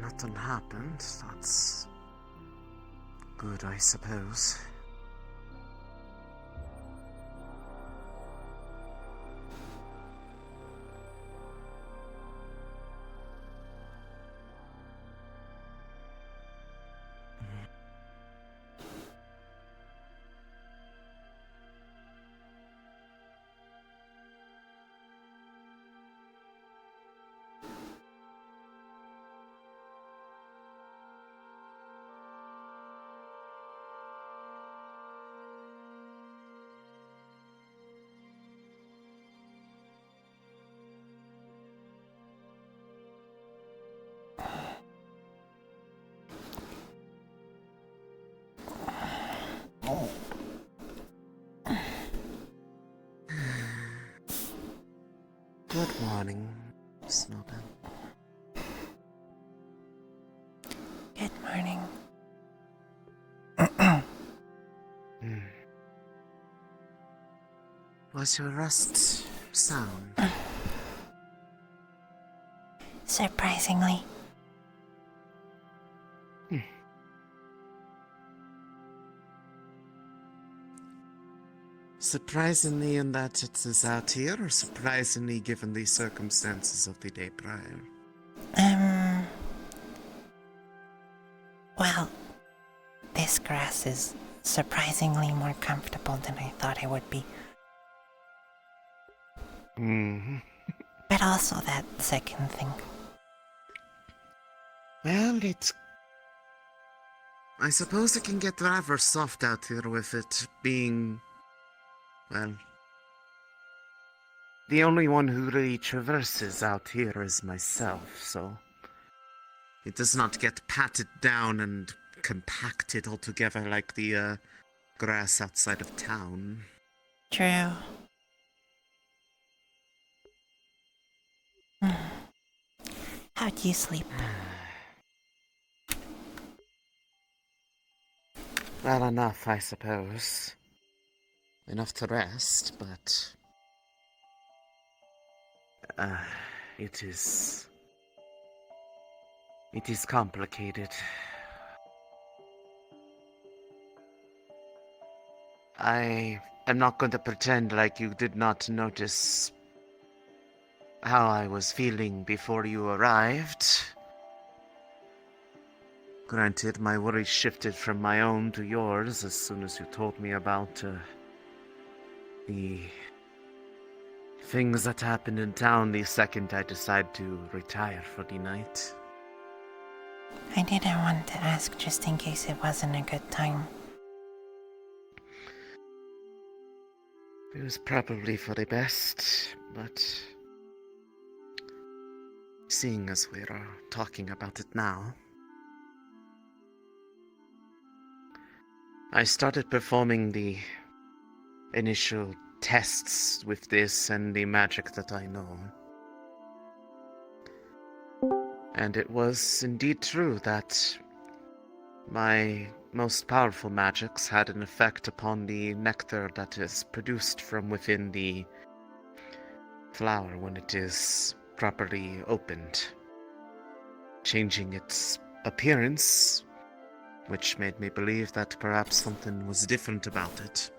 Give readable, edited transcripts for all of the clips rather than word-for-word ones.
nothing happened. That's good, I suppose. Good morning, Snowden. Good morning. Was your rest sound? Surprisingly. Surprisingly in that it is out here, or surprisingly given the circumstances of the day prior? Well, this grass is surprisingly more comfortable than I thought it would be. But also that second thing. Well, I suppose it can get rather soft out here with it being, well, the only one who really traverses out here is myself, so it does not get patted down and compacted altogether like the grass outside of town. True. How'd you sleep? Well enough, I suppose. Enough to rest, but it is complicated. I am not going to pretend like you did not notice how I was feeling before you arrived. Granted, my worries shifted from my own to yours as soon as you told me about the things that happened in town the second I decided to retire for the night. I didn't want to ask just in case it wasn't a good time. It was probably for the best, but seeing as we are talking about it now, I started performing the initial tests with this and the magic that I know. And it was indeed true that my most powerful magics had an effect upon the nectar that is produced from within the flower when it is properly opened, changing its appearance, which made me believe that perhaps something was different about it.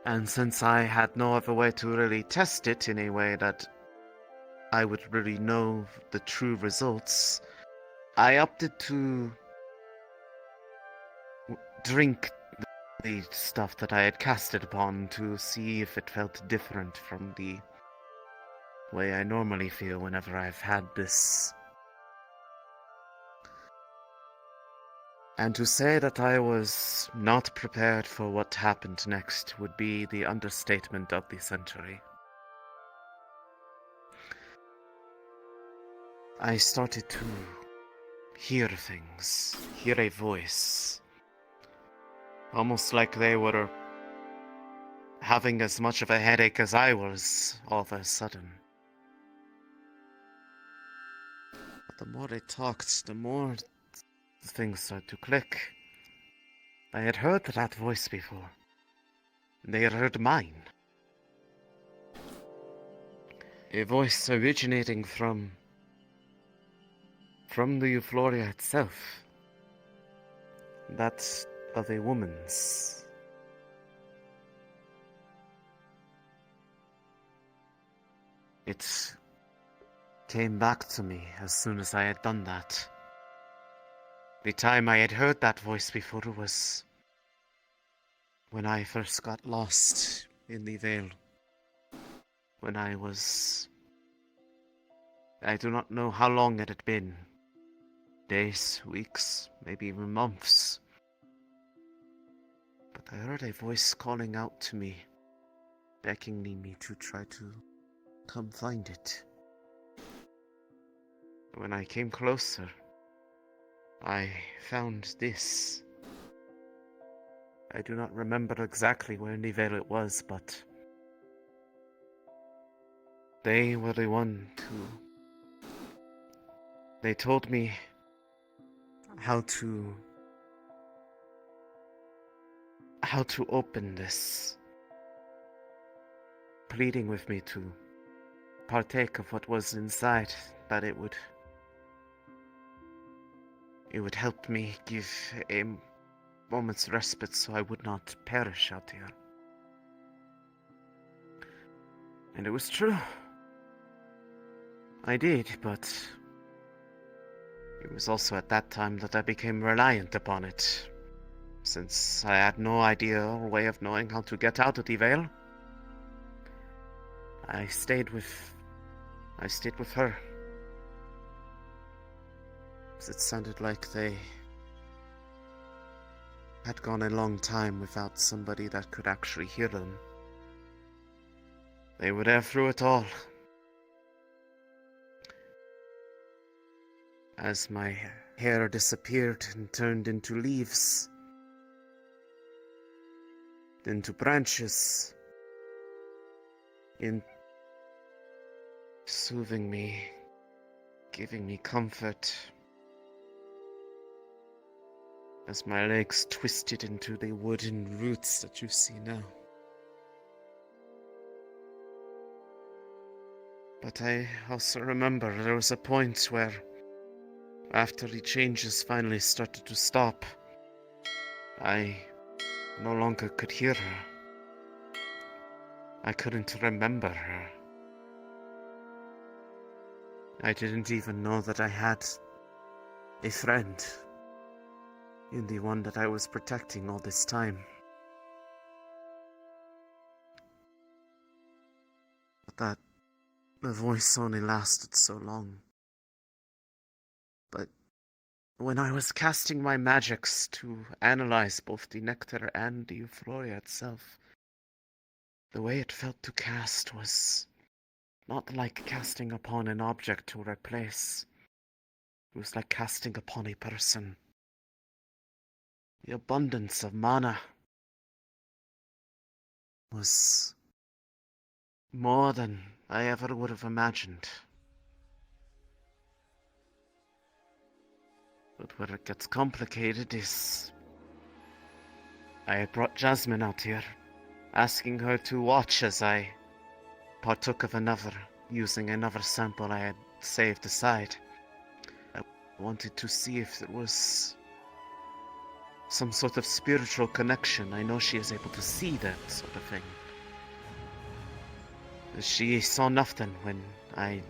And since I had no other way to really test it in a way that I would really know the true results, I opted to drink the stuff that I had cast it upon to see if it felt different from the way I normally feel whenever I've had this. And to say that I was not prepared for what happened next would be the understatement of the century. I started to hear things, hear a voice, almost like they were having as much of a headache as I was all of a sudden. But the more they talked, the more things started to click. I had heard that voice before. They had heard mine. A voice originating from from the Eufloria itself. That of a woman's. It came back to me as soon as I had done that. The time I had heard that voice before was when I first got lost in the Vale. When I do not know how long it had been. Days, weeks, maybe even months. But I heard a voice calling out to me, beckoning me to try to come find it. When I came closer, I found this. I do not remember exactly where in the Vale it was, but they were the one they told me how to open this, pleading with me to partake of what was inside, that it would help me give a moment's respite so I would not perish out here. And it was true. I did, but it was also at that time that I became reliant upon it, since I had no idea or way of knowing how to get out of the Vale. I stayed with her. It sounded like they had gone a long time without somebody that could actually hear them. They were there through it all. As my hair disappeared and turned into leaves, into branches, in soothing me, giving me comfort, as my legs twisted into the wooden roots that you see now. But I also remember there was a point where, after the changes finally started to stop, I no longer could hear her. I couldn't remember her. I didn't even know that I had a friend in the one that I was protecting all this time. But that the voice only lasted so long. But when I was casting my magics to analyze both the nectar and the Eufloria itself, the way it felt to cast was not like casting upon an object to replace. It was like casting upon a person. The abundance of mana was more than I ever would have imagined. But where it gets complicated is I had brought Jasmine out here, asking her to watch as I partook of another, using another sample I had saved aside. I wanted to see if there was some sort of spiritual connection. I know she is able to see that sort of thing. She saw nothing when I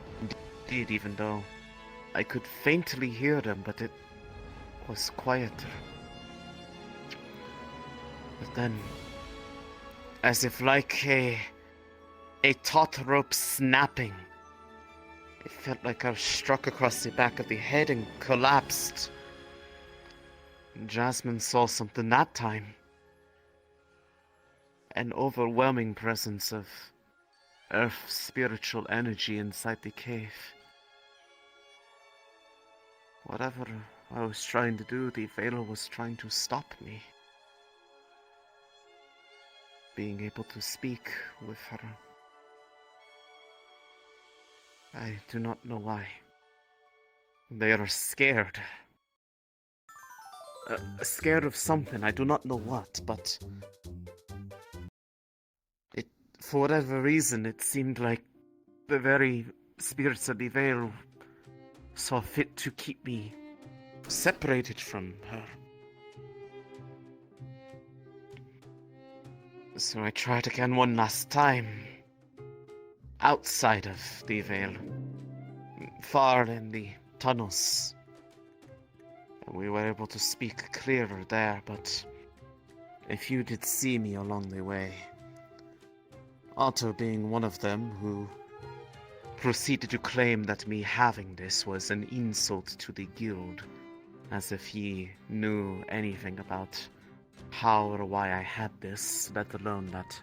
did, even though I could faintly hear them, but it was quieter. But then, as if like a taut rope snapping, it felt like I was struck across the back of the head and collapsed. And Jasmine saw something that time. An overwhelming presence of Earth's spiritual energy inside the cave. Whatever I was trying to do, the Vale was trying to stop me. Being able to speak with her. I do not know why. They are scared. Scared of something, I do not know what, but for whatever reason, it seemed like the very spirits of the Vale saw fit to keep me separated from her. So I tried again one last time, outside of the Vale, far in the tunnels. And we were able to speak clearer there, but a few did see me along the way. Otto being one of them, who proceeded to claim that me having this was an insult to the guild, as if he knew anything about how or why I had this, let alone that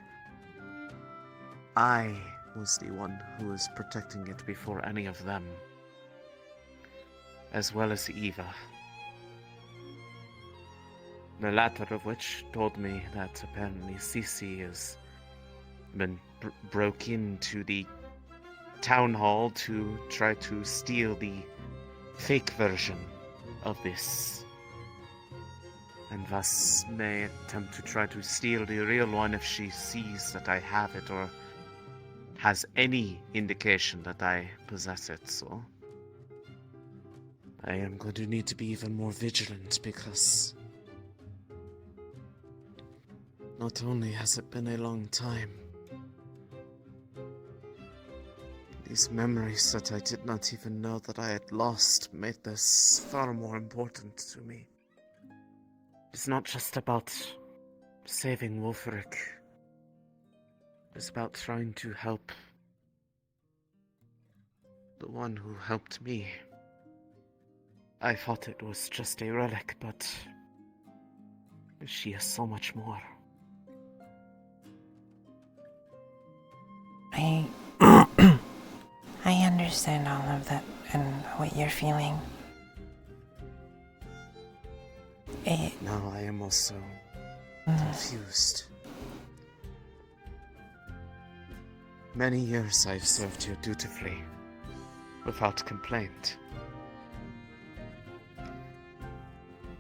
I was the one who was protecting it before any of them, as well as Eva. The latter of which told me that apparently Cece has been broke into the town hall to try to steal the fake version of this, and thus may attempt to try to steal the real one if she sees that I have it or has any indication that I possess it. So I am going to need to be even more vigilant, because not only has it been a long time, these memories that I did not even know that I had lost made this far more important to me. It's not just about saving Wulfric. It's about trying to help the one who helped me. I thought it was just a relic, but she is so much more. I understand all of that and what you're feeling. Now I am also confused. Many years I've served here dutifully, without complaint.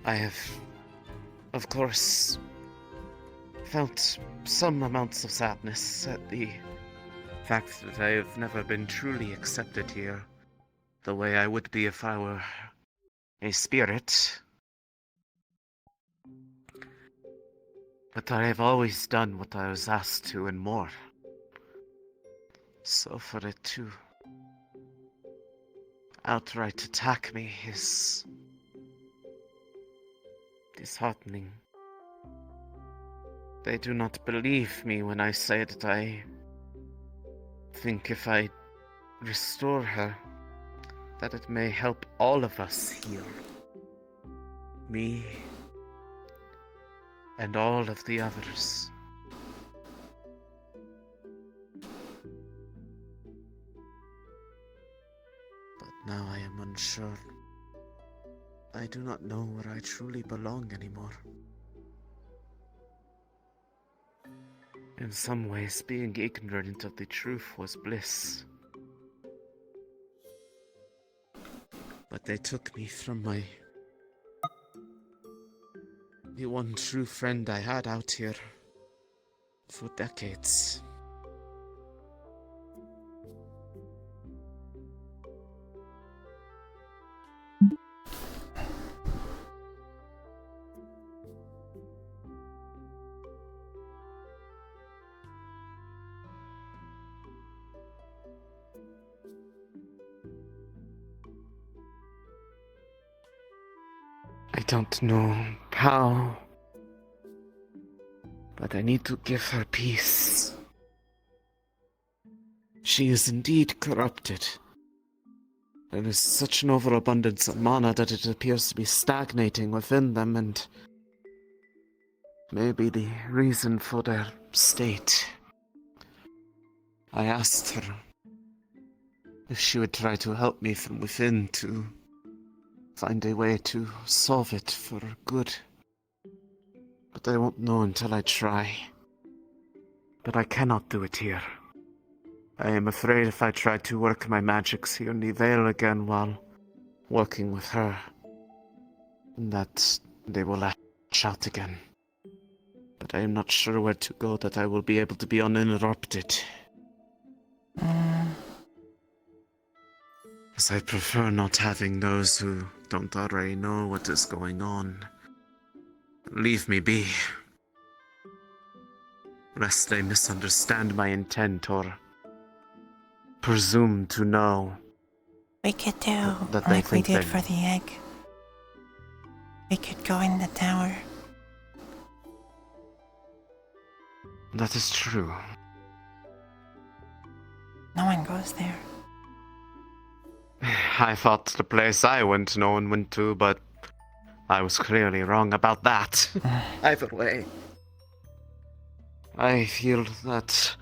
I have, of course, felt some amounts of sadness at the fact that I have never been truly accepted here, the way I would be if I were a spirit. But I have always done what I was asked to and more. So for it to outright attack me is disheartening. They do not believe me when I say that I think if I restore her, that it may help all of us heal. Me and all of the others. But now I am unsure. I do not know where I truly belong anymore. In some ways, being ignorant of the truth was bliss. But they took me from the one true friend I had out here for decades. I don't know how, but I need to give her peace. She is indeed corrupted. There is such an overabundance of mana that it appears to be stagnating within them, and may be the reason for their state. I asked her if she would try to help me from within to find a way to solve it for good. But I won't know until I try. But I cannot do it here. I am afraid if I try to work my magics here in the Vale again while working with her, that they will lash out again. But I am not sure where to go that I will be able to be uninterrupted. As I prefer not having those who don't already know what is going on leave me be, lest they misunderstand my intent or presume to know We could do that they like we think did they for know. the egg. We could go in the tower. That is true. No one goes there. I thought the place I went no one went to, but I was clearly wrong about that. Either way, I feel that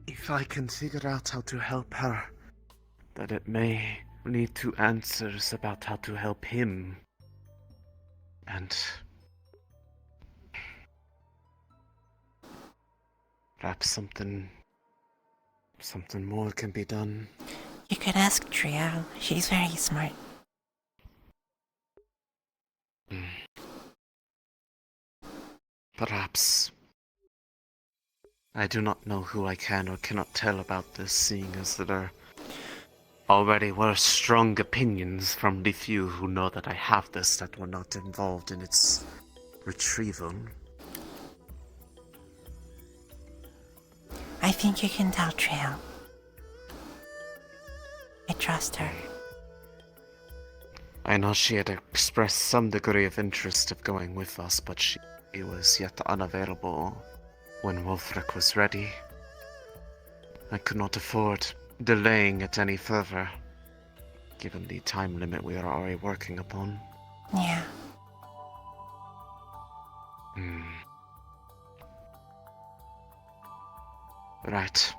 if I can figure out how to help her, that it may lead to answers about how to help him. And perhaps something more can be done. You could ask Trial. She's very smart. Perhaps. I do not know who I can or cannot tell about this, seeing as there already were strong opinions from the few who know that I have this that were not involved in its retrieval. I think you can tell Trial. I trust her. I know she had expressed some degree of interest of going with us, but she was yet unavailable when Wolfric was ready. I could not afford delaying it any further, given the time limit we are already working upon. Yeah. Right.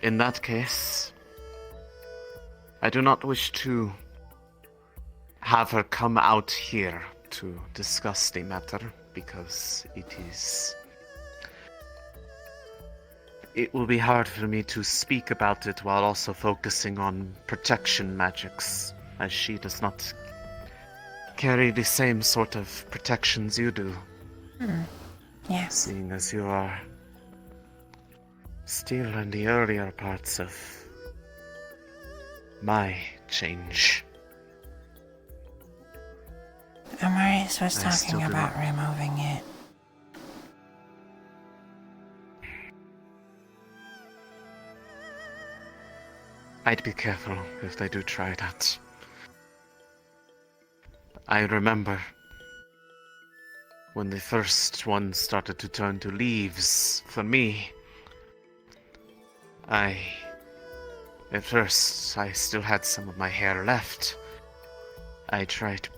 In that case, I do not wish to have her come out here to discuss the matter, because it will be hard for me to speak about it while also focusing on protection magics, as she does not carry the same sort of protections you do. Yes. Seeing as you are still in the earlier parts of my change. Amaris was I still talking do about not- removing it. I'd be careful if they do try that. I remember when the first ones started to turn to leaves for me. At first, I still had some of my hair left. I tried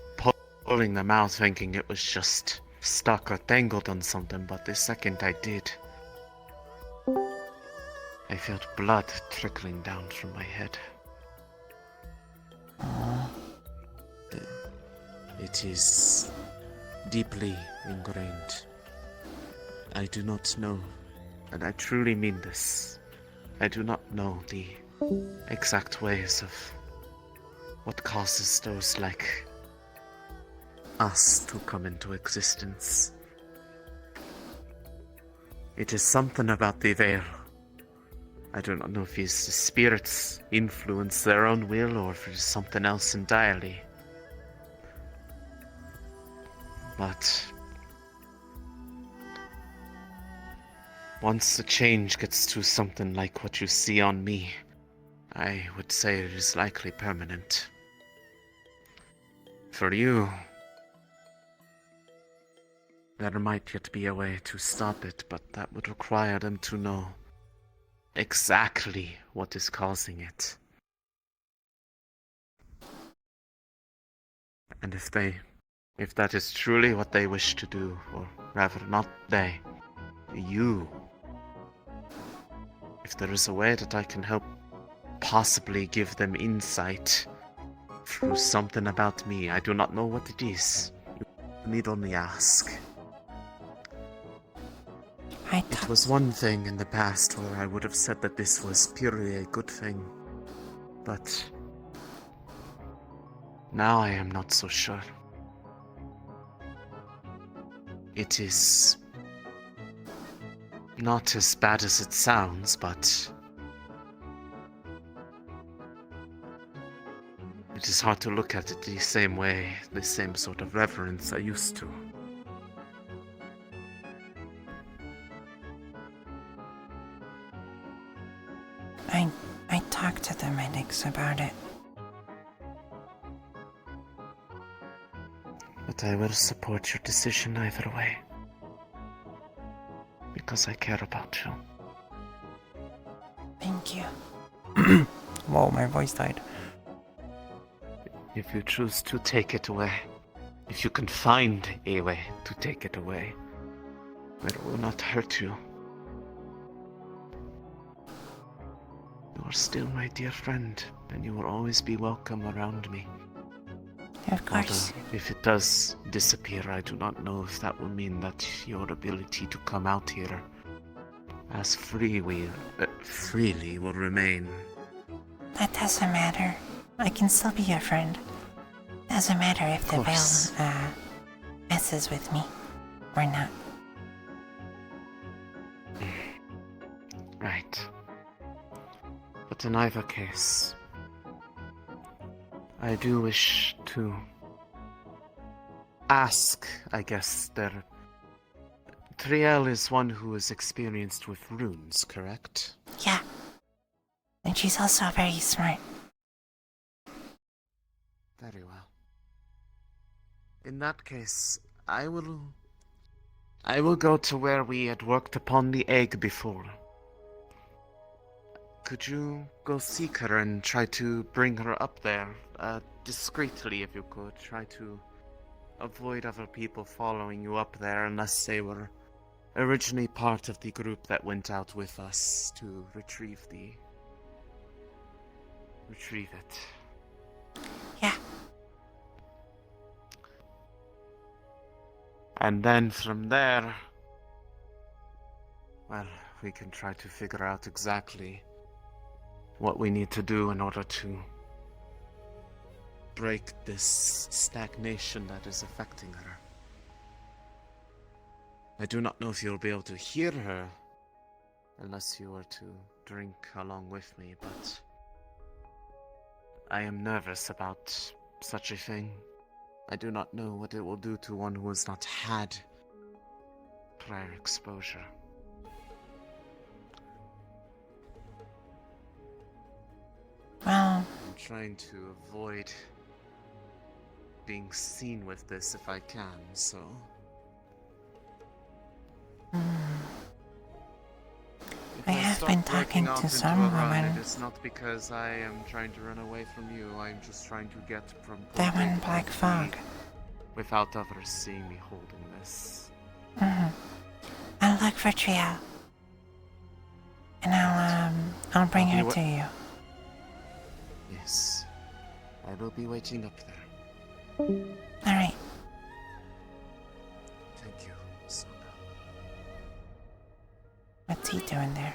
pulling them out thinking it was just stuck or tangled on something, but the second I did, I felt blood trickling down from my head. It is deeply ingrained. I do not know, and I truly mean this, I do not know the exact ways of what causes those like us to come into existence. It is something about the veil. I do not know if it's the spirits influence their own will or if it is something else entirely. But once the change gets to something like what you see on me, I would say it is likely permanent. For you, there might yet be a way to stop it, but that would require them to know exactly what is causing it. And if that is truly what they wish to do, or rather not they, you, if there is a way that I can help possibly give them insight through something about me, I do not know what it is. You need only ask. It was one thing in the past where I would have said that this was purely a good thing, but now I am not so sure. It is not as bad as it sounds, but it is hard to look at it the same way, the same sort of reverence I used to. I talked to the medics about it. But I will support your decision either way. Because I care about you. Thank you. Whoa, my voice died. If you choose to take it away, if you can find a way to take it away, where it will not hurt you, you are still my dear friend, and you will always be welcome around me. Of course. Although, if it does disappear, I do not know if that will mean that your ability to come out here as freely will remain. That doesn't matter. I can still be your friend. Doesn't matter if the veil messes with me or not. Right. But in either case, I do wish to ask, I guess, there. Triel is one who is experienced with runes, correct? Yeah. And she's also very smart. Very well. In that case, I will go to where we had worked upon the egg before. Could you go seek her and try to bring her up there, discreetly if you could? Try to avoid other people following you up there unless they were originally part of the group that went out with us to retrieve it. Yeah. And then from there, well, we can try to figure out exactly what we need to do in order to break this stagnation that is affecting her. I do not know if you'll be able to hear her unless you were to drink along with me, but I am nervous about such a thing. I do not know what it will do to one who has not had prior exposure. Well, I'm trying to avoid being seen with this if I can, so... I have been talking to someone. It is not because I am trying to run away from you. I am just trying to get from That one black fog. without others seeing me holding this. I'll look for Triel. And I'll bring her to you. Yes. I will be waiting up there. Alright. Thank you, Soda. What's he doing there?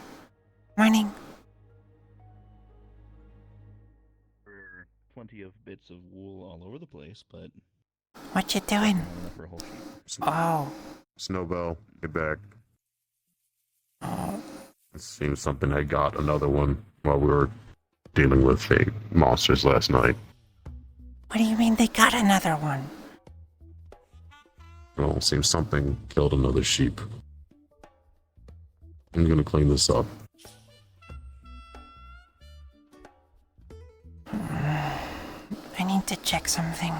Morning. There are plenty of bits of wool all over the place, but What you doing? not enough for a whole sheep. Oh. Snowbell, get back. Oh. It seems something I got another one while we were dealing with fake monsters last night. What do you mean they got another one? Well, it seems something killed another sheep. I'm gonna clean this up. I need to check something.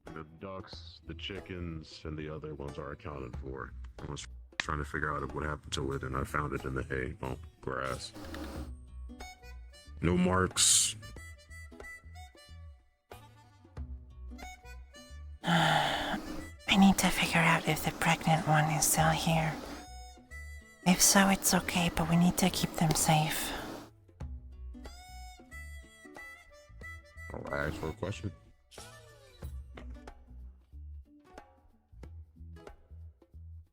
The ducks, the chickens, and the other ones are accounted for. I was trying to figure out what happened to it, and I found it in the hay, grass. No marks. I need to figure out if the pregnant one is still here. If so, it's okay, but we need to keep them safe. I'll ask for a question.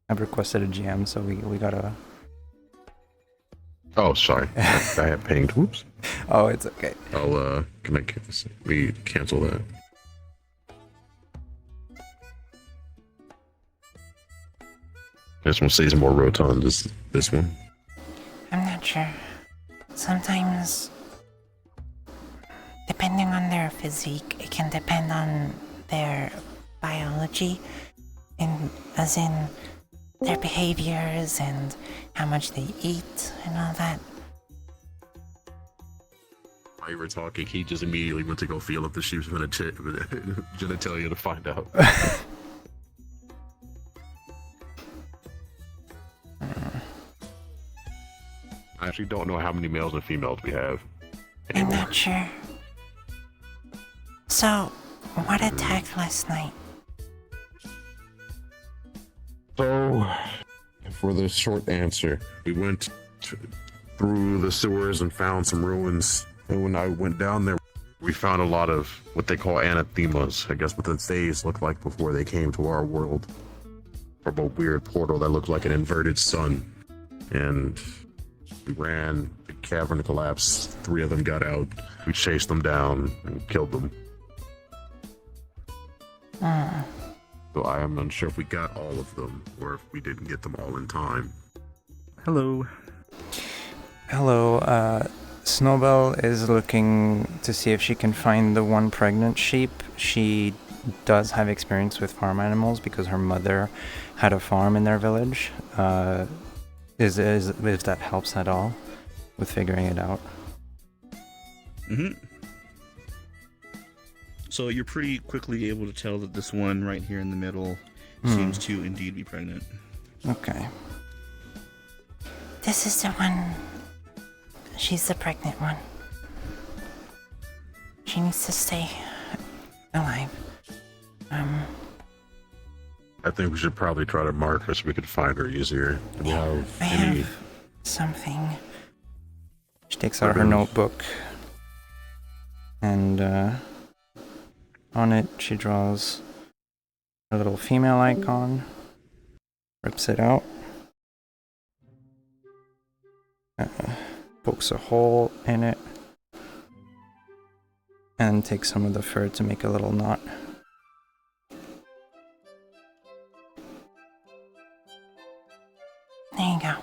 I've requested a GM, so we gotta. Oh, sorry. I have pinged. Whoops. Oh, it's okay. I'll, can I we cancel that? This one seems more rotund. This one. I'm not sure. Sometimes, depending on their physique, it can depend on their biology, as in their behaviors and how much they eat and all that. While you were talking, he just immediately went to go feel if the sheep's genitalia to find out. I actually don't know how many males and females we have anymore. I'm not sure. So, what attacked last night? So, for the short answer, we went through the sewers and found some ruins. And when I went down there, we found a lot of what they call anathemas. I guess what the Thays looked like before they came to our world. From a weird portal that looked like an inverted sun. And we ran, the cavern collapsed, 3 of them got out. We chased them down and killed them. So I am unsure if we got all of them, or if we didn't get them all in time. Hello. Hello, Snowbell is looking to see if she can find the one pregnant sheep. She does have experience with farm animals because her mother had a farm in their village. If that helps at all with figuring it out. So you're pretty quickly able to tell that this one right here in the middle seems to indeed be pregnant. Okay. This is the one. She's the pregnant one. She needs to stay alive. I think we should probably try to mark her so we could find her easier. Do we have I any... have something. She takes out her notebook and on it she draws a little female icon, rips it out, pokes a hole in it, and takes some of the fur to make a little knot. There you go.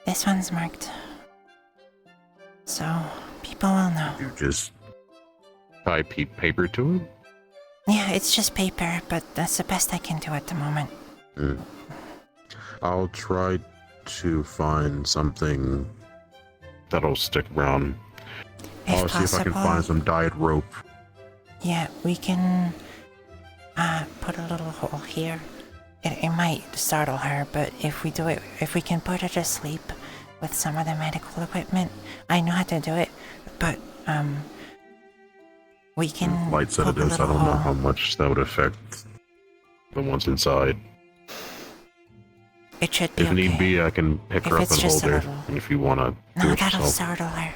This one's marked. So, people will know. You just tie paper to it? Yeah, it's just paper, but that's the best I can do at the moment. I'll try to find something that'll stick around. I'll see if I can find some dyed rope. Yeah, we can put a little hole here. It might startle her, but if we can put her to sleep with some of the medical equipment, I know how to do it, but we can Light sedatives, I don't know how much that would affect the ones inside. It should be If okay. need be, I can pick her up and hold her. And if you want to do No, it that'll yourself. startle her.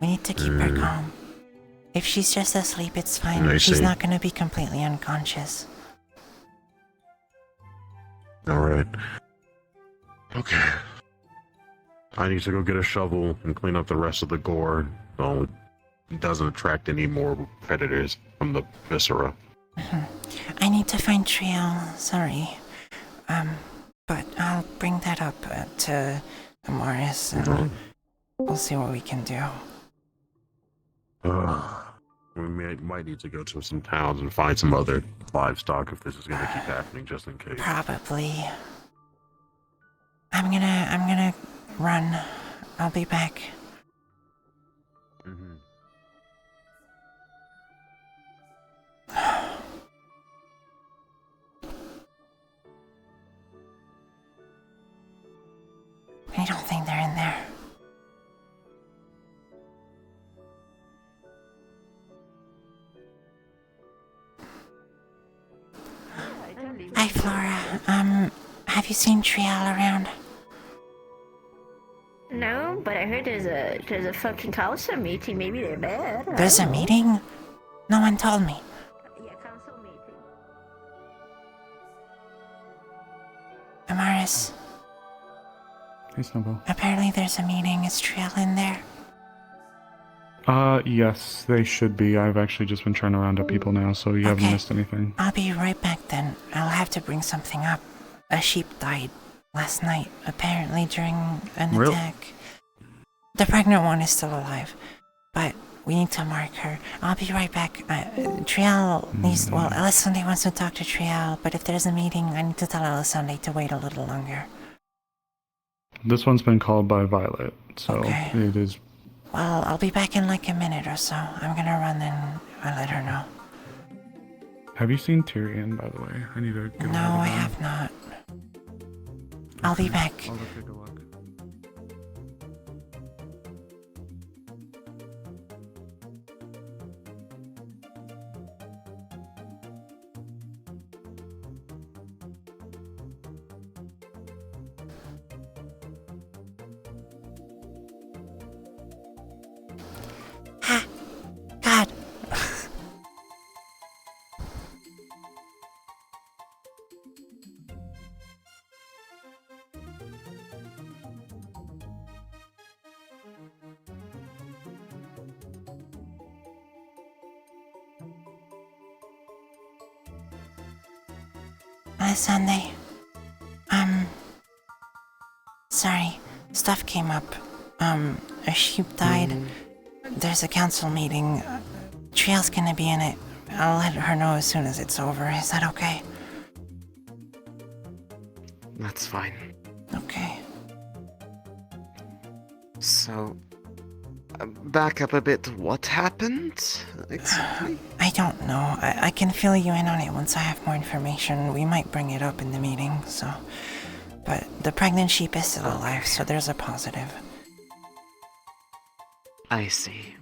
We need to keep her calm. If she's just asleep, it's fine. I She's see. not gonna be completely unconscious. Alright. Okay. I need to go get a shovel and clean up the rest of the gore so it doesn't attract any more predators from the viscera. I need to find Triel, sorry. But I'll bring that up to Morris and we'll see what we can do. We might need to go to some towns and find some other livestock if this is going to keep happening, just in case. Probably. I'm gonna run. I'll be back. I don't think they're in there. Hi, Flora. Have you seen Triel around? No, but I heard there's a fucking council meeting. Maybe they're bad. There's a meeting? No one told me. Yeah, council meeting. Amaris, Hey, Snowball. apparently there's a meeting. Is Triel in there? Yes, they should be. I've actually just been trying to round up people now, so you haven't Okay. missed anything. I'll be right back then. I'll have to bring something up. a sheep died last night, apparently during an Really? attack. The pregnant one is still alive, but we need to mark her. I'll be right back. Trial needs... Well, Elisande wants to talk to Trial, but if there's a meeting, I need to tell Elisande to wait a little longer. This one's been called by Violet, so Okay. it is. Well, I'll be back in like a minute or so. I'm gonna run and I'll let her know. Have you seen Tyrion, by the way? I need to get No, a hold of I him. have not. I'll be back. I'll go take a look. God. Sunday. Sorry. Stuff came up. A sheep died. There's a council meeting. Trial's gonna be in it. I'll let her know as soon as it's over. Is that okay? That's fine. Okay. So, back up a bit. What happened exactly? I don't know. I can fill you in on it once I have more information. We might bring it up in the meeting, so... But the pregnant sheep is still alive, so there's a positive. I see.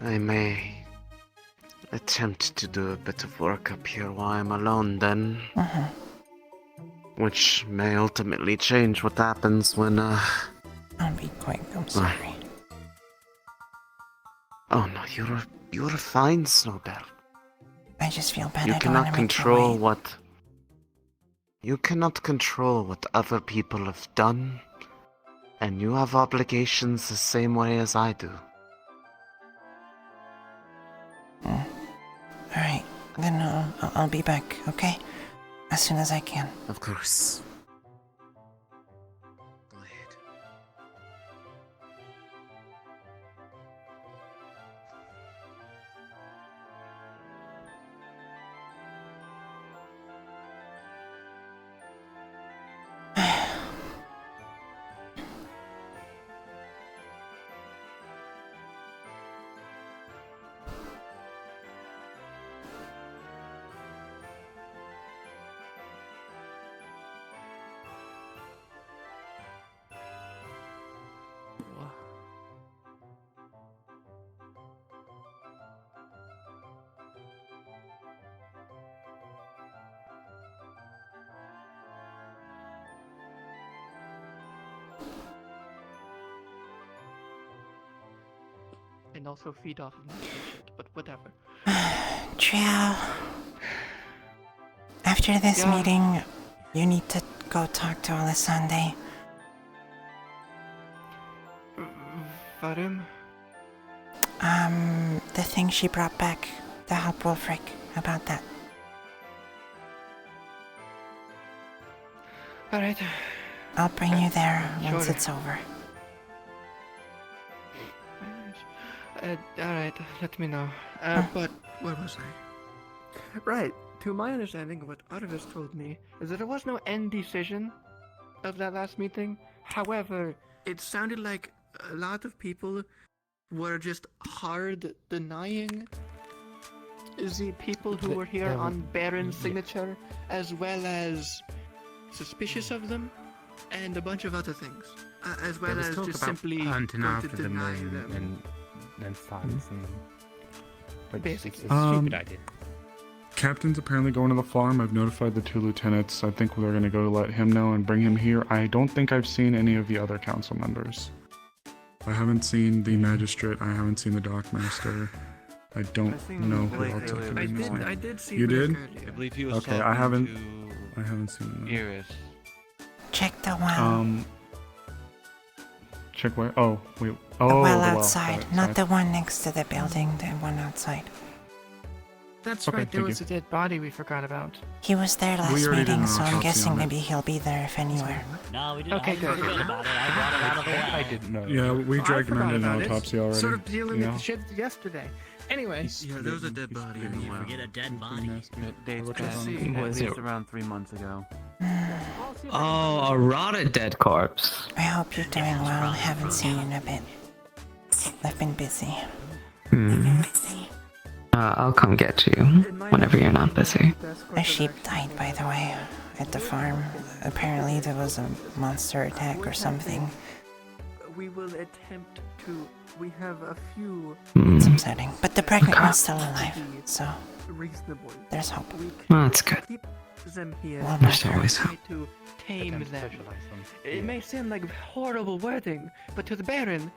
I may attempt to do a bit of work up here while I'm alone then. Which may ultimately change what happens when, I'll be quick, I'm sorry. Oh no, you're fine, Snowbell. I just feel bad. You I don't want cannot to make you control wait. what... You cannot control what other people have done, and you have obligations the same way as I do. Alright, then I'll be back, okay? As soon as I can. Of course. Go ahead. And also feed off of my shit, but whatever. Trial. After this Yeah. meeting, you need to go talk to Elisande. Varum? The thing she brought back to help Wolfric about that. Alright. I'll bring you there once Sure. it's over. Alright, let me know. But where was I? Right. To my understanding, what Arvis told me is that there was no end decision of that last meeting. However, it sounded like a lot of people were just hard denying the people who were here on Baron's signature, as well as suspicious of them, and a bunch of other things, as well as just simply hunting going to after them deny them. and silencing them. But Basically. it's a stupid Um, idea. Captain's apparently going to the farm. I've notified the 2 lieutenants. I think we're going to go let him know and bring him here. I don't think I've seen any of the other council members. I haven't seen the magistrate. I haven't seen the dockmaster. I don't know who else I could be missing. I did see You Blake did? earlier. I believe he was Okay, talking I haven't- to I haven't seen them. Iris. Check the well. Check where? Oh, wait. Oh, The well the outside, Got it. not the one next to the building, the one outside. That's Okay, right, there thank was a dead body we forgot about. He was there We last already did meeting, an so I'm autopsy guessing on it. maybe he'll be there if anywhere. No, we didn't. Okay, good. Forget about it. I brought it out of the well. I didn't know. Yeah, we Oh, I dragged him forgot into an about it. autopsy already. Sort of dealing you with know? the shit yesterday. Anyway, Yeah, there was a dead body in the well. Forget a dead body. It dates Let's back see. at Was least it- around 3 months ago. Oh, a rotted dead corpse. I hope you're doing well. I haven't seen you in a bit. I've been busy. I'll come get you whenever you're not busy. A sheep died, by the way, at the farm. Apparently there was a monster attack or something. we will attempt to. We have a few It's upsetting. But the pregnant one's still alive, so reasonable. there's hope. We Well, that's good. keep them here. Well, There's always try hope. to tame Attempt to them. socialize them. It may sound like horrible wording, but to the Baron,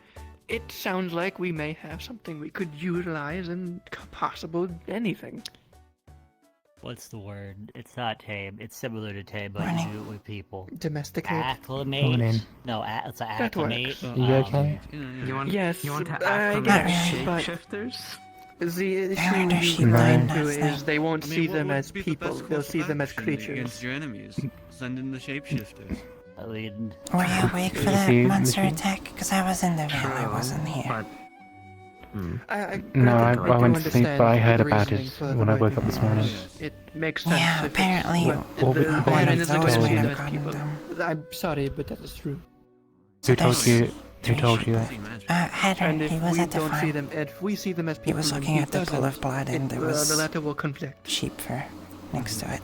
it sounds like we may have something we could utilize in possible anything. What's the word? It's not tame. It's similar to tame, but Running. you do it with people. Domesticate. Acclimate. Morning. No, it's an That acclimate. works. You okay? You want? Yes, You want to I acclimate guess, but- shapeshifters? The issue heard a you sheep run died into last night. is they won't see them as people, they'll see them as creatures. your enemies. Send in the shapeshifters. I mean, Were you awake for that See, monster Mickey? attack? Because I was in the veil, I wasn't here. But No, I do went to sleep, understand but I heard the about it reasoning for the when I way woke up this morning. It makes sense. Yeah, if it's apparently what Well, the we- Baron one of is those going to might see have them as gotten people. them. I'm sorry, but that is true. Who told you? Who told you that? Hatter, And if he was we at the don't see farm. them, if we see them as He people, was and looking at the doesn't, pool of blood and there the was latter will conflict. sheep fur next to it.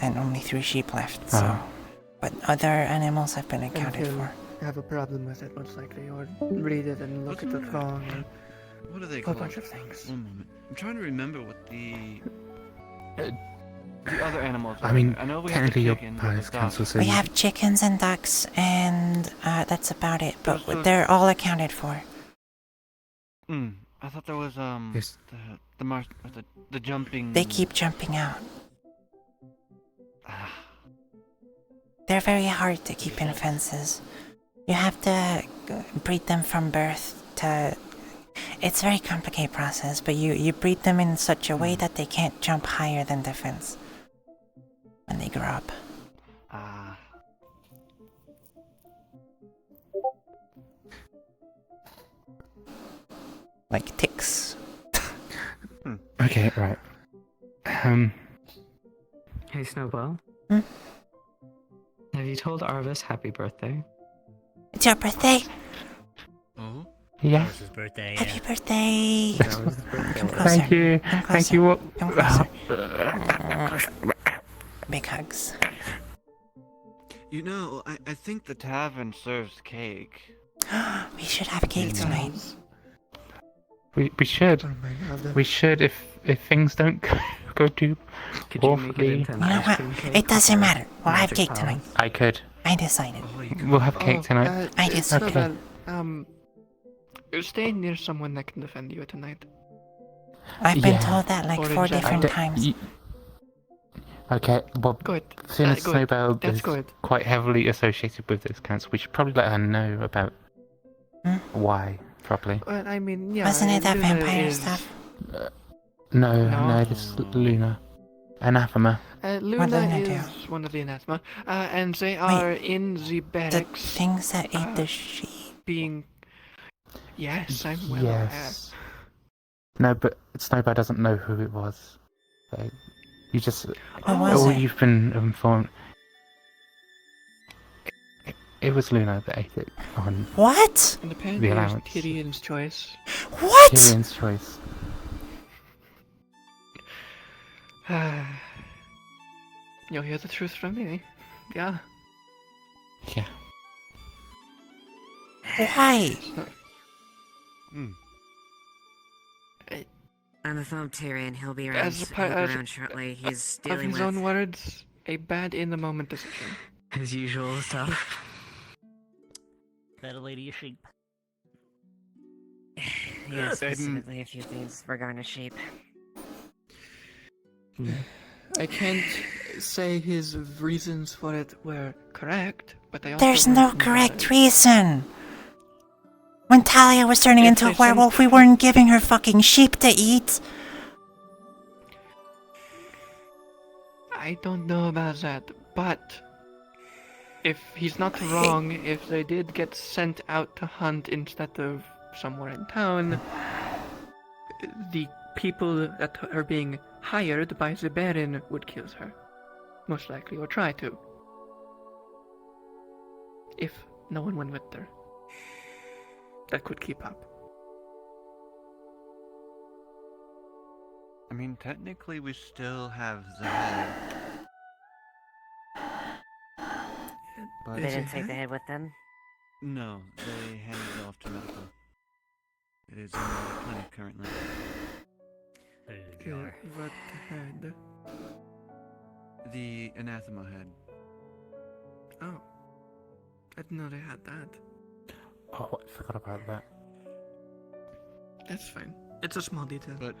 And only 3 sheep left, so... Oh. But other animals have been And accounted he'll for. have a problem with it, most likely, or read it and look at the song, or What are they a called? bunch of things. One moment. I'm trying to remember what the other animals. I mean, I know we technically your have the chickens and parents' the ducks. council said We have chickens and ducks, and that's about it. But Those- they're all accounted for. I thought there was Yes. the jumping. They keep jumping out. Ah, They're very hard to keep in fences. You have to breed them from birth to... It's a very complicated process, but you breed them in such a way that they can't jump higher than the fence when they grow up. Like ticks. Okay, right. Hey, Snowball. Hmm? Have you told Arvis happy birthday? It's your birthday! Oh? Yeah. it's his birthday. Happy birthday! That was his birthday. Come closer. Thank you. Come Thank you. Come closer. Big hugs. You know, I think The tavern serves cake. We should have cake tonight. We should. Oh my god. We should if things don't go too Could you make it awfully. into an You know ice what? cream cake? It doesn't matter. We'll have Magic cake powers? tonight. I could. I decided. We'll have cake tonight. I just- Snowbell, stay near someone that can defend you tonight. I've been Yeah. told that like Or 4 in general. different times. Okay, well, Good. seeing as Good. Snowbell That's is good. quite heavily associated with this council, we should probably let her know about why properly. Well, I mean, yeah. Wasn't it that Luna vampire is- stuff? No, this is Luna. Anathema. Luna Luna do? is one of the anathema, and they are in the The barracks things that ate the sheep. being. Yes, I'm well aware. Yes. No, but Snowbell doesn't know who it was. So you just. What was all it? you've been informed. It was Luna that ate it on What? And apparently The it's allowance. Tyrion's choice. What? Tyrion's choice. You'll hear the truth from me. Yeah. Yeah. Why? I'm informed Tyrion. He'll be As a part- as- around shortly. He's Of dealing his with own words, a bad in the moment decision. His usual stuff. Better lady a sheep. yeah, specifically a few things regarding a sheep. I can't say his reasons for it were correct, but I also There's learned no from correct that. reason. When Talia was turning If into a there's some- werewolf, we weren't giving her fucking sheep to eat. I don't know about that, but if he's not wrong, if they did get sent out to hunt instead of somewhere in town, the people that are being hired by the Baron would kill her. Most likely, or try to. If no one went with her. That could keep up. I mean, technically, we still have the head. But They didn't take the head with them? no, they handed it off to medical. It is in the clinic currently. What head? The anathema head. Oh. I didn't know they had that. Oh, I forgot about that. That's fine. It's a small detail. But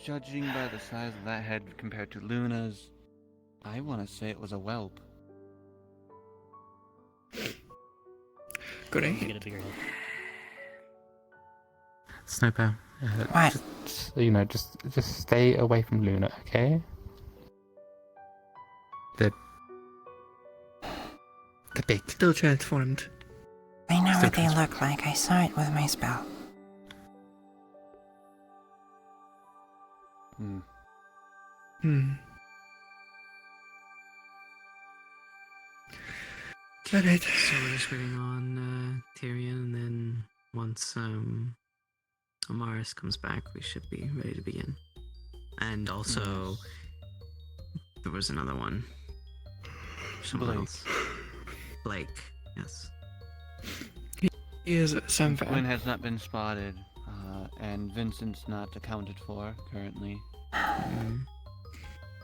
judging by the size of that head compared to Luna's, I want to say it was a whelp. Great. Get a bigger head. Snowbow. What? Just, you know, just stay away from Luna, okay? The big. Still transformed. I know Still what they transformed. look like. I saw it with my spell. Alright. So we're just waiting on Tyrion, and then once Amaris comes back, we should be ready to begin. And also, there was another one. Someone Blake. else. Blake, yes. He is some Quinn has not been spotted, and Vincent's not accounted for currently.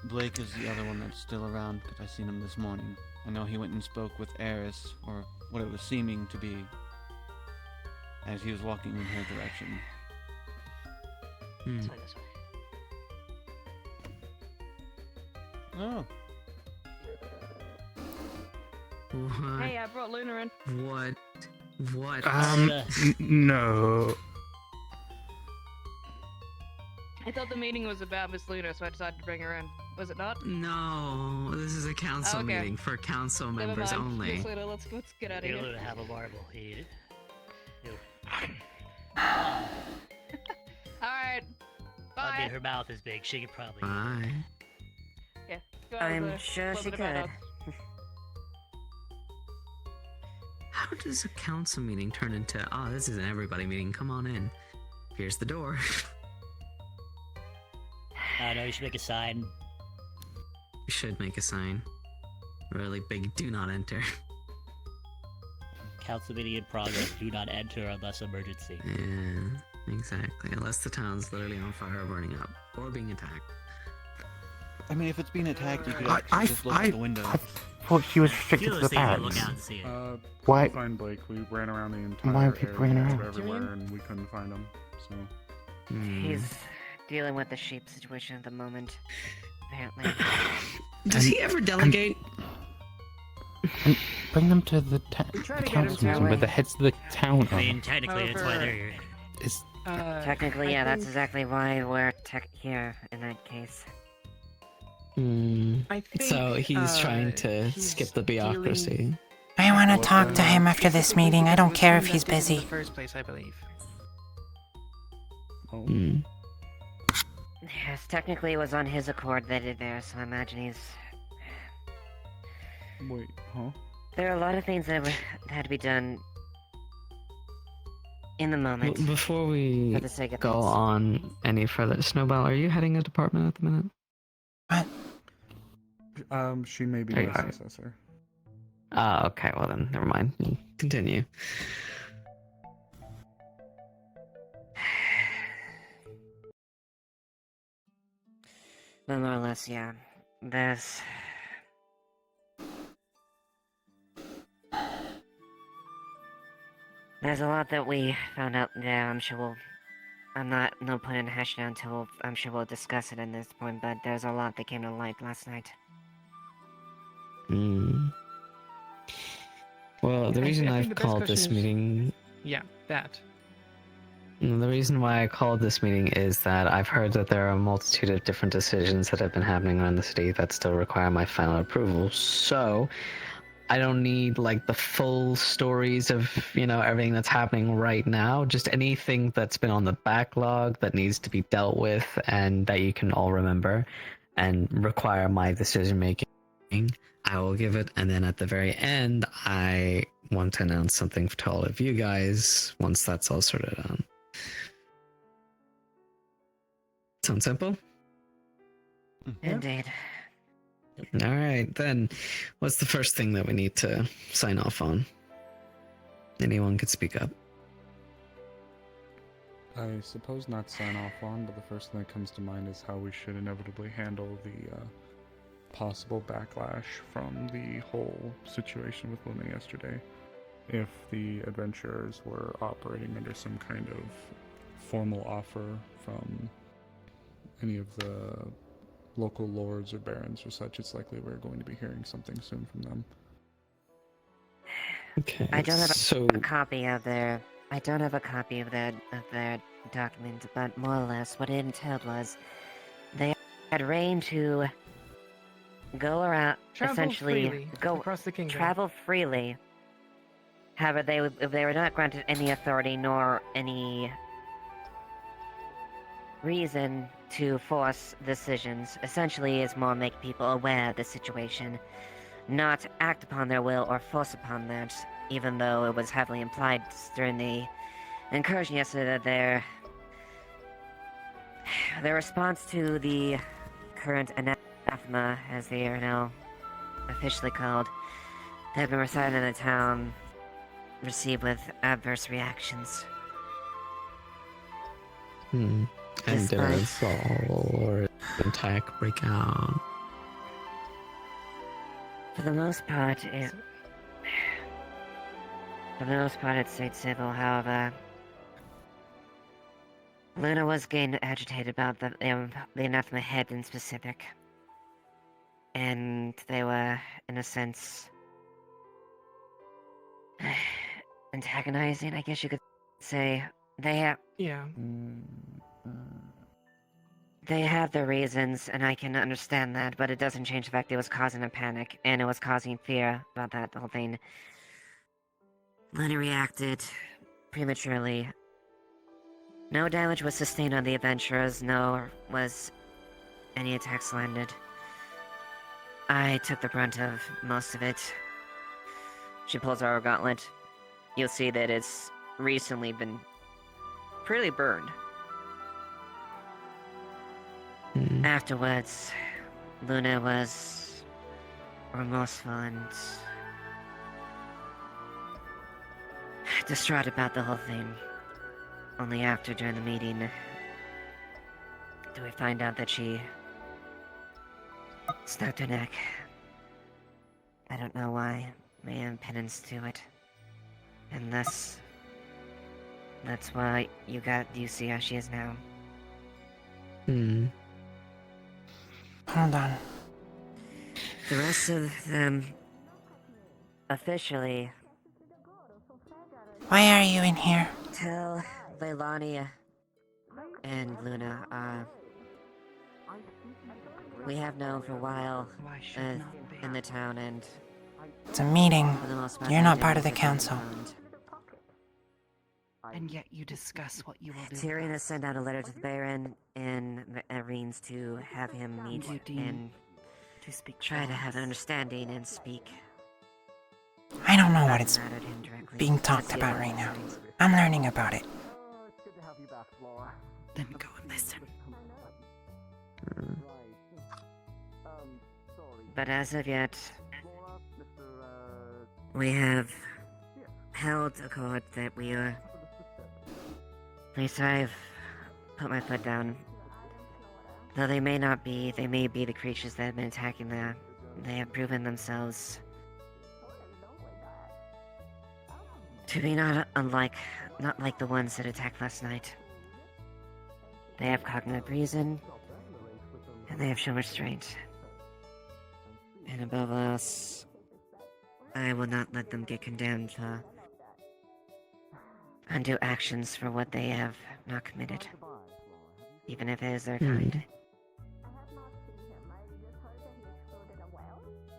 Blake is the other one that's still around because I seen him this morning. I know he went and spoke with Eris, or what it was seeming to be, as he was walking in her direction. This way, this way. Oh. What? Hey, I brought Luna in. What? What? No. I thought the meeting was about Miss Luna, so I decided to bring her in. Was it not? No, this is a council Okay. meeting for council Never members mind. only. Miss Luna, let's get out of Get here. Luna have a marble. Ew. Alright. I Bye. mean, her mouth is big. She could probably. Bye. Yeah. Go out I'm the sure she little bit of could. that. How does a council meeting turn into, oh, this is an everybody meeting, come on in. Here's the door. I know you should make a sign. We should make a sign. Really big, do not enter. Council meeting in progress. Do not enter unless emergency. Yeah, exactly. Unless the town's literally on fire or burning up. Or being attacked. I mean, if it's being attacked, you could I- actually I- just look I- out the window. I thought she was restricted to the barracks. Why? Find Blake. We ran around the entire Why are people running area around? everywhere, and we couldn't find him. So. He's dealing with the sheep situation at the moment, apparently. Does he ever delegate? And bring them to the, try the to get him council to meeting where wait. the heads of the town I are. mean, technically, that's why However- they're here. Is Technically, yeah, that's exactly why we're here in that case. I think, So he's trying to skip the bureaucracy. I want to talk to him after this meeting. I don't care if he's In the busy. first place, I believe. Oh. Yes, technically it was on his accord that it there, so I imagine he's... Wait, huh? There are a lot of things that had to be done in the moment. Before we For the sake of go things. on any further, Snowball, are you heading a department at the minute? She may be Hey, my hi. successor. Ah, okay, well then, never mind. Continue. But more or less, yeah. There's a lot that we found out there. I'm not no point in hashing out until I'm sure we'll discuss it at this point, but there's a lot that came to light last night. Well, the reason I think I've the best called this question is- meeting... Yeah, that. The reason why I called this meeting is that I've heard that there are a multitude of different decisions that have been happening around the city that still require my final approval. So, I don't need like the full stories of, everything that's happening right now. Just anything that's been on the backlog that needs to be dealt with and that you can all remember and require my decision making. I will give it, and then at the very end, I want to announce something to all of you guys once that's all sorted out. Sound simple? Indeed. All right, then. What's the first thing that we need to sign off on? Anyone could speak up. I suppose not sign off on, but the first thing that comes to mind is how we should inevitably handle the possible backlash from the whole situation with Luna yesterday. If the adventurers were operating under some kind of formal offer from any of the local lords or barons or such, it's likely we're going to be hearing something soon from them. Okay. I don't have a copy of their. I don't have a copy of their document, but more or less what it entailed was they had reigned to go around, Travel essentially freely go across the kingdom. travel freely. However, they were not granted any authority nor any reason to force decisions. Essentially, is more make people aware of the situation, not act upon their will or force upon that. Even though it was heavily implied during the incursion yesterday that their response to the current anathema, as they are now officially called, that have been recited in the town, received with adverse reactions. And did a Despite- brawl or attack break out? For the most part, it stayed civil. However, Luna was getting agitated about the anathema head in specific, and they were, in a sense, antagonizing. I guess you could say they have. Yeah. They have their reasons, and I can understand that, but it doesn't change the fact it was causing a panic, and it was causing fear about that whole thing. Luna reacted prematurely. No damage was sustained on the adventurers, nor was any attacks landed. I took the brunt of most of it. She pulls out her gauntlet. You'll see that it's recently been pretty burned. Afterwards, Luna was remorseful and distraught about the whole thing. Only after, during the meeting, do we find out that she snapped her neck. I don't know why. May have penance to it. And that's why you see how she is now. Hold on. The rest of them, officially, Why are you in here? tell Leilani and Luna, we have known for a while in the town, and It's a meeting. for the most part, You're they not did part of the visit council. and And yet you discuss what you will do. Tyrion has sent out a letter to the Baron and arranged to have him meet You deem and to speak try to for have an us. understanding and speak. I don't know what That it's mattered him directly. being To talked see about what right now. happens. I'm learning about it. Then go and listen. But as of yet, we have held a court that we are. At least I've put my foot down. Though they may be the creatures that have been attacking there. They have proven themselves to be not like the ones that attacked last night. They have cognitive reason, and they have shown restraint. And above all else, I will not let them get condemned for undo actions for what they have not committed, even if it is their kind.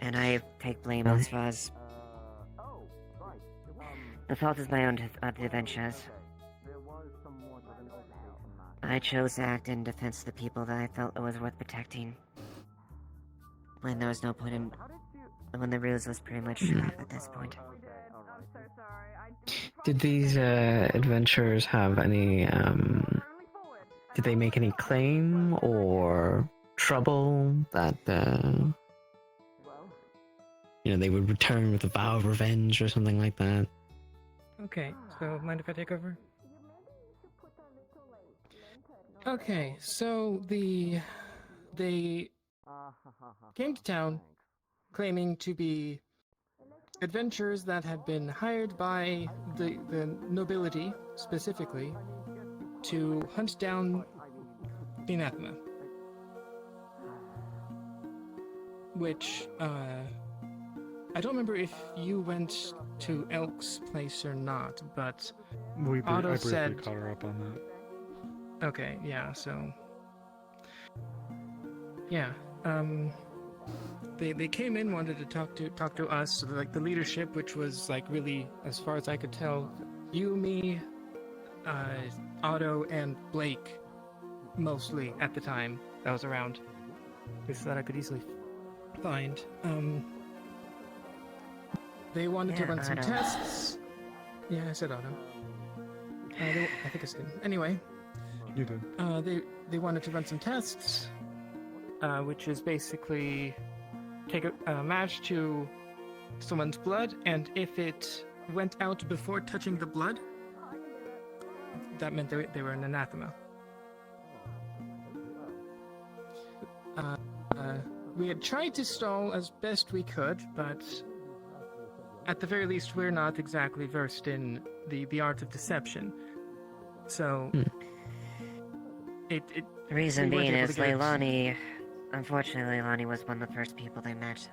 And I take blame as far as the fault is my own of the adventures. I chose to act in defense of the people that I felt it was worth protecting. When there was no point in... when the ruse was pretty much at this point. Did these adventurers have any, did they make any claim or trouble that, they would return with a vow of revenge or something like that? Okay, so mind if I take over? Okay, so they came to town claiming to be adventurers that had been hired by the nobility, specifically, to hunt down the anathema. Which, I don't remember if you went to Elk's place or not, but I Otto briefly said... caught her up on that. Okay, yeah, so... Yeah, They came in, wanted to talk to us, like the leadership, which was like really, as far as I could tell, you, me, Otto, and Blake, mostly at the time that was around. This that I could easily find. They wanted to run some Otto. tests. Yeah, I said Otto. I think I said anyway. You did. They wanted to run some tests, which is basically take a match to someone's blood, and if it went out before touching the blood, that meant they were an anathema. We had tried to stall as best we could, but at the very least, we're not exactly versed in the art of deception. So, The reason being is Leilani... Unfortunately, Leilani was one of the first people they met.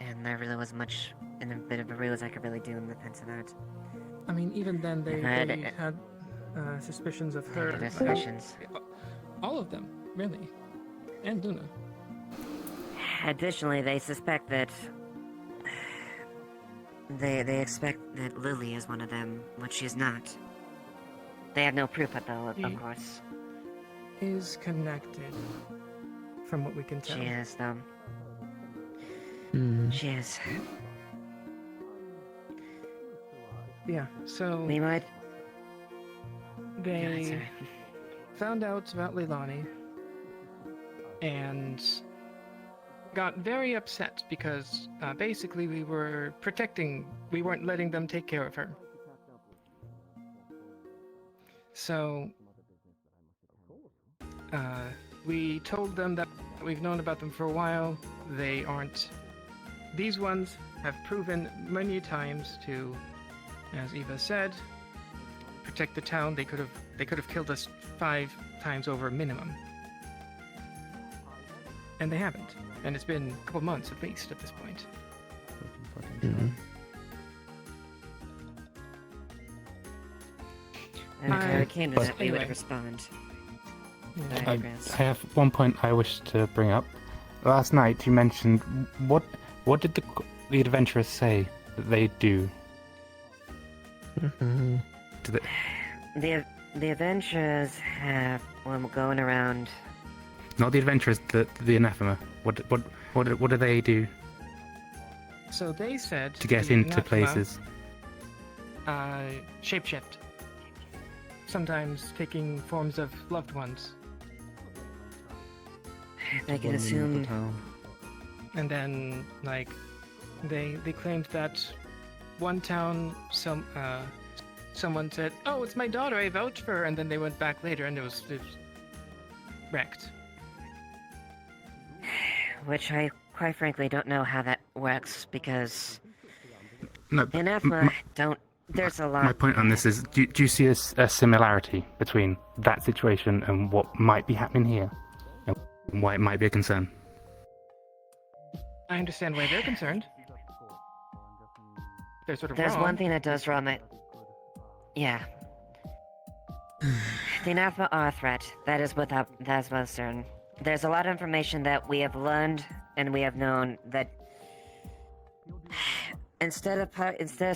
And there really wasn't much in a bit of a ruse I could really do in defense of that. I mean, even then, they had suspicions of her. Negative suspicions. All of them, really. And Luna. Additionally, they suspect that... They expect that Lily is one of them, which she is not. They have no proof of though, of course. Is connected, from what we can tell. She is, though. She is. Yeah, so... We might... They found out about Leilani, and got very upset because basically we weren't letting them take care of her. So, we told them that we've known about them for a while. They aren't... These ones have proven many times to, as Eva said, protect the town. They could have killed us 5 times over minimum. And they haven't. And it's been a couple months at least at this point. And if it came to that, we would respond. I have one point I wish to bring up. Last night you mentioned what did the adventurers say that they do? The adventurers have going around. Not the adventurers, the anathema. What do they do So they said to get the into anathema, places? Shapeshift. Sometimes taking forms of loved ones. I can assume. And then, like, they claimed that one town, someone said, "Oh, it's my daughter. I vouch for her," and then they went back later, and it was wrecked. Which I, quite frankly, don't know how that works, because No, anathema don't... There's a lot... My point on this is, do you see a similarity between that situation and what might be happening here? And why it might be a concern? I understand why they're concerned. They're sort of There's wrong. one thing that does draw my... Yeah, The anathema are a threat. That is without certain. There's a lot of information that we have learned and we have known that instead of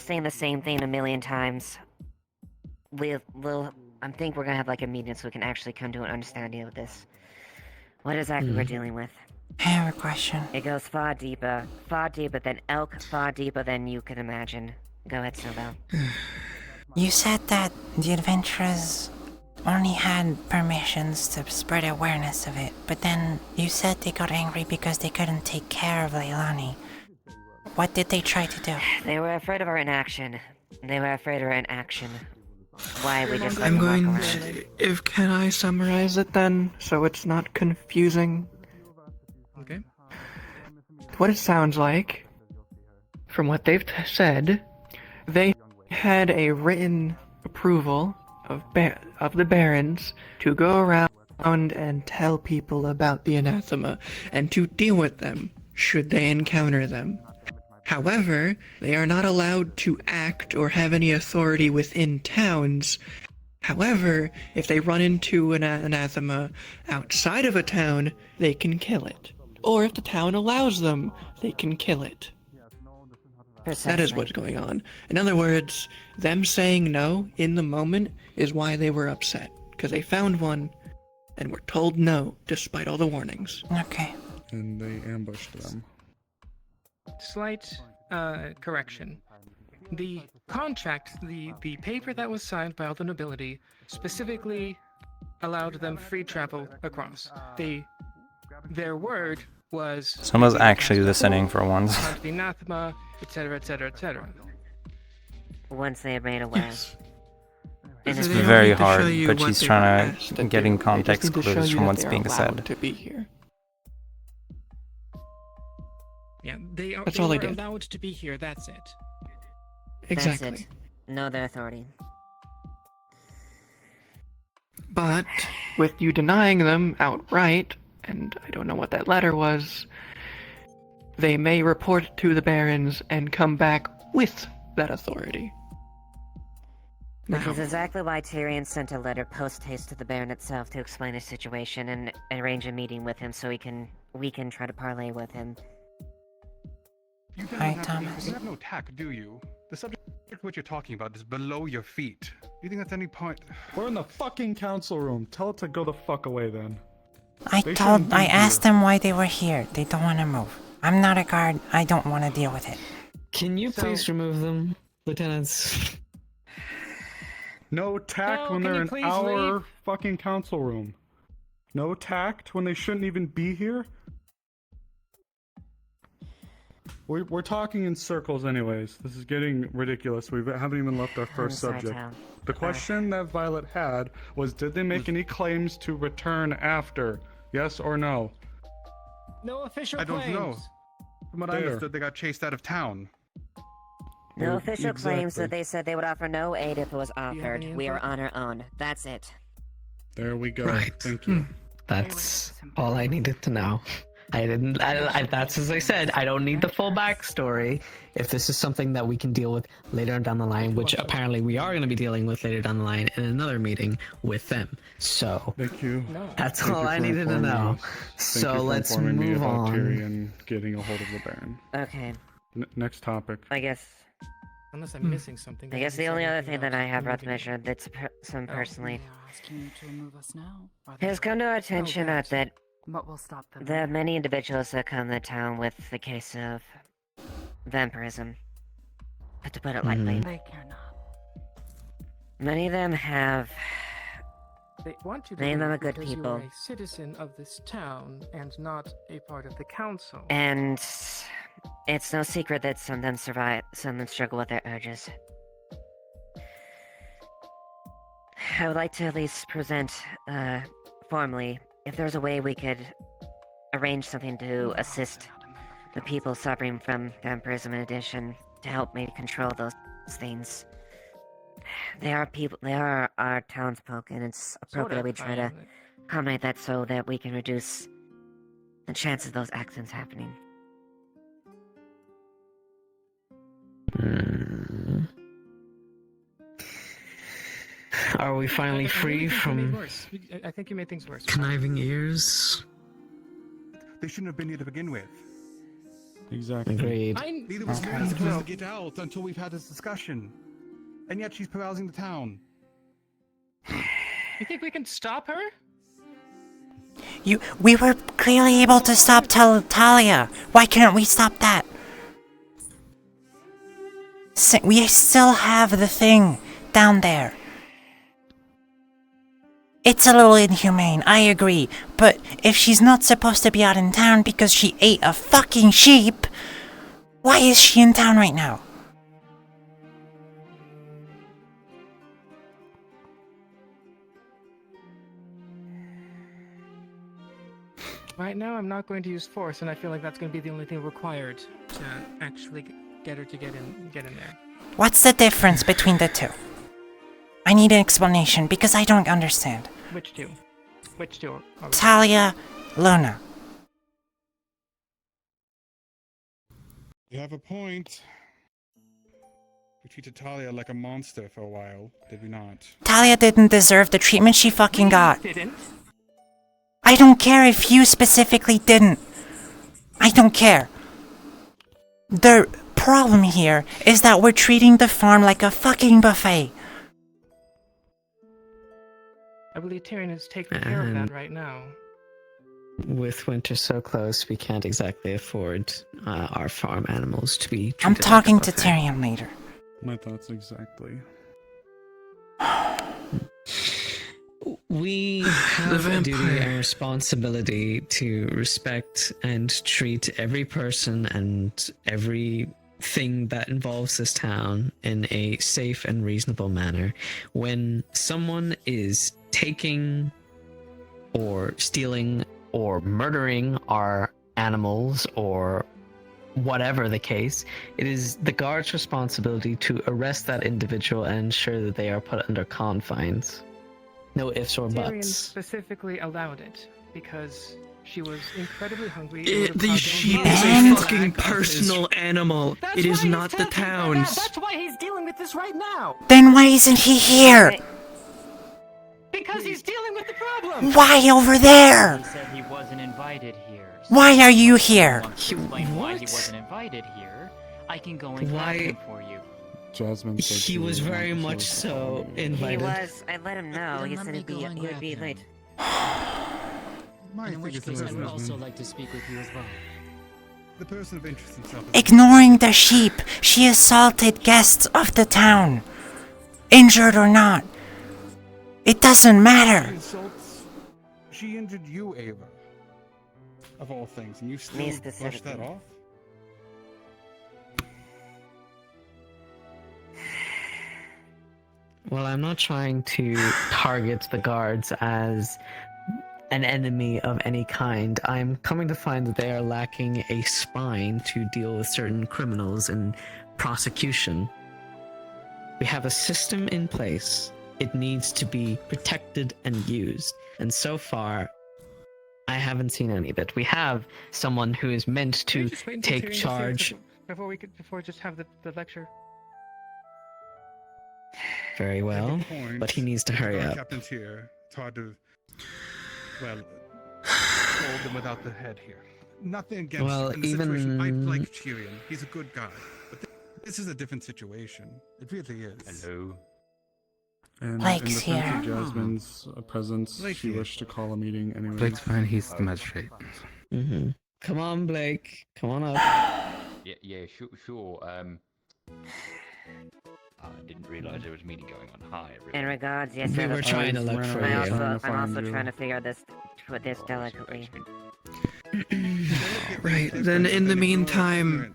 saying the same thing a million times, I think we're gonna have like a meeting so we can actually come to an understanding of this. What exactly we're dealing with. I have a question. It goes far deeper than elk, far deeper than you can imagine. Go ahead, Snowbell. You said that the adventurers only had permissions to spread awareness of it, but then you said they got angry because they couldn't take care of Leilani. What did they try to do? They were afraid of our inaction. Why we just I'm walk going around. to... Can I summarize it then, so it's not confusing? Okay. What it sounds like, from what they've said, they had a written approval of the Barons to go around and tell people about the anathema and to deal with them should they encounter them. However, they are not allowed to act or have any authority within towns. However, if they run into an anathema outside of a town, they can kill it. Or if the town allows them, they can kill it. That is what's going on. In other words, them saying no in the moment is why they were upset. Because they found one and were told no, despite all the warnings. Okay. And they ambushed them. Slight correction. The contract, the paper that was signed by all the nobility, specifically allowed them free travel across. Their word was... Someone's actually listening for once. The anathema, etc., etc., etc. Once they are made aware. It's So they don't very need to show hard, you but what she's they trying were asked to to get in do. They just context need to show clues you from that what's they're being allowed said. to be here. Yeah, they That's all were they did. allowed to be here, that's it. Exactly. That's it. No, their authority. But with you denying them outright, and I don't know what that letter was, they may report to the Barons and come back with that authority. Which is exactly why Tyrion sent a letter post-haste to the Baron itself to explain his situation and arrange a meeting with him so we can try to parlay with him. You don't Hi, have any- Thomas. you have no tact, do you? The subject of what you're talking about is below your feet. You think that's any point? We're in the fucking council room. Tell it to go the fuck away then. They shouldn't be I here. asked them why they were here. They don't want to move. I'm not a guard. I don't want to deal with it. Can you please remove them, lieutenants? No tact No, when can they're you in please our leave? fucking council room. No tact when they shouldn't even be here. We're talking in circles anyways. This is getting ridiculous. We haven't even left our first sorry, subject. Tal. The question that Violet had was, did they make any claims to return after? Yes or no? No official I don't claims. know. From what I There. understood, they got chased out of town. No Well, official claims exactly. that they said they would offer no aid if it was you have offered. any We are info? on our own. That's it. There we go. Right. Thank you. That's all I needed to know. That's as I said, I don't need the full backstory. If this is something that we can deal with later down the line, which apparently we are going to be dealing with later down the line in another meeting with them. So, Thank you. that's Thank all you I for needed to informing know. us. Thank So you for let's informing me move about on. Tyrion getting a hold of the Baron. Okay. Next topic. I guess. Unless I'm missing something. I guess the only other thing that I have brought to mention that's some personally Asking you to remove us now? has come to our attention that What will stop them? there are many individuals that come to town with the case of vampirism. But to put it lightly, They care not. many of them have They want you to Name them leave a good because you people. are a citizen of this town and not a part of the council. And it's no secret that some of them survive, some of them struggle with their urges. I would like to at least present, formally, if there's a way we could arrange something to assist the people suffering from vampirism in addition, to help maybe control those things. They are our townsfolk, and it's appropriate that we try to accommodate that so that we can reduce the chances of those accidents happening. Are we finally free from I think you made things worse. conniving ears? They shouldn't have been here to begin with. Exactly. Agreed. Neither was Luna supposed to get out until we've had this discussion. And yet she's carousing the town. You think we can stop her? We were clearly able to stop Talia. Why can't we stop that? We still have the thing down there. It's a little inhumane, I agree, but if she's not supposed to be out in town because she ate a fucking sheep, why is she in town right now? Right now, I'm not going to use force, and I feel like that's going to be the only thing required to actually get her to get in there. What's the difference between the two? I need an explanation because I don't understand. Which two? Which two? Talia, Luna. You have a point. We treated Talia like a monster for a while, did we not? Talia didn't deserve the treatment she fucking got. Didn't? I don't care if you specifically didn't. I don't care. The problem here is that we're treating the farm like a fucking buffet. I believe Tyrion is taking care of that right now. With winter so close, we can't exactly afford our farm animals to be treated I'm talking like a to buffet. Tyrion later. My thoughts exactly. We have a duty and responsibility to respect and treat every person and everything that involves this town in a safe and reasonable manner. When someone is taking or stealing or murdering our animals or whatever the case, it is the guard's responsibility to arrest that individual and ensure that they are put under confines. No ifs or Tyrion buts. specifically allowed it because she was incredibly hungry. The sheep is a fucking personal animal. It is not the town's. That's why he's dealing with this right now. Then why isn't he here? Because he's dealing with the problem. Why over there? He said he wasn't invited here. Why are you here? Explain why he wasn't invited here. I can go and grab him for you. Jasmine said He was very much so invited. He was. I let him know. He said he'd be late. In which case, I would also like to speak with you as well. The person of interest himself. Ignoring the sheep, she assaulted guests of the town. Injured or not. It doesn't matter. She injured you, Ava. Of all things, and you still brush that off? Well, I'm not trying to target the guards as an enemy of any kind. I'm coming to find that they are lacking a spine to deal with certain criminals in prosecution. We have a system in place. It needs to be protected and used. And so far, I haven't seen any of it. We have someone who is meant to take charge. Before just have the lecture. Very well, but he needs to hurry up. Captain's here. It's hard to, well, hold them without the head here. Nothing against Well, in the even- situation. I like Tyrion. He's a good guy. But this is a different situation. It really is. Hello. And in Blake's defense here. of Jasmine's presence, she wished to call a meeting anyway. Blake's fine, he's the magistrate. Mm-hmm. Come on, Blake. Come on up. Yeah, sure. I didn't realise there was a meeting going on. Hi, everyone. In regards, yes, We sir. were trying to look for you. I'm also trying to figure this delicately. Right, then in the meantime...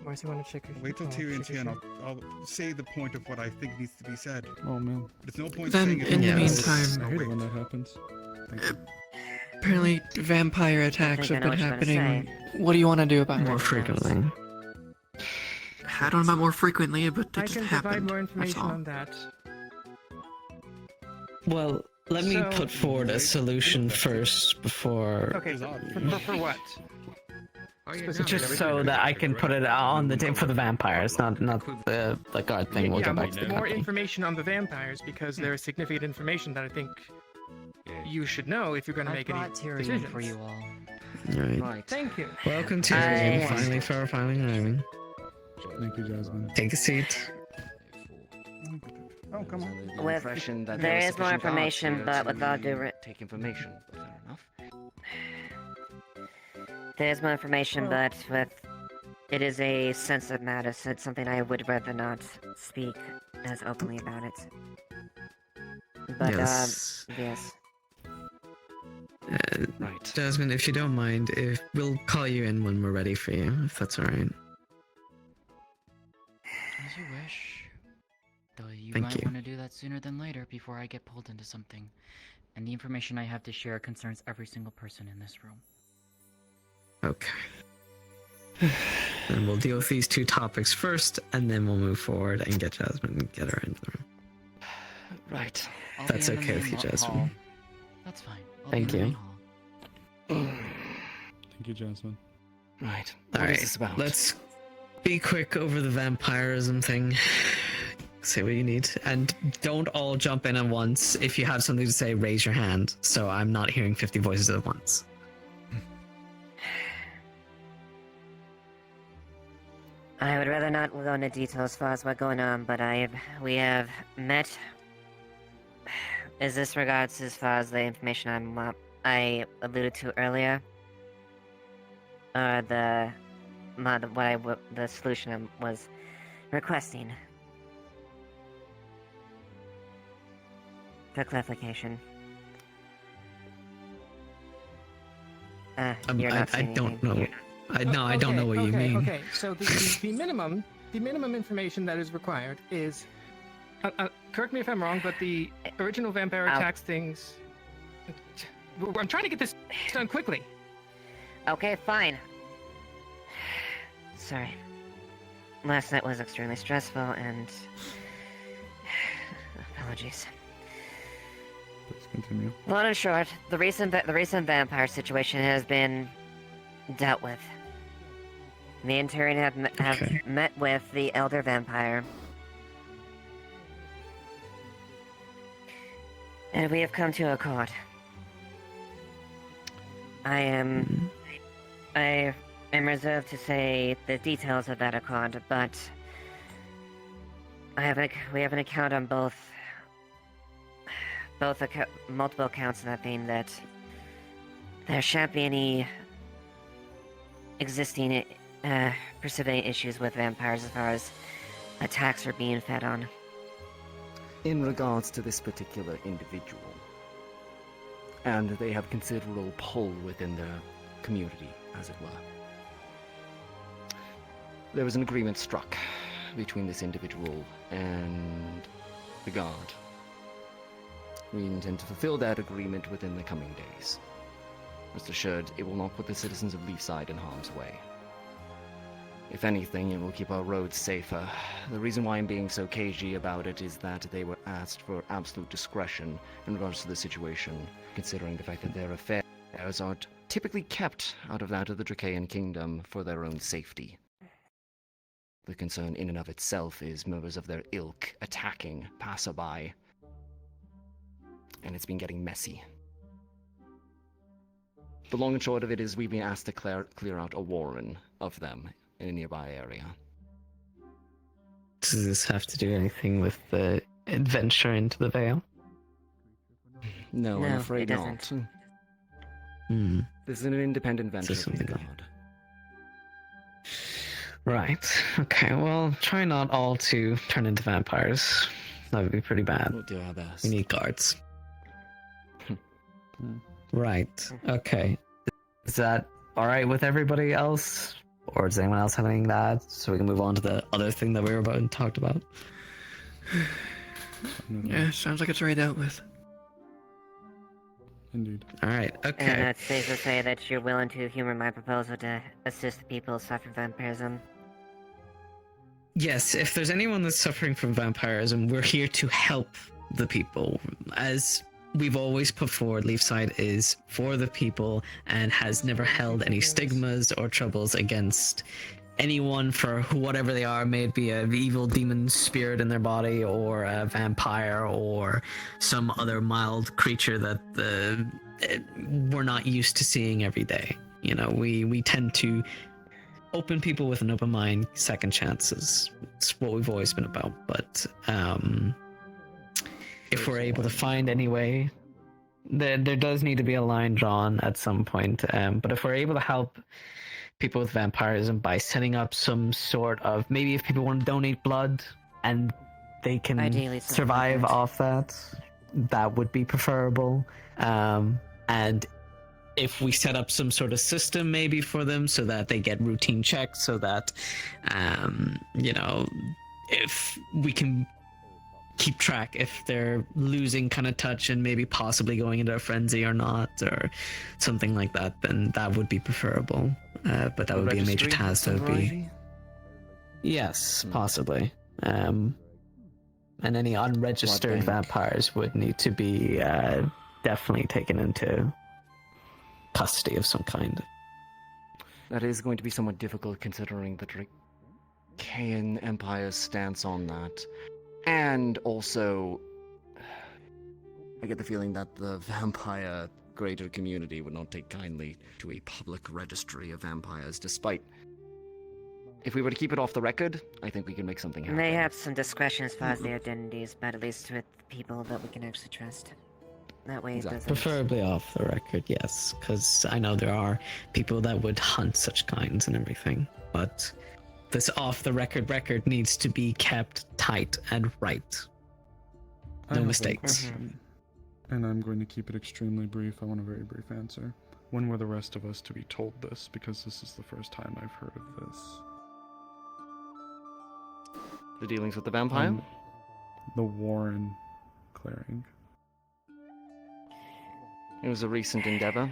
Marcy, want to check your Wait till Tyrion's here and I'll say the point of what I think needs to be said. Oh man. But it's no point Then saying it in the all. meantime- I hate it when that happens. Apparently vampire attacks have been happening. What do you want to do about it? More frequently. I don't know about more frequently, but it I just can provide happened. more That's information all. on that. Well, let me So- put forward a solution first before... Okay, for what? Just so that I can put it on the for the vampires, not the guard thing. We'll go back to the more company. information on the vampires because there is significant information that I think you should know if you're going to make any decisions. for you all. Right. Thank you. Welcome to finally for our final arriving. Thank you, Jasmine. Take a seat. Oh, come on. With, Impression that there was is more sufficient guards information, here but to with all due take information. Was that enough? there's more information, but with it is a sensitive matter, so it's something I would rather not speak as openly about it. But Yes. yes. Right. Jasmine, if you don't mind, we'll call you in when we're ready for you, if that's alright. As you wish. Though you Thank might you. want to do that sooner than later before I get pulled into something. And the information I have to share concerns every single person in this room. Okay. Then we'll deal with these two topics first, and then we'll move forward and get Jasmine and get her into the room. Right. I'll That's be in the okay with main you, hall. Jasmine. That's fine. I'll Thank be in the you. main hall. Thank you, Jasmine. Right. All What is right. this about? Let's be quick over the vampirism thing. Say what you need, and don't all jump in at once. If you have something to say, raise your hand, so I'm not hearing 50 voices at once. I would rather not go into detail as far as what's going on, but we have met. Is this regards as far as the information I alluded to earlier? Or the solution I was requesting? For clarification. You're not I saying don't anything. know. I don't know what you mean. Okay, so the minimum information that is required is, correct me if I'm wrong, but the original vampire attacks things. I'm trying to get this done quickly. Okay, fine. Sorry. Last night was extremely stressful and apologies. Please continue. Long and short, the recent vampire situation has been dealt with. Me and Tyrion have met with the elder vampire, and we have come to a accord. I am reserved to say the details of that accord, but we have an account on multiple accounts of that being that there shan't be any existing precipitating issues with vampires as far as attacks are being fed on. In regards to this particular individual, and they have considerable pull within the community, as it were. There was an agreement struck between this individual and the guard. We intend to fulfill that agreement within the coming days. Rest assured, it will not put the citizens of Leafside in harm's way. If anything, it will keep our roads safer. The reason why I'm being so cagey about it is that they were asked for absolute discretion in regards to the situation, considering the fact that their affairs are typically kept out of that of the Dracaean Kingdom for their own safety. The concern in and of itself is members of their ilk attacking passerby, and it's been getting messy. The long and short of it is we've been asked to clear out a warren of them in a nearby area. Does this have to do anything with the adventure into the Vale? No, I'm afraid it not. doesn't. This is an independent venture Is from this the something god. Right. Okay, well, try not all to turn into vampires. That would be pretty bad. We'll do our best. We need guards. Right. Okay. Is that alright with everybody else? Or does anyone else have anything to add? So we can move on to the other thing that we were about and talked about. Yeah, sounds like it's already dealt with. Indeed. Alright, okay. And it's safe to say that you're willing to humor my proposal to assist the people suffering vampirism. Yes, if there's anyone that's suffering from vampirism, we're here to help the people. As we've always put forward Leafside is for the people and has never held any stigmas or troubles against anyone for whatever they are, may it be an evil demon spirit in their body or a vampire or some other mild creature that we're not used to seeing every day. You know, we tend to open people with an open mind, second chances. It's what we've always been about. But if we're able to find any way, there does need to be a line drawn at some point. But if we're able to help people with vampirism by setting up some sort of, maybe if people want to donate blood and they can Ideally, something survive like that. off that, that would be preferable. And if we set up some sort of system maybe for them so that they get routine checks, so that you know, if we can keep track if they're losing kind of touch and maybe possibly going into a frenzy or not, or something like that, then that would be preferable. But that would be a major task. That would be, yes, possibly. And any unregistered vampires would need to be definitely taken into custody of some kind. That is going to be somewhat difficult considering the Dracaean Empire's stance on that. And also, I get the feeling that the vampire greater community would not take kindly to a public registry of vampires, despite... If we were to keep it off the record, I think we can make something happen. They have some discretion as far as their identities, but at least with people that we can actually trust. That way it doesn't... Preferably off the record, yes, because I know there are people that would hunt such kinds and everything, but this off-the-record needs to be kept tight and right. I No have a mistakes. question, and I'm going to keep it extremely brief. I want a very brief answer. When were the rest of us to be told this? Because this is the first time I've heard of this. The dealings with the vampire? The Warren clearing. It was a recent endeavor,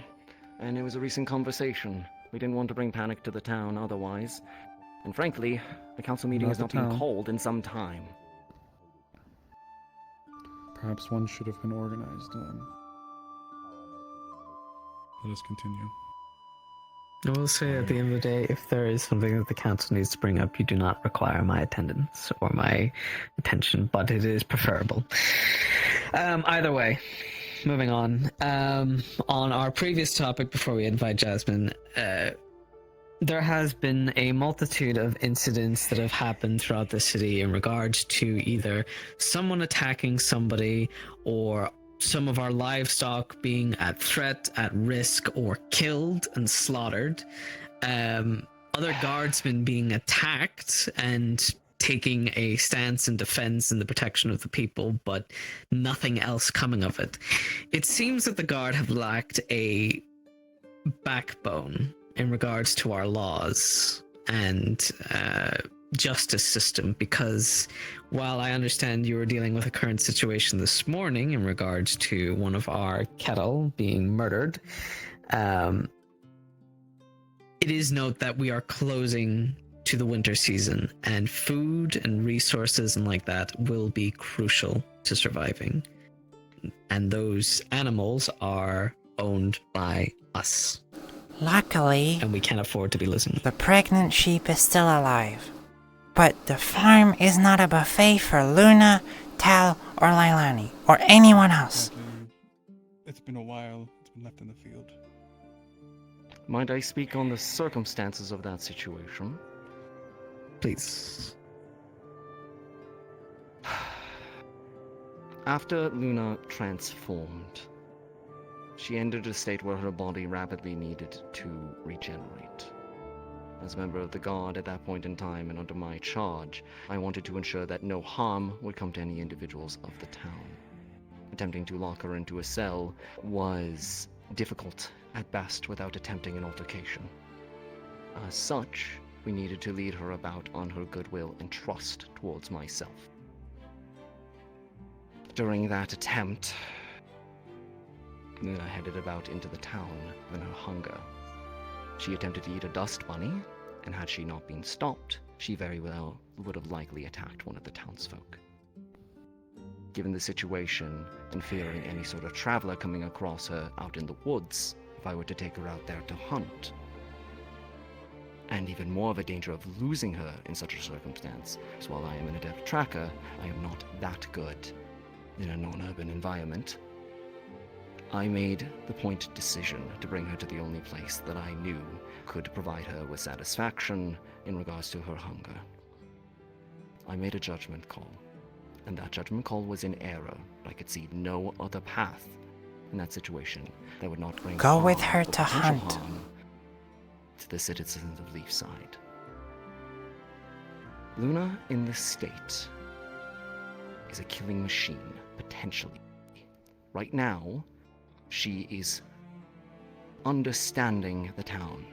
and it was a recent conversation. We didn't want to bring panic to the town otherwise. And frankly, the council meeting has not been called in some time. Perhaps one should have been organized then. Let us continue. I will say at the end of the day, if there is something that the council needs to bring up, you do not require my attendance or my attention, but it is preferable. Either way, moving on. On our previous topic, before we invite Jasmine, there has been a multitude of incidents that have happened throughout the city in regards to either someone attacking somebody or some of our livestock being at threat, at risk, or killed and slaughtered. Other guardsmen being attacked and taking a stance in defense and the protection of the people, but nothing else coming of it. It seems that the guard have lacked a backbone in regards to our laws and justice system, because while I understand you were dealing with a current situation this morning in regards to one of our cattle being murdered, it is note that we are closing to the winter season, and food and resources and like that will be crucial to surviving. And those animals are owned by us. Luckily, and we can't afford to be losing. The pregnant sheep is still alive. But the farm is not a buffet for Luna, Tal, or Lailani, or anyone else. It's been a while. It's been left in the field. Might I speak on the circumstances of that situation? Please. After Luna transformed, she entered a state where her body rapidly needed to regenerate. As a member of the Guard at that point in time and under my charge, I wanted to ensure that no harm would come to any individuals of the town. Attempting to lock her into a cell was difficult at best without attempting an altercation. As such, we needed to lead her about on her goodwill and trust towards myself. During that attempt, Luna headed about into the town in her hunger. She attempted to eat a dust bunny, and had she not been stopped, she very well would have likely attacked one of the townsfolk. given the situation and fearing any sort of traveler coming across her out in the woods if I were to take her out there to hunt. And even more of a danger of losing her in such a circumstance, as while I am an adept tracker, I am not that good in a non-urban environment. I made the point decision to bring her to the only place that I knew could provide her with satisfaction in regards to her hunger. I made a judgment call, and that judgment call was in error. I could see no other path in that situation that would not bring Go with harm her or to potential hunt. harm to the citizens of Leafside. Luna in this state is a killing machine, potentially. Right now, she is understanding the town.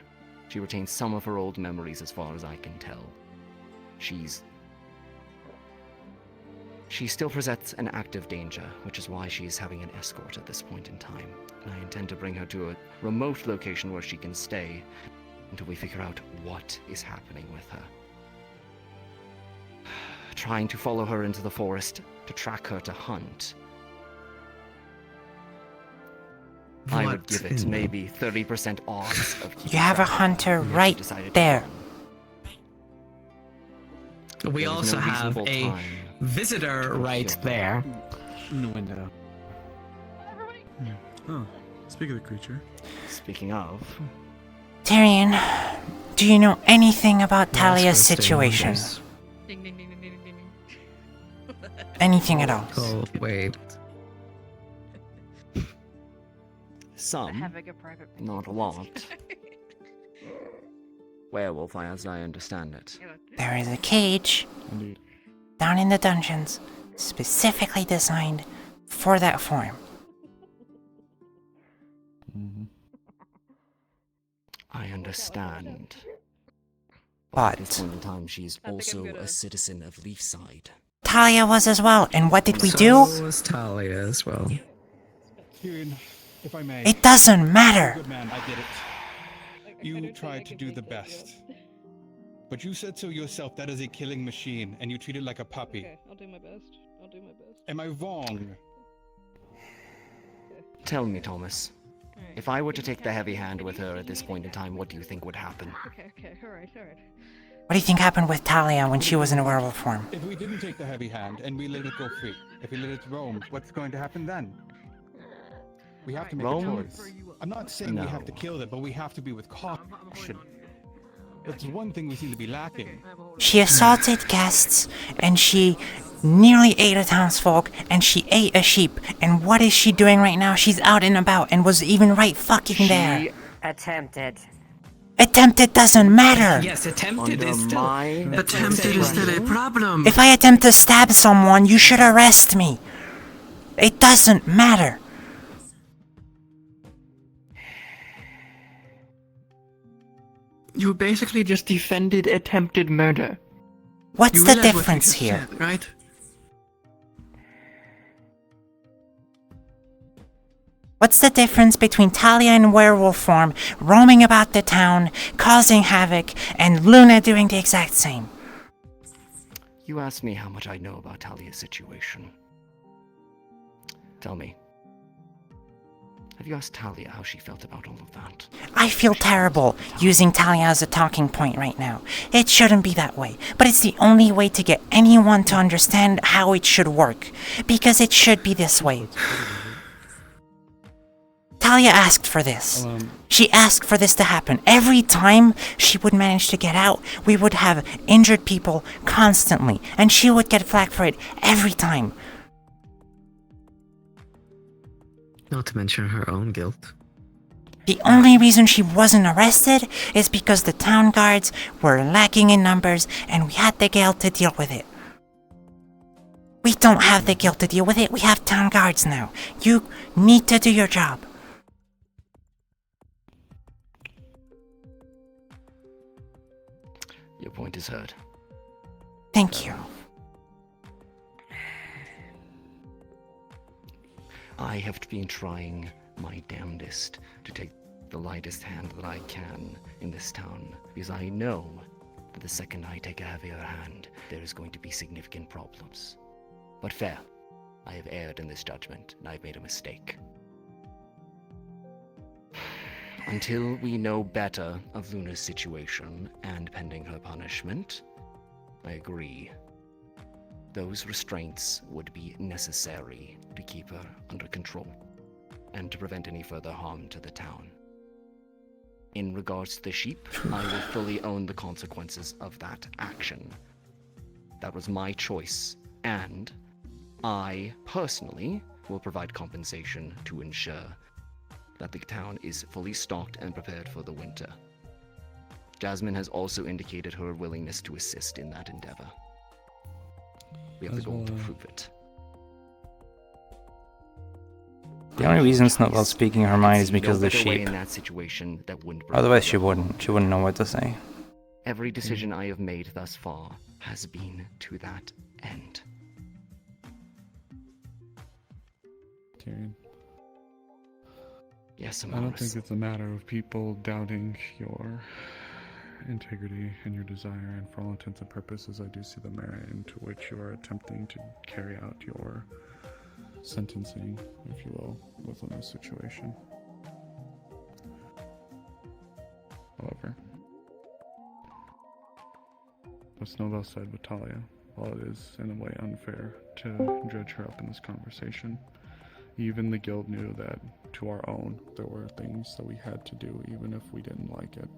She retains some of her old memories as far as I can tell. She still presents an active danger, which is why she is having an escort at this point in time. And I intend to bring her to a remote location where she can stay until we figure out what is happening with her. Trying to follow her into the forest to track her to hunt. I would give it maybe 30% odds of keeping You have a track of her. hunter We have to right decide it there. We There was also no have reasonable a time visitor right there. In the window. Oh, speak of the creature. Speaking of, Tyrion, do you know anything about Yes, Talia's Kristen, situation? yes. Ding ding ding ding ding ding ding. Anything at all? Oh, wait. some, Having a private not a lot. Werewolf, as I understand it. There is a cage down in the dungeons, specifically designed for that form. I understand. But at this point in time, she's also a citizen of Leafside. Talia was as well, and what did we So do? was Talia as well. Tyrion, if I may. It doesn't matter. Good man, I get it. You tried to do the best. But you said so yourself, that is a killing machine, and you treat it like a puppy. Okay, I'll do my best. I'll do my best. Am I wrong? Tell me, Thomas. If I were to take the heavy hand with her at this point in time, what do you think would happen? Okay, alright. What do you think happened with Talia when she was in a werewolf form? If we didn't take the heavy hand and we let it go free, if we let it roam, what's going to happen then? We have to make Roam? a choice. I'm not saying we have to No. kill it, but we have to be with caution. That's one thing we seem to be lacking. She assaulted guests, and she nearly ate a townsfolk, and she ate a sheep. And what is she doing right now? She's out and about, and was even right fucking there. She attempted. Attempted doesn't matter. Yes, attempted is Under still. my Attempted is still a problem. If I attempt to stab someone, you should arrest me. It doesn't matter. You basically just defended attempted murder. What's You the realize what you difference just here? said, right? What's the difference between Talia in werewolf form, roaming about the town, causing havoc, and Luna doing the exact same? You asked me how much I know about Talia's situation. Tell me. Have you asked Talia how she felt about all of that? I feel terrible using Talia as a talking point right now. It shouldn't be that way, but it's the only way to get anyone to understand how it should work, because it should be this way. Talia asked for this. She asked for this to happen. Every time she would manage to get out, we would have injured people constantly, and she would get flack for it every time. Not to mention her own guilt. The only reason she wasn't arrested is because the town guards were lacking in numbers and we had the guild to deal with it. We don't have the guild to deal with it, we have town guards now. You need to do your job. Your point is heard. Thank you. I have been trying my damnedest to take the lightest hand that I can in this town, because I know that the second I take a heavier hand, there is going to be significant problems. But fair. I have erred in this judgment, and I have made a mistake. Until we know better of Luna's situation, and pending her punishment, I agree. Those restraints would be necessary to keep her under control, and to prevent any further harm to the town. In regards to the sheep, I will fully own the consequences of that action. That was my choice, and I, personally, will provide compensation to ensure that the town is fully stocked and prepared for the winter. Jasmine has also indicated her willingness to assist in that endeavor. We have the goal to prove it. The only reason Snowball's speaking her mind is because of the No better way sheep. in that situation that wouldn't Otherwise she wouldn't know what to say. Every decision I have made thus far has been to that end. Tyrion. Yes, I don't think it's a matter of people doubting your integrity and your desire, and for all intents and purposes, I do see the merit into which you are attempting to carry out your sentencing, if you will, within this situation. However, what Snowbell said with Talia, while it is in a way unfair to judge her up in this conversation, even the guild knew that to our own, there were things that we had to do even if we didn't like it.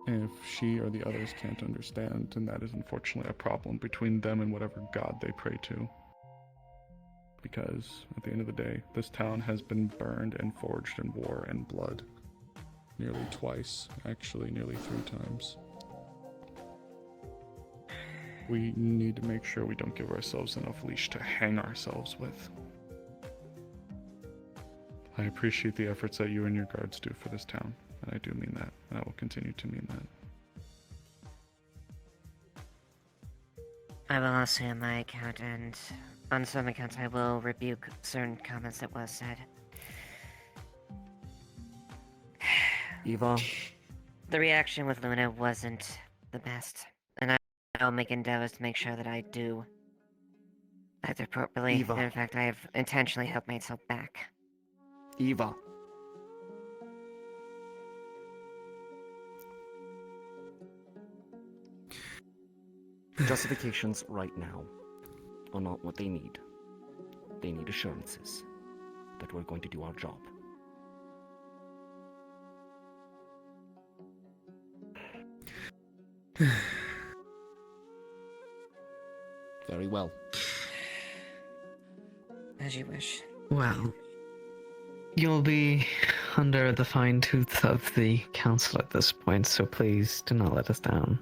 And if she or the others can't understand, then that is unfortunately a problem between them and whatever god they pray to. Because at the end of the day, this town has been burned and forged in war and blood. Nearly twice, actually nearly 3 times. We need to make sure we don't give ourselves enough leash to hang ourselves with. I appreciate the efforts that you and your guards do for this town, and I do mean that, and I will continue to mean that. I will also on my account, and on some accounts I will rebuke certain comments that was said. Eva? The reaction with Luna wasn't the best, and I'll make endeavors to make sure that I do act appropriately. Eva. And in fact, I have intentionally held myself back. Eva. Justifications right now are not what they need. They need assurances that we're going to do our job. Very well. As you wish. Well, you'll be under the fine tooth of the council at this point, so please do not let us down.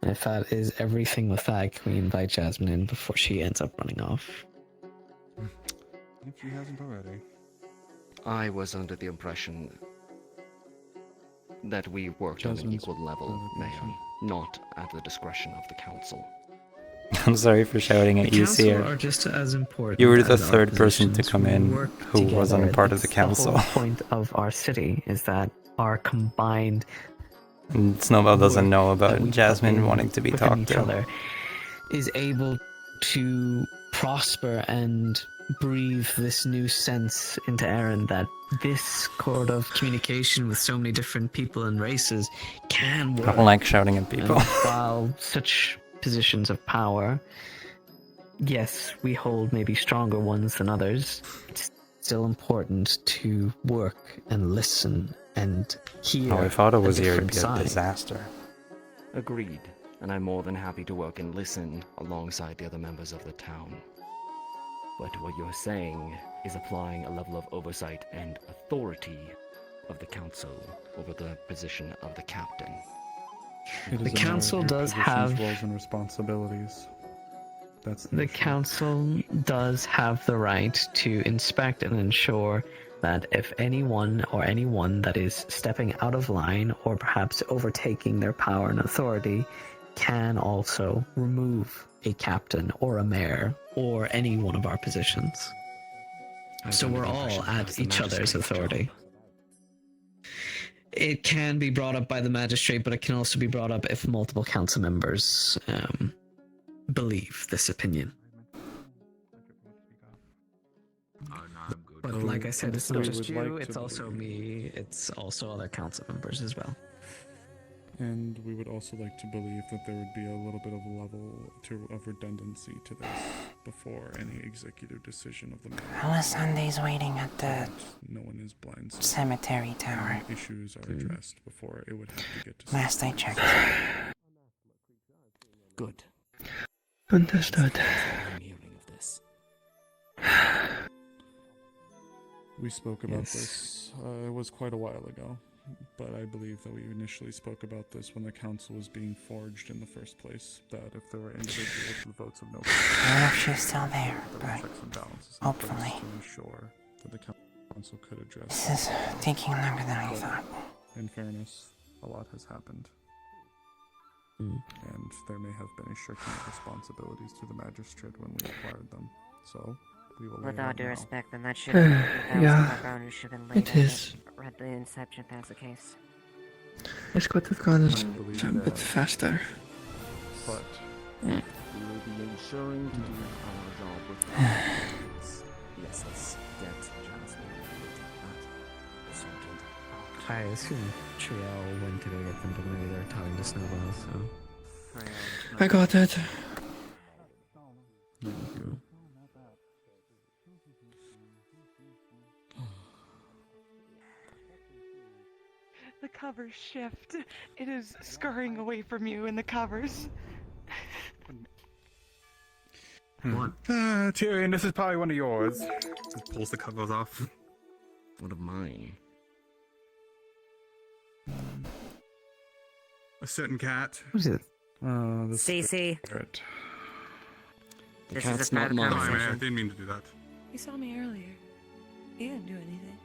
And if that is everything with that, can we invite Jasmine in before she ends up running off? If she hasn't already. I was under the impression that we worked on an equal level, Mayor, not at the discretion of the council. I'm sorry for shouting at you, Seer. Are just as important. You were the as our third person to positions. come We in work who wasn't a together. part of the It's council. The whole point of our city is that our combined And Snowbell doesn't know that about we Jasmine put in wanting to be within talked each to. other is able to prosper and breathe this new sense into Aaron that this sort of communication with so many different people and races can work. I don't like shouting at people. And while such positions of power, yes, we hold maybe stronger ones than others, it's still important to work and listen and hear. Oh, if Otto was a here, it'd different be a side. disaster. Agreed, and I'm more than happy to work and listen alongside the other members of the town. But what you're saying is applying a level of oversight and authority of the council over the position of the captain. It is The a matter council of your does positions, have- roles, and responsibilities. That's The council does have the right to inspect and ensure that if anyone or anyone that is stepping out of line or perhaps overtaking their power and authority can also remove a captain or a mayor or any one of our positions. So we're all at each other's authority. It can be brought up by the magistrate, but it can also be brought up if multiple council members believe this opinion. But like I said, it's not just you, it's also me, it's also other council members as well. And we would also like to believe that there would be a little bit of of redundancy to this before any executive decision of the mayor. Alisande's waiting at the no one is blind. cemetery tower. Issues are addressed before it would have to get to. Last I checked. Good. Understood. I'm hearing of this. We spoke about this. It was quite a while ago, but I believe that we initially spoke about this when the council was being forged in the first place. That if there were individuals with votes of no, I don't know if she's still there, but checks and balances in place hopefully. to ensure that the council could address. This is taking longer than I thought. In fairness, a lot has happened. And there may have been a shirking of responsibilities to the magistrate when we acquired them. So, we will With lay all out due now. respect, then that should have been Yeah, background and should have been laid it is. Read the inception if that's the case. This could have gone a believe bit that- faster. But We will be ensuring to do our job with confidence. Yes, let's get Jasmine that sorted. I assume Triel went to go get them, but maybe they're talking to Snowball, so. I got it. Thank you. The covers shift. It is scurrying away from you in the covers. Tyrion, this is probably one of yours. Just pulls the covers off. One of mine. A certain cat. Who's it? The Cece. spirit. The This cat's is a part not of mine. Sorry, man, I conversation. didn't mean to do that. You saw me earlier. You didn't do anything.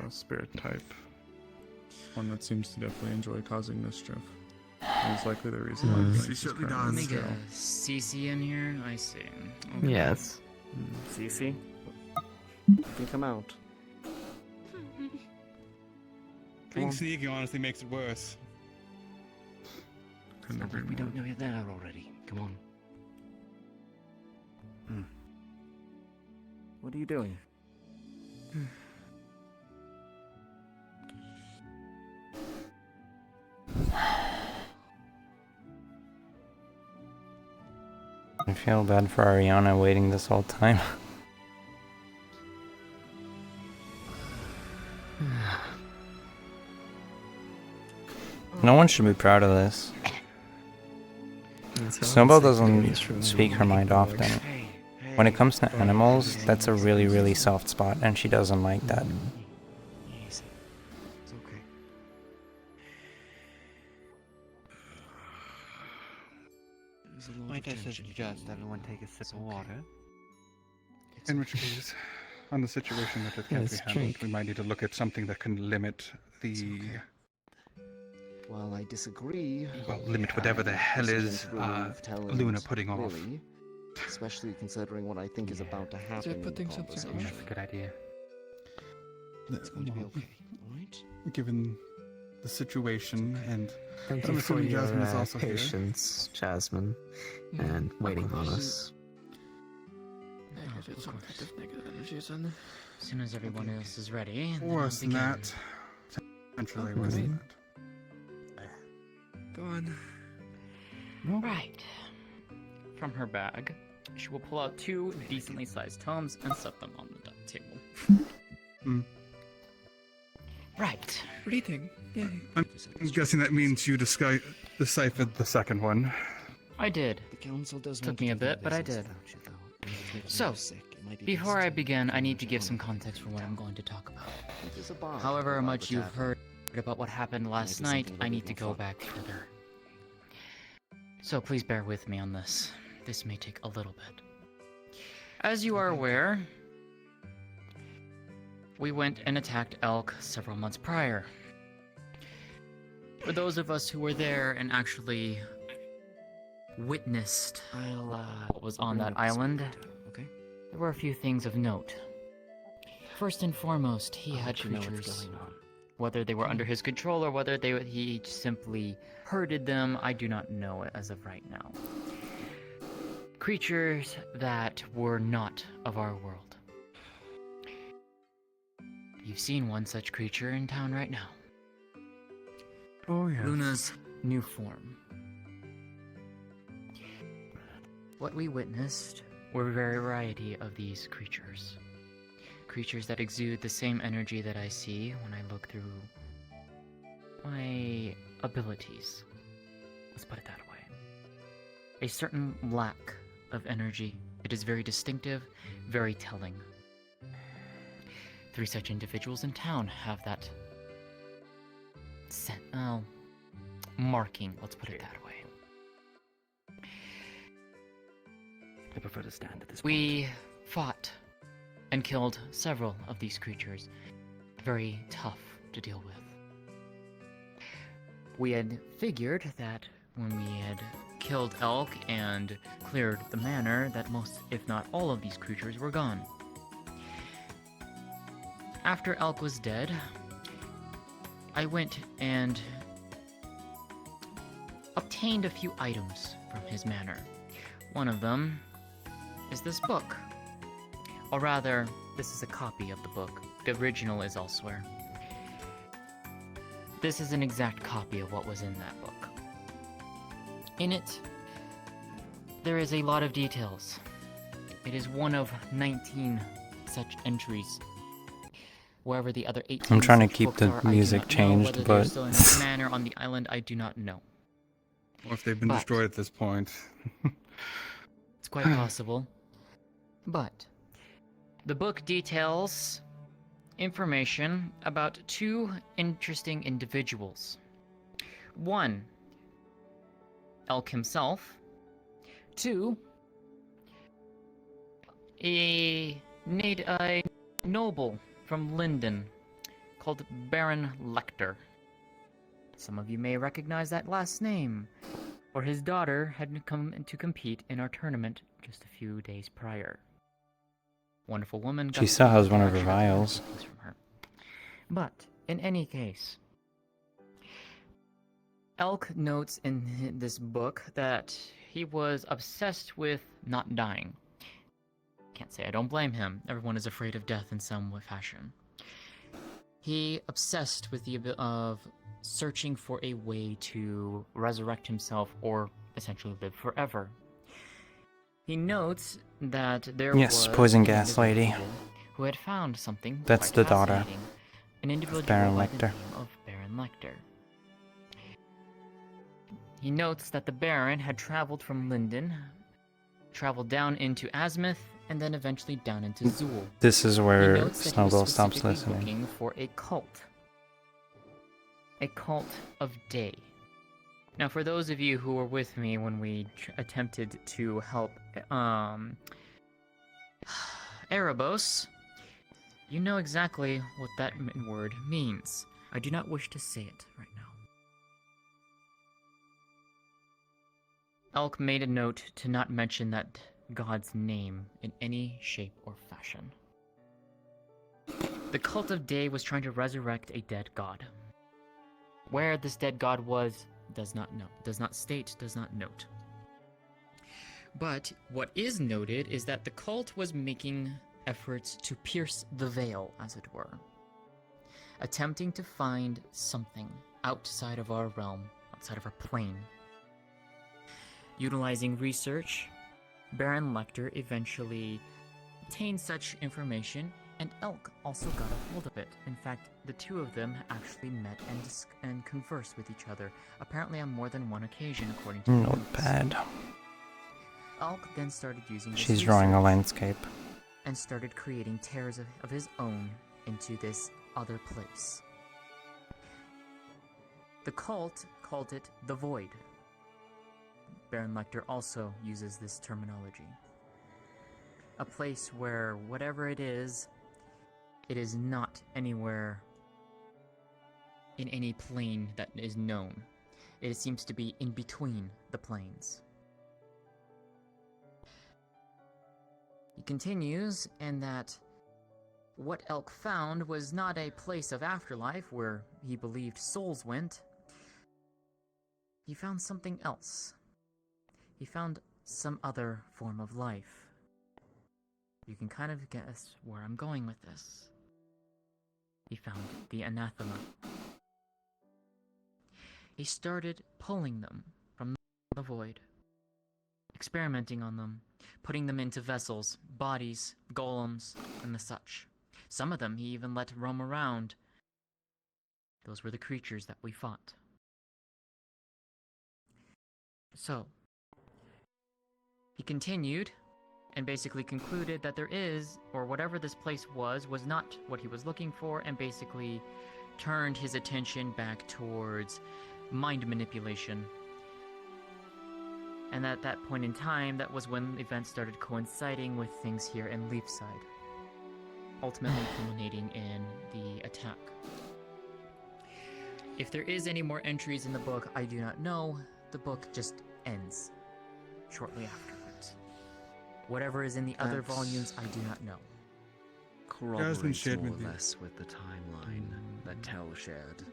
Spirit type. One that seems to definitely enjoy causing mischief. Most likely the reason why Phoenix She is certainly currently does. in jail. CC in here? I see. Okay. Yes. Cece? You can come out. Being sneaky honestly makes it worse. Couldn't Not agree like we more. don't know you're there already. Come on. What are you doing? I feel bad for Ariana waiting this whole time. No one should be proud of this. Snowball doesn't speak her mind often. When it comes to animals, that's a really, really soft spot, and she doesn't like that. Easy. It's okay. There's a lot Might I of tension suggest here. everyone take a sip of water? In which case, on the situation that it can't be Yes, handled, drink. we might need to look at something that can limit the... While I disagree, Well, limit whatever the hell is Luna putting off. Really, especially considering what I think is about to happen in the putting something conversation. That's a good idea. It's going to be okay, alright? Given the situation, and Thank I'm you for assuming your Jasmine is also here. patience, Jasmine, and waiting on us. Negative, some kind of negative energies in. As soon as everyone else is ready, then Worse than begin. that. Potentially worse than that. Go on. Right. From her bag, she will pull out 2 decently sized tomes and set them on the table. Right. Reading. Yay. I'm guessing that means you deciphered the second one. I did. The council does Took want to me a do their bit, but I business did. without you, though. And if it makes So, you sick, it might be before best I to begin, I need to keep give it some on. context for what I'm going to talk about. If there's a bar However or much you've vrchat, heard about what happened last Maybe night, something I a need little to go more back further. So please bear with me on this. This may take a little bit. As you are aware, we went and attacked Elk several months prior. For those of us who were there and actually witnessed what was on that island, okay? there were a few things of note. First and foremost, he had let you know what's creatures going on. Whether they were under his control or whether he simply herded them, I do not know as of right now. Creatures that were not of our world. You've seen one such creature in town right now. Oh, yes. Luna's new form. What we witnessed were a variety of these creatures. Creatures that exude the same energy that I see when I look through my abilities. Let's put it that way. A certain lack of energy. It is very distinctive, very telling. 3 such individuals in town have that marking, let's put it that way. I prefer to stand at this point. We fought and killed several of these creatures. Very tough to deal with. We had figured that when we had killed Elk and cleared the manor, that most, if not all of these creatures were gone. After Elk was dead, I went and obtained a few items from his manor. One of them is this book. Or rather, this is a copy of the book. The original is elsewhere. This is an exact copy of what was in that book. In it, there is a lot of details. It is one of 19 such entries. Wherever the other 18 I'm trying to such keep books the are, music I do not know. changed, Whether but they're still in this manor on the island, I do not know. Or if they've been destroyed at this point. It's quite possible. But the book details information about 2 interesting individuals. 1, Elk himself. 2, a noble from Linden called Baron Lecter. Some of you may recognize that last name, for his daughter had come to compete in our tournament just a few days prior. Wonderful woman. she still has one of her vials. From her. But, in any case, Elk notes in this book that he was obsessed with not dying. Can't say I don't blame him. Everyone is afraid of death in some fashion. He obsessed with the of searching for a way to resurrect himself or essentially live forever. He notes that there Yes, was poison an gas lady. individual who had found something That's quite the daughter fascinating. An individual of Baron by the Lecter. name of Baron Lecter. He notes that the Baron had traveled from Linden, traveled down into Azimuth, and then eventually down into Zool. This is He where notes that he Snowball was stops specifically listening. looking for a cult. A cult of day. Now, for those of you who were with me when we attempted to help Erebos, you know exactly what that word means. I do not wish to say it right now. Elk made a note to not mention that god's name in any shape or fashion. The cult of Day was trying to resurrect a dead god. Where this dead god was, does not know. Does not state, does not note. But what is noted is that the cult was making efforts to pierce the veil, as it were. Attempting to find something outside of our realm, outside of our plane. Utilizing research, Baron Lecter eventually obtained such information, and Elk also got a hold of it. In fact, the two of them actually met and conversed with each other, apparently on more than one occasion, according to the notes. Notepad. Elk then started using this She's drawing a research landscape. and started creating tears of his own into this other place. The cult called it the Void. Baron Lecter also uses this terminology. A place where whatever it is not anywhere in any plane that is known. It seems to be in between the planes. He continues in that what Elk found was not a place of afterlife where he believed souls went. He found something else. He found some other form of life. You can kind of guess where I'm going with this. He found the anathema. He started pulling them from the void, experimenting on them, putting them into vessels, bodies, golems, and the such. Some of them he even let roam around. Those were the creatures that we fought. So, he continued and basically concluded that there is, or whatever this place was not what he was looking for, and basically turned his attention back towards mind manipulation. And at that point in time, that was when events started coinciding with things here in Leafside, ultimately culminating in the attack. If there is any more entries in the book, I do not know. The book just ends shortly afterwards. Whatever is in the other volumes, I do not know. Corroborates more or less with the timeline that Tell shared.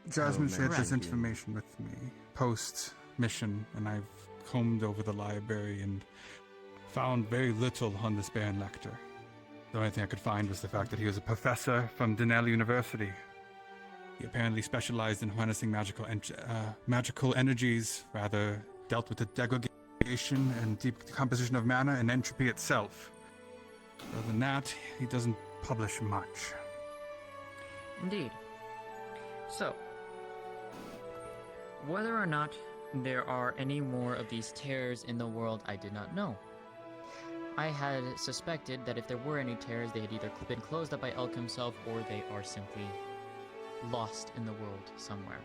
Jasmine shared this Correct. information with me post-mission, and I've combed over the library and found very little on this Baron Lecter. The only thing I could find was the fact that he was a professor from Denell University. He apparently specialized in harnessing magical energies, rather dealt with the degradation and decomposition of mana and entropy itself. Other than that, he doesn't publish much. Indeed. So, whether or not there are any more of these tears in the world, I did not know. I had suspected that if there were any tears, they had either been closed up by Elk himself, or they are simply lost in the world somewhere.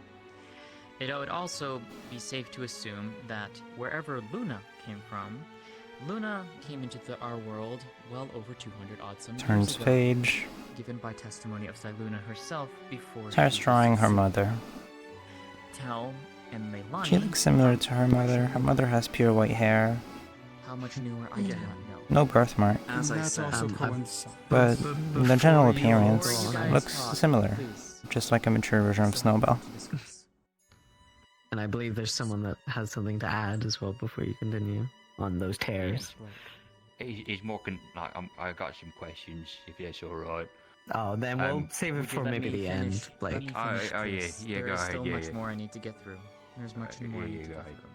It would also be safe to assume that wherever Luna came from, Luna came into our world well over 200 odd some Turns years ago, page. given by testimony of Siluna herself before Starts she drawing her mother. Tell and Leilani. She looks similar to her mother. Her mother has pure white hair. How much newer I do not know. No birthmark. As I said, But the general Before you appearance guys looks talk, similar. please. Just like a mature version of Snowbell. And I believe there's someone that has something to add as well before you continue on those tears. He's more I got some questions, if that's all right. Oh, then we'll save it Would you for let maybe me the finish? end. Let Like, me Oh, finish, yeah, please. yeah, There go is ahead, still yeah, much yeah. more I need to get through. There's much more I yeah, need to go get ahead. through.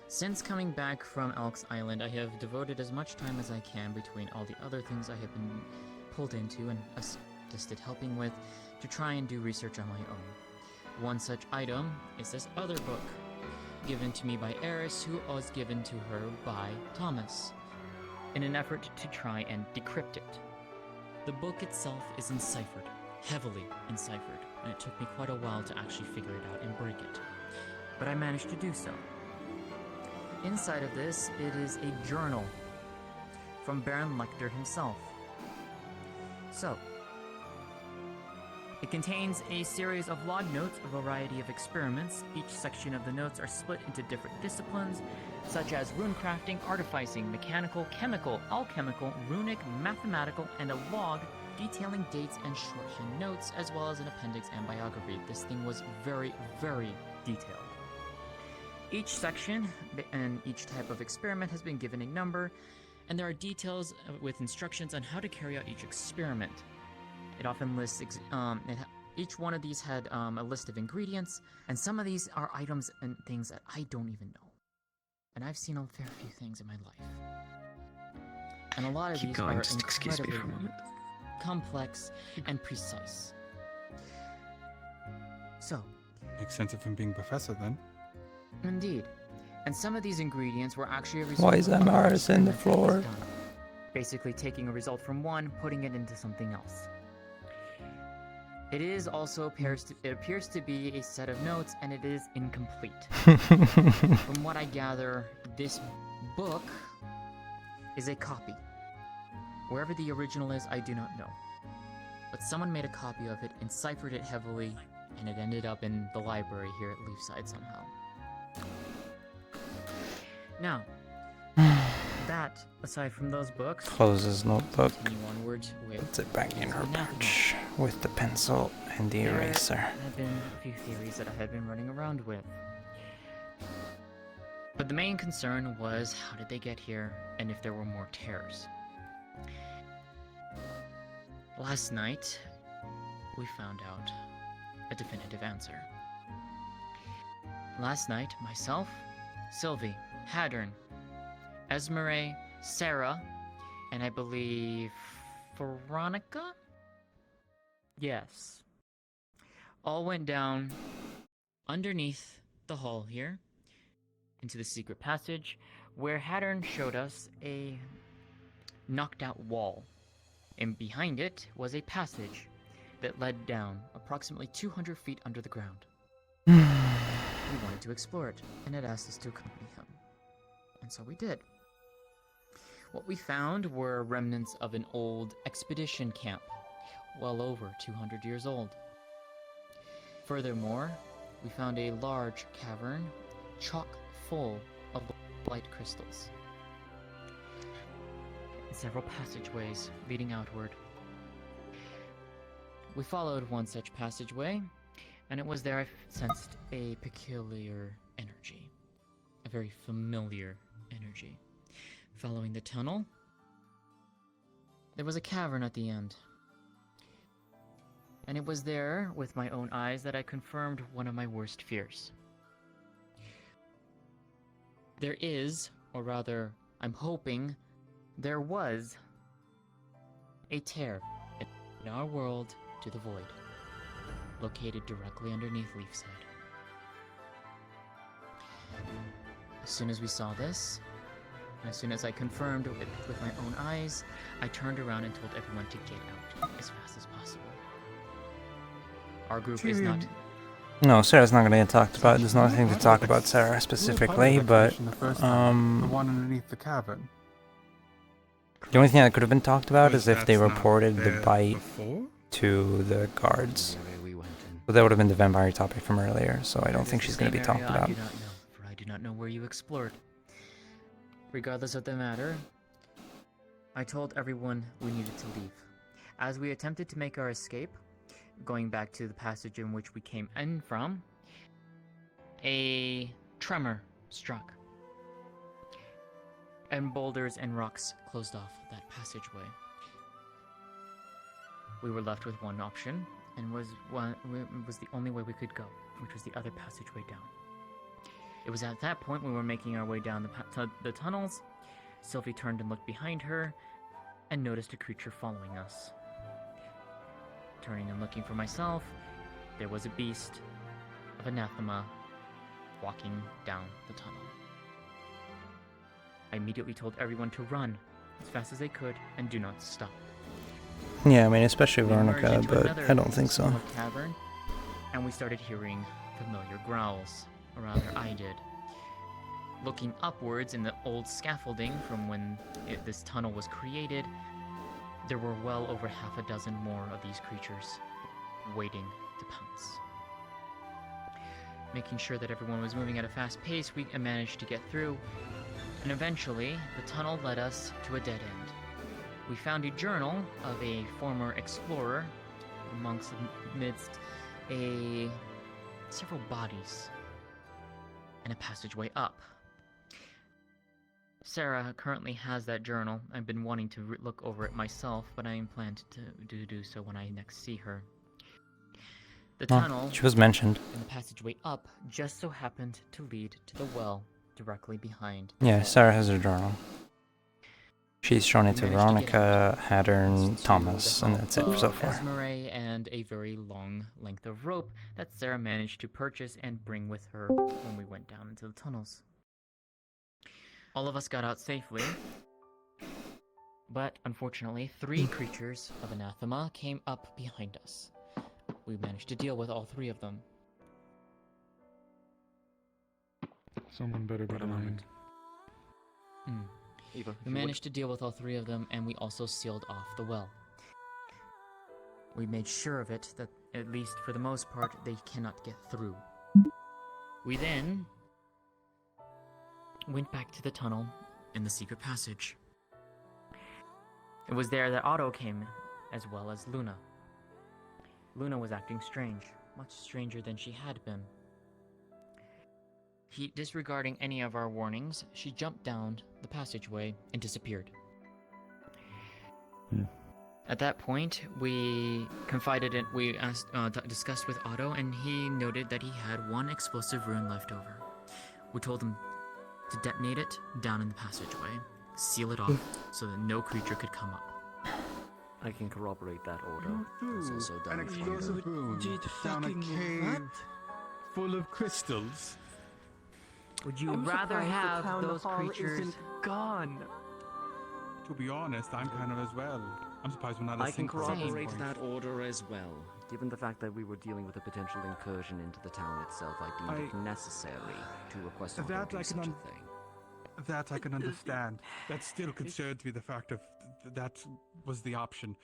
Since coming back from Elk's Island, I have devoted as much time as I can between all the other things I have been pulled into and assisted helping with to try and do research on my own. One such item is this other book, given to me by Eris, who was given to her by Thomas, in an effort to try and decrypt it. The book itself is enciphered, heavily enciphered, and it took me quite a while to actually figure it out and break it. But I managed to do so. Inside of this, it is a journal from Baron Lecter himself. So, it contains a series of log notes, a variety of experiments. Each section of the notes are split into different disciplines, such as rune crafting, artificing, mechanical, chemical, alchemical, runic, mathematical, and a log detailing dates and shorthand notes, as well as an appendix and biography. This thing was very, very detailed. Each section and each type of experiment has been given a number, and there are details with instructions on how to carry out each experiment. It often lists, each one of these had a list of ingredients, and some of these are items and things that I don't even know. And I've seen a fair few things in my life. And a lot of keep these going, are just excuse me for a incredibly moment. complex and precise. So, Makes sense of him being professor then. indeed. And some of these ingredients were actually a result Why is of other Amaris in the experiments that was floor? done. Basically taking a result from one, putting it into something else. It is also it appears to be a set of notes, and it is incomplete. From what I gather, this book is a copy. Wherever the original is, I do not know. But someone made a copy of it, enciphered it heavily, and it ended up in the library here at Leafside somehow. Now, that, aside from those books, Closes notebook. continue onwards with Puts it back in her Anathema. pouch with the pencil and the eraser. There had been a few theories that I had been running around with. But the main concern was how did they get here and if there were more tears. Last night, we found out a definitive answer. Last night, myself, Sylvie, Haddern, Esmeralda, Sarah, and I believe Veronica? Yes. All went down underneath the hall here into the secret passage where Haddern showed us a knocked out wall. And behind it was a passage that led down approximately 200 feet under the ground. We wanted to explore it, and it asked us to accompany him. And so we did. What we found were remnants of an old expedition camp, well over 200 years old. Furthermore, we found a large cavern, chock full of light crystals, and several passageways leading outward. We followed one such passageway, and it was there I sensed a peculiar energy. A very familiar energy. Following the tunnel, there was a cavern at the end. And it was there, with my own eyes, that I confirmed one of my worst fears. There is, or rather, I'm hoping, there was a tear in our world to the void, located directly underneath Leafside. As soon as we saw this, and as soon as I confirmed it with my own eyes, I turned around and told everyone to get out as fast as possible. Our group is not... No, Sarah's not going to get talked about. There's nothing to talk about Sarah specifically, but the one underneath the cabin. the only thing that could have been talked about is if they that's not reported the there bite before? to the guards. But that would have been the vampire topic from earlier, so I don't think she's going to be talked I about. do not know, for I do not know where you explored. Regardless of the matter, I told everyone we needed to leave. As we attempted to make our escape, going back to the passage in which we came in from, a tremor struck, and boulders and rocks closed off that passageway. We were left with one option, and was the only way we could go, which was the other passageway down. It was at that point when we were making our way down the tunnels, Sylvie turned and looked behind her, and noticed a creature following us. Turning and looking for myself, there was a beast of anathema walking down the tunnel. I immediately told everyone to run as fast as they could and do not stop. Yeah, I mean, especially We emerged Veronica, into but another I don't think so. somewhat cavern, and we started hearing familiar growls, or rather I did. Looking upwards in the old scaffolding from when this tunnel was created, there were well over half a dozen more of these creatures waiting to pounce. Making sure that everyone was moving at a fast pace, we managed to get through, and eventually the tunnel led us to a dead end. We found a journal of a former explorer amidst several bodies and a passageway up. Sarah currently has that journal. I've been wanting to look over it myself, but I am planned to do so when I next see her. The tunnel She was mentioned. and the passageway up just so happened to lead to the well directly behind. Yeah, Sarah has her journal. She's shown it to We managed to get Veronica, Haddern, to Thomas, the and help that's it of so far. Esmeralda and a very long length of rope that Sarah managed to purchase and bring with her when we went down into the tunnels. All of us got out safely, but unfortunately, 3 creatures of anathema came up behind us. We managed to deal with all 3 of them. Someone better be lying. We managed to deal with all 3 of them, and we also sealed off the well. We made sure of it, that at least for the most part, they cannot get through. We then went back to the tunnel in the secret passage. It was there that Otto came, as well as Luna. Luna was acting strange, much stranger than she had been. Disregarding any of our warnings, she jumped down the passageway and disappeared. At that point, we discussed with Otto, and he noted that he had one explosive rune left over. We told him to detonate it down in the passageway, seal it off so that no creature could come up. I can corroborate that order. It's also done An with explosive boom down a cave full of crystals. Would you I'm rather surprised the have town those hall creatures isn't gone? To be honest, I'm kind of as well. I'm surprised we're not I a can single corroborate point. that order as well. Given the fact that we were dealing with a potential incursion into the town itself, I deemed it necessary to request Otto do such a thing. That I can understand. That still concerns me, the fact of that was the option.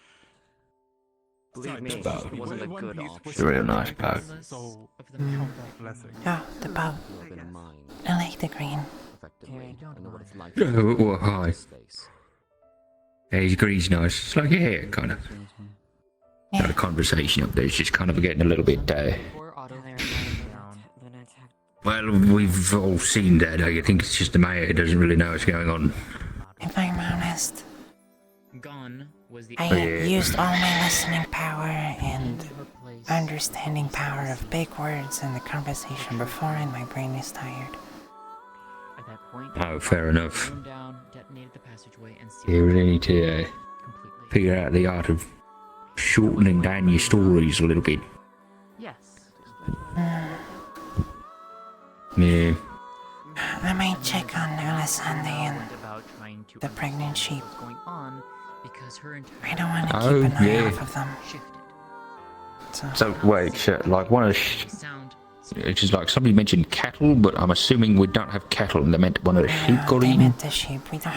Believe me, Sorry, it wasn't a good option. It's a really nice boat. So, blessing. Oh, the boat. I like the green. Effectively, I know what it's like. Oh, well, hi. Yeah, his green's nice. It's like a hair, kind of. Got a conversation up there. It's just kind of getting a little bit. Well, we've all seen that. I think it's just the mayor who doesn't really know what's going on. If I'm honest, Gone was the I used all my listening power and understanding power of big words in the conversation before, and my brain is tired. At that point, Oh, fair enough. threw him down, detonated the passageway, and sealed You it really off. need to figure out the art of shortening down your stories a little bit. Yes. Yeah. I might check on Elisande and the pregnant sheep. Going on because her entire I don't want to Oh, keep an eye yeah. off of them. So, wait, shit, like one of the... It's just like somebody mentioned cattle, but I'm assuming we don't have cattle, and they meant one of the sheep got They eaten? meant the sheep. We don't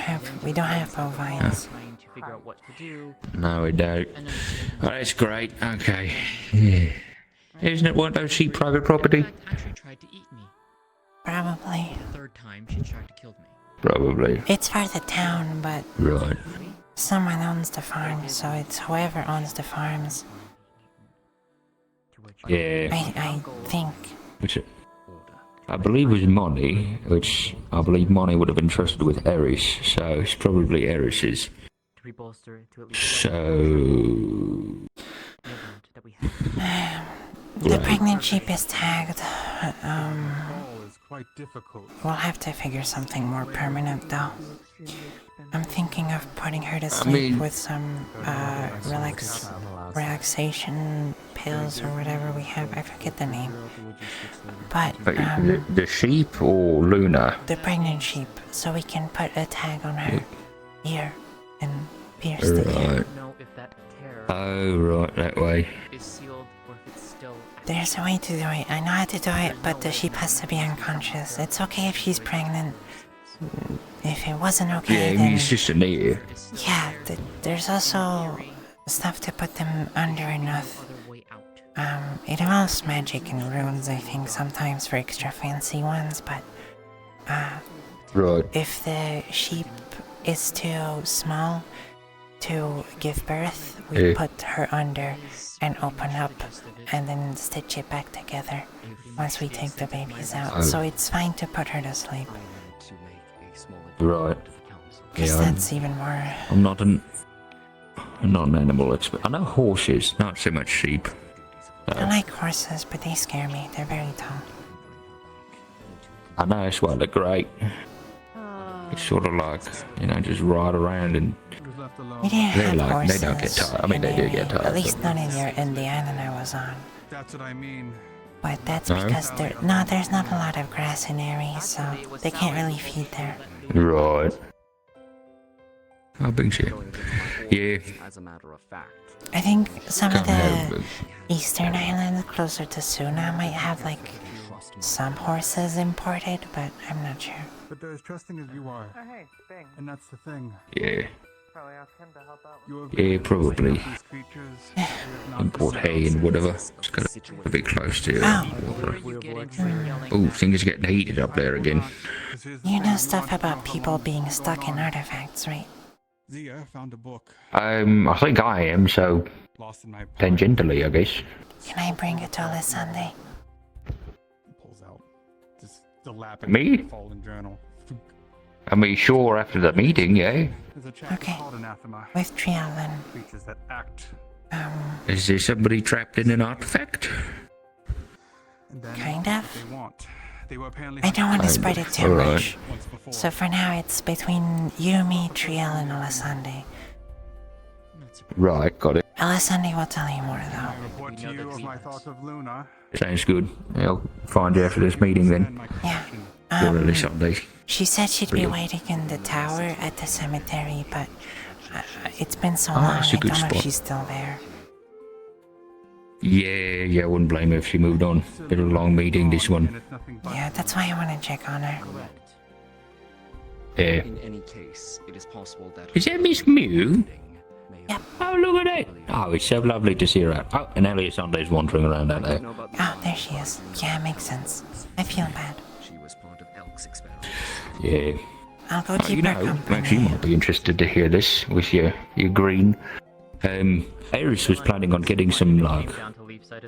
have bovines. figure out what to do. No, we don't. Oh, that's great. Okay. Yeah. Isn't it one of those sheep private property? Actually tried to eat me. Probably. The third time she tried to kill me. Probably. It's for the town, but Right. someone owns the farm, so it's whoever owns the farms. Yeah. I think. Which I believe was Monty, which I believe Monty would have been trusted with Eris, so it's probably Eris's. So... The pregnant sheep is tagged. It's quite difficult. We'll have to figure something more permanent, though. I'm thinking of putting her to sleep with some relaxation pills or whatever we have. I forget the name. But the sheep or Luna? the pregnant sheep, so we can put a tag on her ear and pierce the ear. Right. Oh, right, that way. There's a way to do it. I know how to do it, but the sheep has to be unconscious. It's okay if she's pregnant. If it wasn't okay, Yeah, then... it's just an ear. Yeah, there's also stuff to put them under enough. It involves magic and runes, I think, sometimes for extra fancy ones, but... Right. If the sheep is too small to give birth, we put her under and open up and then stitch it back together once we take the babies out. Oh. So it's fine to put her to sleep. Right. Because Yeah, that's even more... I'm not an animal expert. I know horses, not so much sheep. I like horses, but they scare me. They're very tall. I know that's why they're great. It's sort of like, just ride around and We didn't they're have like, horses. they don't get tired. I mean, they do get tired. At least but- not in the island I was on. That's what I mean. But that's No? because there's not a lot of grass in Aries, so they can't really feed there. Right. Oh, big shit. Yeah. As a matter of fact. I think some of Can't have the eastern islands closer to Suna might have like some horses imported, but I'm not sure. But they're as trusting as you are. Oh, hey, Bing. And that's the thing. Yeah. Yeah, probably. Import hay and whatever. It's got a bit close to water. Oh, things are getting heated up there again. You know stuff about people being stuck in artifacts, right? Zia found a book. I think I am, so tangentially, I guess. Can I bring it to Alessandre? Pulls out this Me? fallen journal. I mean, sure, after the meeting, yeah. Okay. With Trialan. Creatures that act. Is there somebody trapped in an artifact? Kind of. They want. They were apparently I don't want to spread it too Alright. much. So for now, it's between you, me, Trialan, and Alessandre. Right, got it. Alessandre will tell you more, though. Report to you of my thoughts of Luna. Sounds good. I'll find you after this meeting then. Yeah. Or at least Sunday. She said she'd be waiting in the tower at the cemetery, but it's been so long, that's a I good don't know if spot. she's still there. Yeah, I wouldn't blame her if she moved on. Been a long meeting, this one. Yeah, that's why I want to check on her. Yeah. In any case, it is possible that Is that Miss Mew? Yep. Oh, look at that. Oh, it's so lovely to see her out. Oh, and Elliot Sunday's wandering around out there. Oh, there she is. Yeah, makes sense. I feel bad. she was part of Elk's experiment. Yeah. I'll go Oh, keep you her know, company. actually, you might be interested to hear this with your green. Eris was planning on getting some, like, I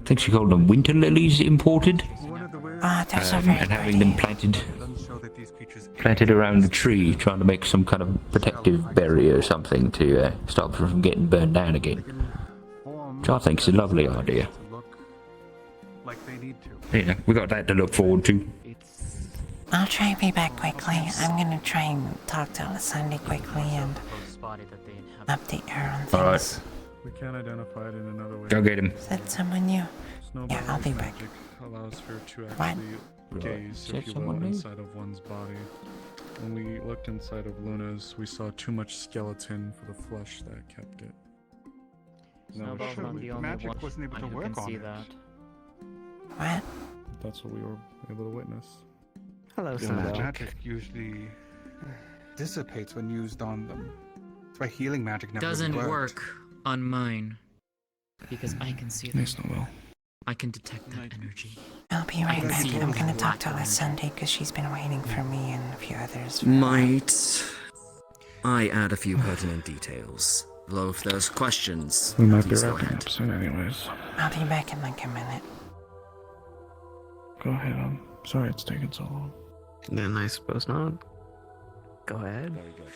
think she called them winter lilies imported. Oh, they're so very and having them planted around the tree, trying to make some kind of protective barrier or something to stop them from getting burned down again. Which I think is a lovely idea. Yeah, we got that to look forward to. I'll try and be back quickly. I'm gonna try and talk to Alessandre quickly and update her on things. Alright. We can't identify it in another way. Go get him. Is that someone new? Yeah, I'll be back. Magic allows her to What? actually gaze, if you will, inside of one's body. When we looked inside of Luna's, we saw too much skeleton for the flesh that kept it. Snowball's not the only magic one wasn't able to who work can on see it. that. What? That's what we were able to witness. Hello, The Snowball. magic usually dissipates when used on them. That's why healing magic never Doesn't really work on mine. Because I can see them. Snowball. I can detect that energy. I'll be right back. I'm gonna talk to Alessandre because she's been waiting for me and a few others. Might I add a few pertinent details? Though if there's questions, We might be please go wrapping ahead. up soon anyways. I'll be back in like a minute. Go ahead, I'm sorry it's taken so long. Then I suppose not. Go ahead. Very good.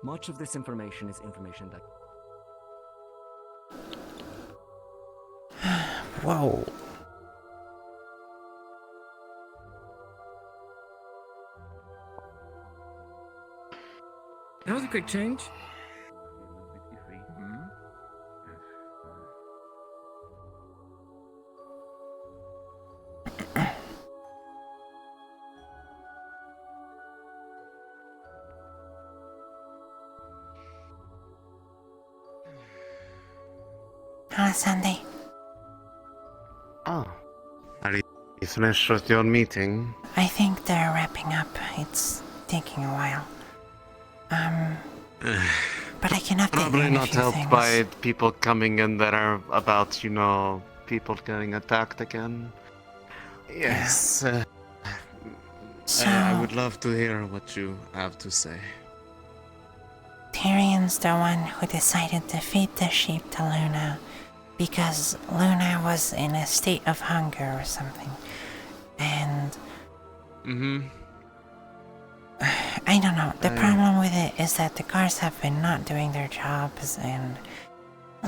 Much of this information is information that Whoa. That was a quick change. Alessandre, Oh. Are you finished with your meeting? I think they're wrapping up. It's taking a while. But I can update you Probably on a not few helped things. by people coming in that are about, people getting attacked again. Yes. I would love to hear what you have to say. Tyrion's the one who decided to feed the sheep to Luna because Luna was in a state of hunger or something. And I don't know. The problem with it is that the guards have been not doing their jobs and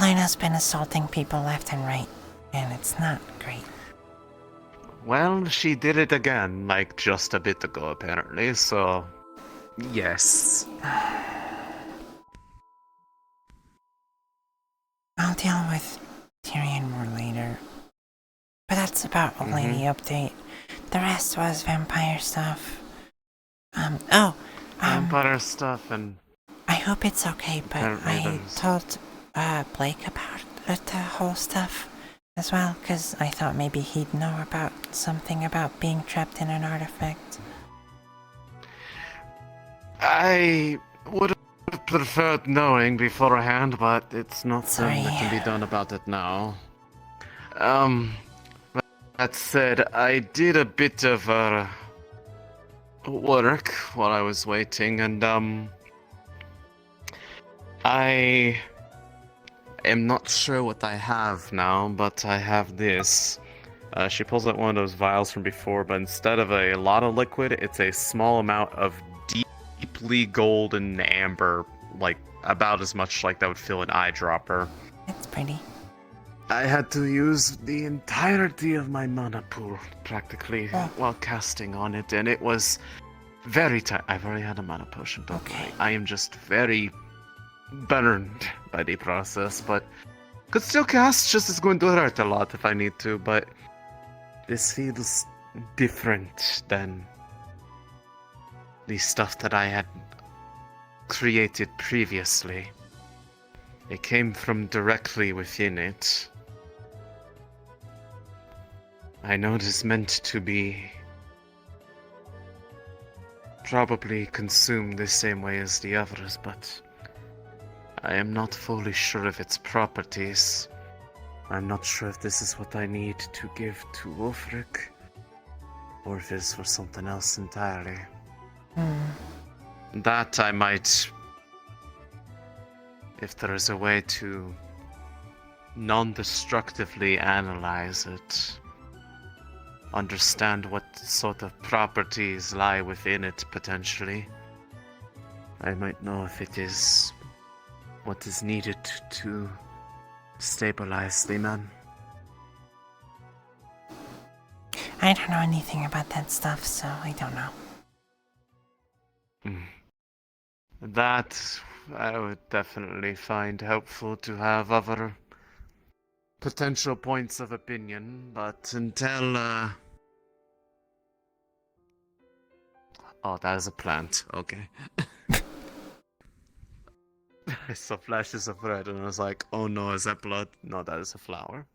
Luna's been assaulting people left and right. And it's not great. Well, she did it again, like just a bit ago, apparently, so. Yes. I'll deal with Tyrion more later. But that's about only the update. The rest was vampire stuff. Vampire stuff and. I hope it's okay, but Apparently I there's- told Blake about the whole stuff as well, because I thought maybe he'd know about something about being trapped in an artifact. I would have preferred knowing beforehand, but it's not something that can be done about it now. That said, I did a bit of work while I was waiting, and I am not sure what I have now, but I have this. She pulls out one of those vials from before, but instead of a lot of liquid, it's a small amount of deeply golden amber, like about as much like that would fill an eyedropper. That's pretty. I had to use the entirety of my mana pool, practically, while casting on it, and it was very tight. I've already had a mana potion, don't worry. I am just very burned by the process, but could still cast, just is going to hurt a lot if I need to, but this feels different than the stuff that I had created previously. It came from directly within it. I know it is meant to be probably consumed the same way as the others, but I am not fully sure of its properties. I'm not sure if this is what I need to give to Ulfric, or if it's for something else entirely. That I might, if there is a way to non-destructively analyze it, understand what sort of properties lie within it potentially, I might know if it is what is needed to stabilize the man. I don't know anything about that stuff, so I don't know. That I would definitely find helpful to have other potential points of opinion, but until, Oh, that is a plant, okay. I saw flashes of red and I was like, oh no, is that blood? No, that is a flower.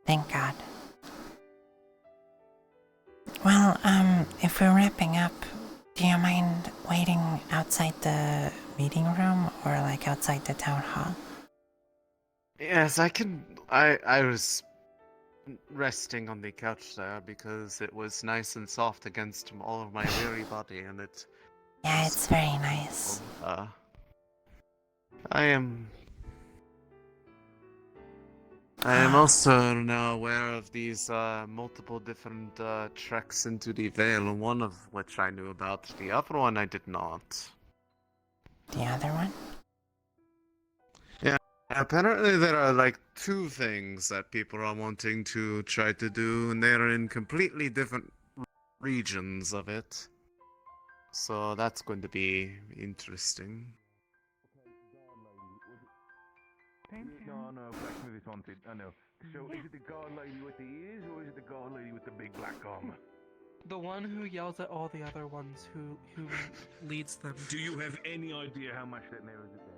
Thank God. Well, if we're wrapping up, do you mind waiting outside the meeting room or like outside the town hall? Yes, I can. I was resting on the couch there because it was nice and soft against all of my weary body, and it. Yeah, it's very nice. I am also now aware of these multiple different treks into the Vale, one of which I knew about. The other one I did not. The other one? Yeah, apparently there are like two things that people are wanting to try to do, and they're in completely different regions of it. So that's going to be interesting. No, blacksmith is haunted. I know. So is it the guard lady with the ears, or is it the guard lady with the big black armor? The one who yells at all the other ones, who leads them. Do you have any idea how much that narrows it down?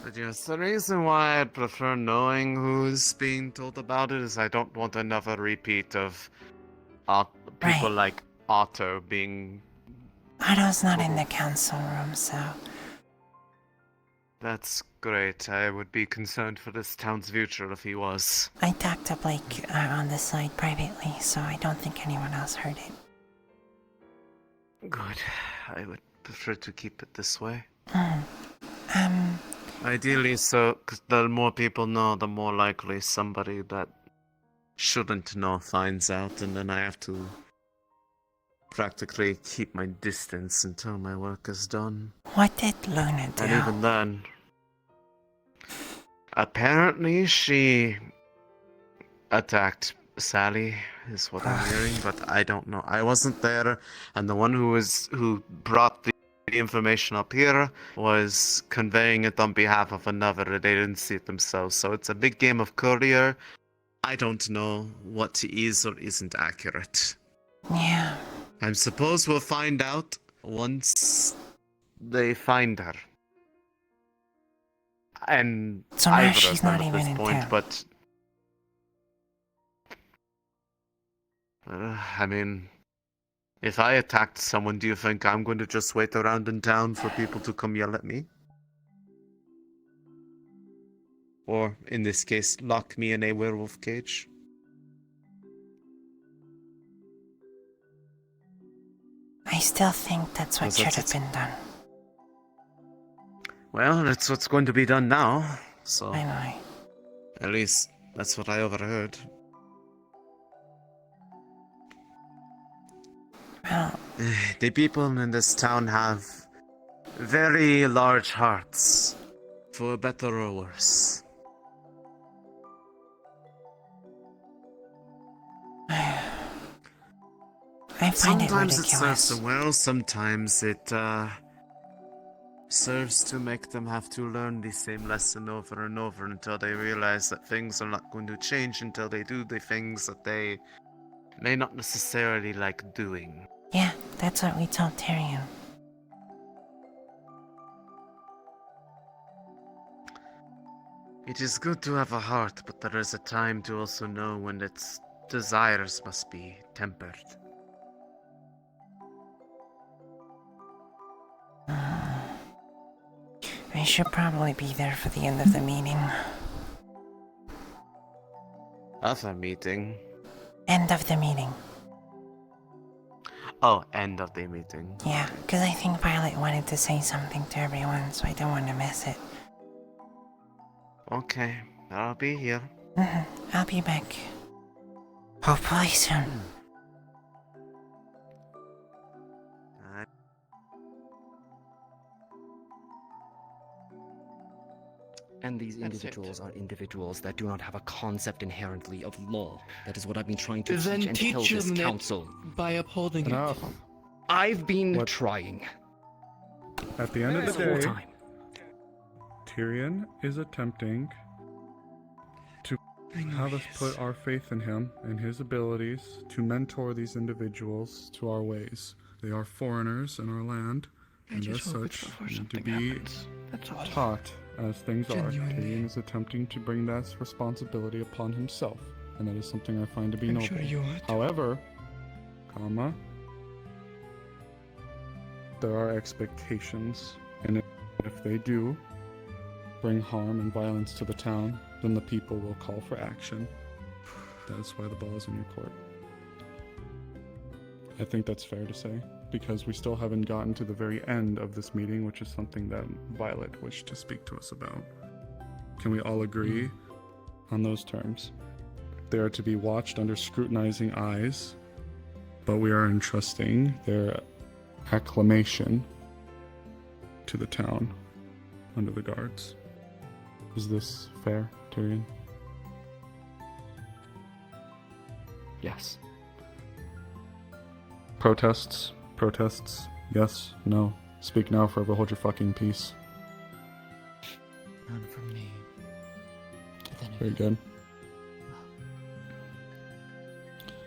But yes, the reason why I prefer knowing who's being told about it is I don't want another repeat of people like Otto being... Otto's not in the council room, so... That's great. I would be concerned for this town's future if he was. I talked to Blake on the side privately, so I don't think anyone else heard it. Good. I would prefer to keep it this way. Um... Ideally, so, because the more people know, the more likely somebody that shouldn't know finds out, and then I have to practically keep my distance until my work is done. What did Luna do? And even then, apparently she attacked Sally, is what I'm hearing, but I don't know. I wasn't there, and the one who brought the information up here was conveying it on behalf of another. They didn't see it themselves, so it's a big game of courier. I don't know what is or isn't accurate. Yeah. I suppose we'll find out once they find her. and So now either she's of them not at even this in point, town. but I mean, if I attacked someone, do you think I'm going to just wait around in town for people to come yell at me? Or, in this case, lock me in a werewolf cage? I still think that's what Because should that's have been done. Well, that's what's going to be done now, so... I know. At least, that's what I overheard. Well... The people in this town have very large hearts, for better or worse. I find it Sometimes it ridiculous. serves them well, sometimes it serves to make them have to learn the same lesson over and over until they realize that things are not going to change until they do the things that they may not necessarily like doing. Yeah, that's what we told Tyrion. It is good to have a heart, but there is a time to also know when its desires must be tempered. I should probably be there for the end of the meeting. Other meeting? End of the meeting. Oh, end of the meeting. Yeah, because I think Violet wanted to say something to everyone, so I don't want to miss it. Okay, I'll be here. I'll be back. Hopefully soon. And these individuals are individuals that do not have a concept inherently of law. That is what I've been trying to Then teach and tell teach this them it council. by upholding it. I've been trying. At the end of The the whole day, time. Tyrion is attempting to have us put our faith in him and his abilities to mentor these individuals to our ways. They are foreigners in our land, and as such, need to be taught as things are. Tyrion is attempting to bring that responsibility upon himself, and that is something I find to be noble. sure you would. However, there are expectations, and if they do bring harm and violence to the town, then the people will call for action. That's why the ball is in your court. I think that's fair to say, because we still haven't gotten to the very end of this meeting, which is something that Violet wished to speak to us about. Can we all agree on those terms? They are to be watched under scrutinizing eyes, but we are entrusting their acclamation to the town under the guards. Is this fair, Tyrion? Yes. Protests? Protests? Yes? No? Speak now, forever hold your fucking peace. None from me. Very good.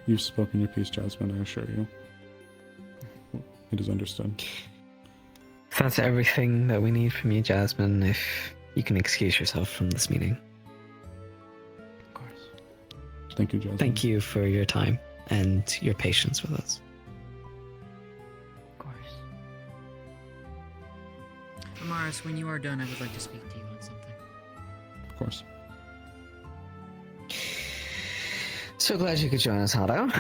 You've spoken your piece, Jasmine, I assure you. It is understood. That's everything that we need from you, Jasmine, if you can excuse yourself from this meeting. Thank you, Jasmine. Thank you for your time and your patience with us. Of course. Amaris, when you are done, I would like to speak to you on something. Of course. So glad you could join us, Hado.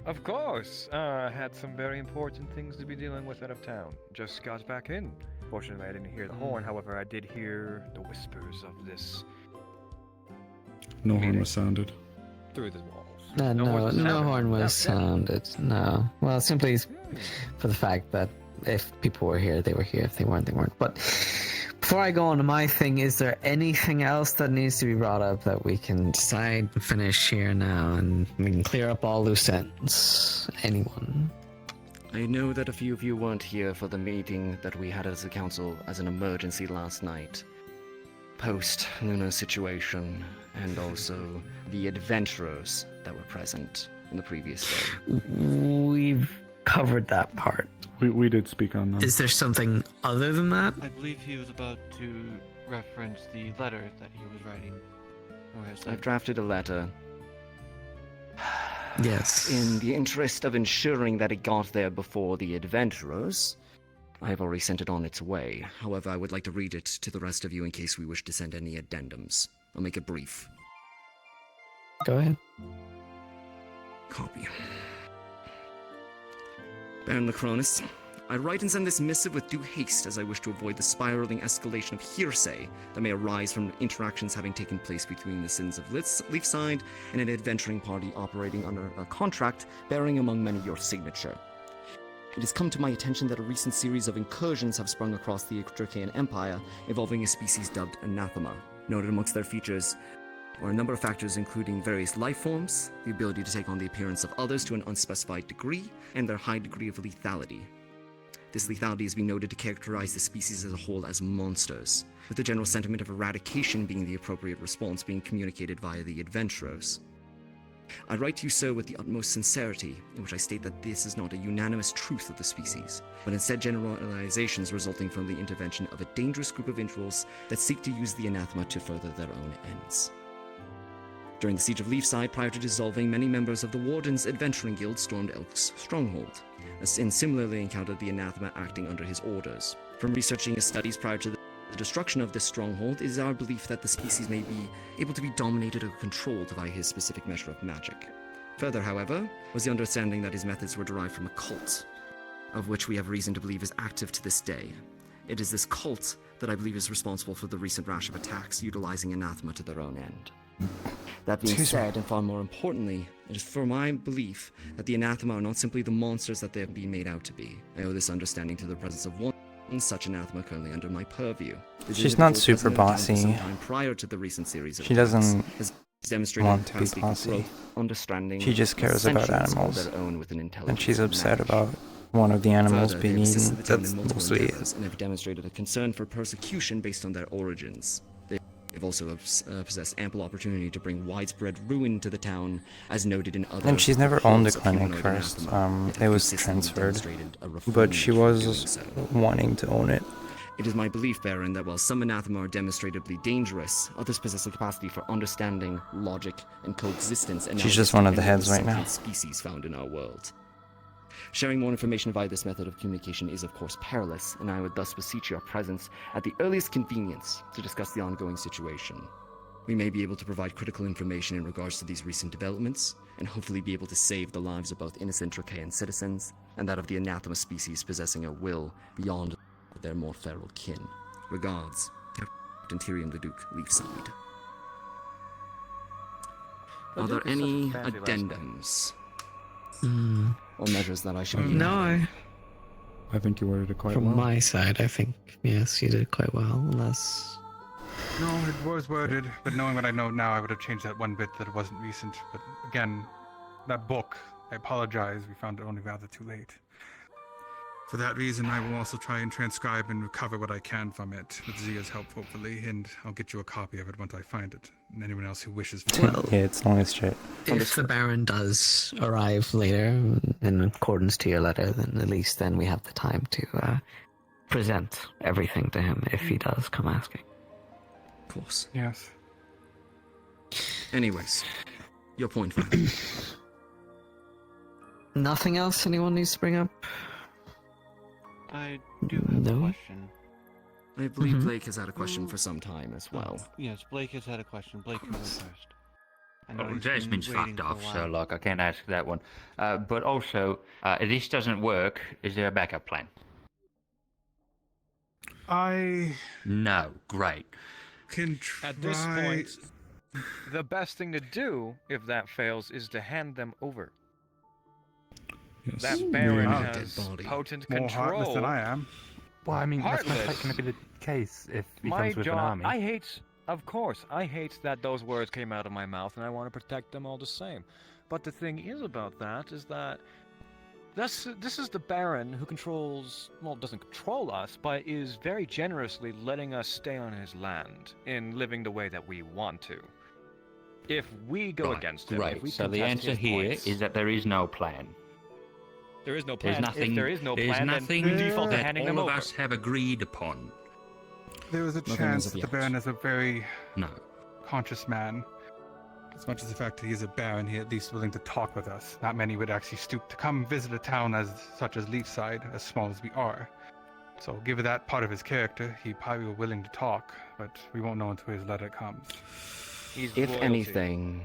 Of course. I had some very important things to be dealing with out of town. Just got back in. Fortunately, I didn't hear the horn. However, I did hear the whispers of this No horn was sounded. through the walls. No horn was sounded. No. Well, simply for the fact that if people were here, they were here. If they weren't, they weren't. But before I go on to my thing, is there anything else that needs to be brought up that we can decide and finish here now, and we can clear up all loose ends? Anyone? I know that a few of you weren't here for the meeting that we had as a council as an emergency last night. Post-Lunar situation, and also the adventurers that were present in the previous day. We've covered that part. We did speak on them. Is there something other than that? I believe he was about to reference the letter that he was writing. Or has I've drafted a letter. Yes. In the interest of ensuring that it got there before the adventurers, I have already sent it on its way. However, I would like to read it to the rest of you in case we wish to send any addendums. I'll make it brief. Go ahead. Copy. Baron Lacronis, I write and send this missive with due haste as I wish to avoid the spiraling escalation of hearsay that may arise from interactions having taken place between the Sins of Leafside and an adventuring party operating under a contract bearing among many your signature. It has come to my attention that a recent series of incursions have sprung across the Dracaean Empire involving a species dubbed Anathema. Noted amongst their features are a number of factors including various life forms, the ability to take on the appearance of others to an unspecified degree, and their high degree of lethality. This lethality has been noted to characterize the species as a whole as monsters, with the general sentiment of eradication being the appropriate response being communicated via the adventurers. I write to you, sir, with the utmost sincerity, in which I state that this is not a unanimous truth of the species, but instead generalizations resulting from the intervention of a dangerous group of individuals that seek to use the anathema to further their own ends. During the Siege of Leafside, prior to dissolving, many members of the Wardens Adventuring Guild stormed Elk's stronghold, and similarly encountered the anathema acting under his orders. From researching his studies prior to the destruction of this stronghold, it is our belief that the species may be able to be dominated or controlled by his specific measure of magic. Further, however, was the understanding that his methods were derived from a cult, of which we have reason to believe is active to this day. It is this cult that I believe is responsible for the recent rash of attacks utilizing anathema to their own end. That being said, and far more importantly, it is for my belief that the anathema are not simply the monsters that they have been made out to be. I owe this understanding to the presence of one such anathema currently under my purview. She's not super bossy. Prior to the recent series of She doesn't demonstrated want to be bossy. Understanding. She just cares about animals, their own with an and she's upset magic. about one of the animals Further, being they eaten. assisted the town That's in multiple mostly it. endeavors and have demonstrated a concern for persecution based on their origins. They've also possessed ample opportunity to bring widespread ruin to the town, as noted in other. And she's never owned a reports of clinic humanoid first. anathema. It was consistently transferred, demonstrated a but refinement she for was doing so. wanting to own it. It is my belief, Baron, that while some anathema are demonstrably dangerous, others possess a capacity for understanding, logic, and coexistence. And She's just one of the heads right now. Species found in our world. Sharing more information via this method of communication is, of course, perilous, and I would thus beseech your presence at the earliest convenience to discuss the ongoing situation. We may be able to provide critical information in regards to these recent developments, and hopefully be able to save the lives of both innocent Dracaean citizens and that of the anathema species possessing a will beyond their more feral kin. Regards, Captain Tyrion the Duke, Leafside. Are there any addendums? Or measures that I should be No. I think you worded it quite From well. my side, I think, yes, you did quite well, unless... No, it was worded, but knowing what I know now, I would have changed that one bit that it wasn't recent. But again, that book, I apologize, we found it only rather too late. For that reason, I will also try and transcribe and recover what I can from it, with Zia's help, hopefully, and I'll get you a copy of it once I find it, and anyone else who wishes for it. Yeah, it's long as shit. If the Baron does arrive later, in accordance to your letter, then at least then we have the time to present everything to him if he does come asking. Of course. Yes. Anyways, your point, Father. Nothing else anyone needs to bring up? I do have a question. I believe Blake has had a question for some time as well. Yes, Blake has had a question. Blake, you go first. I know Oh, he's Jasmine's been waiting fucked for a off, so while. like I can't ask that one. But also, if this doesn't work, is there a backup plan? No, great. At this point, the best thing to do, if that fails, is to hand them over. Yes. That Baron Yeah. has potent More control. heartless than I am. Well, I mean, that's Heartless. most likely be the case if he My comes with an job. army. I hate, of course, I hate that those words came out of my mouth, and I want to protect them all the same. But the thing is about that is that this is the Baron who controls, well, doesn't control us, but is very generously letting us stay on his land in living the way that we want to. If we go against him, if we So the contest answer his here points, is that there is no plan. there is no There's plan. nothing. If there is no there's plan, nothing then we default to that handing all them of over. us have agreed upon. There is a Nothing chance as of that the yet. Baron is a very No. conscious man. As much as the fact that he is a Baron, he at least willing to talk with us. Not many would actually stoop to come visit a town such as Leafside, as small as we are. So, given that part of his character, he probably was willing to talk, but we won't know until his letter comes. If anything,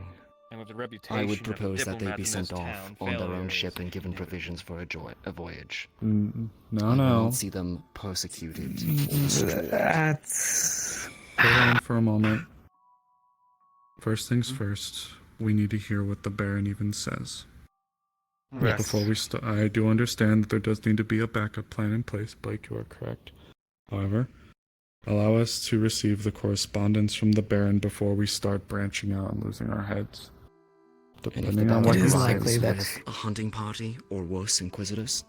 and with the I reputation would of propose that they diplomats be in sent this off town, on their own failure ship is and given provisions for a voyage. No, I will no. not see them persecuted or destroyed. Hold on for a moment. First things first, we need to hear what the Baron even says. Yes. Before we start, I do understand that there does need to be a backup plan in place, Blake, you are correct. However, allow us to receive the correspondence from the Baron before we start branching out and losing our heads. And if the Depending on Baron what he arrives says, with a hunting party, or worse, Inquisitors,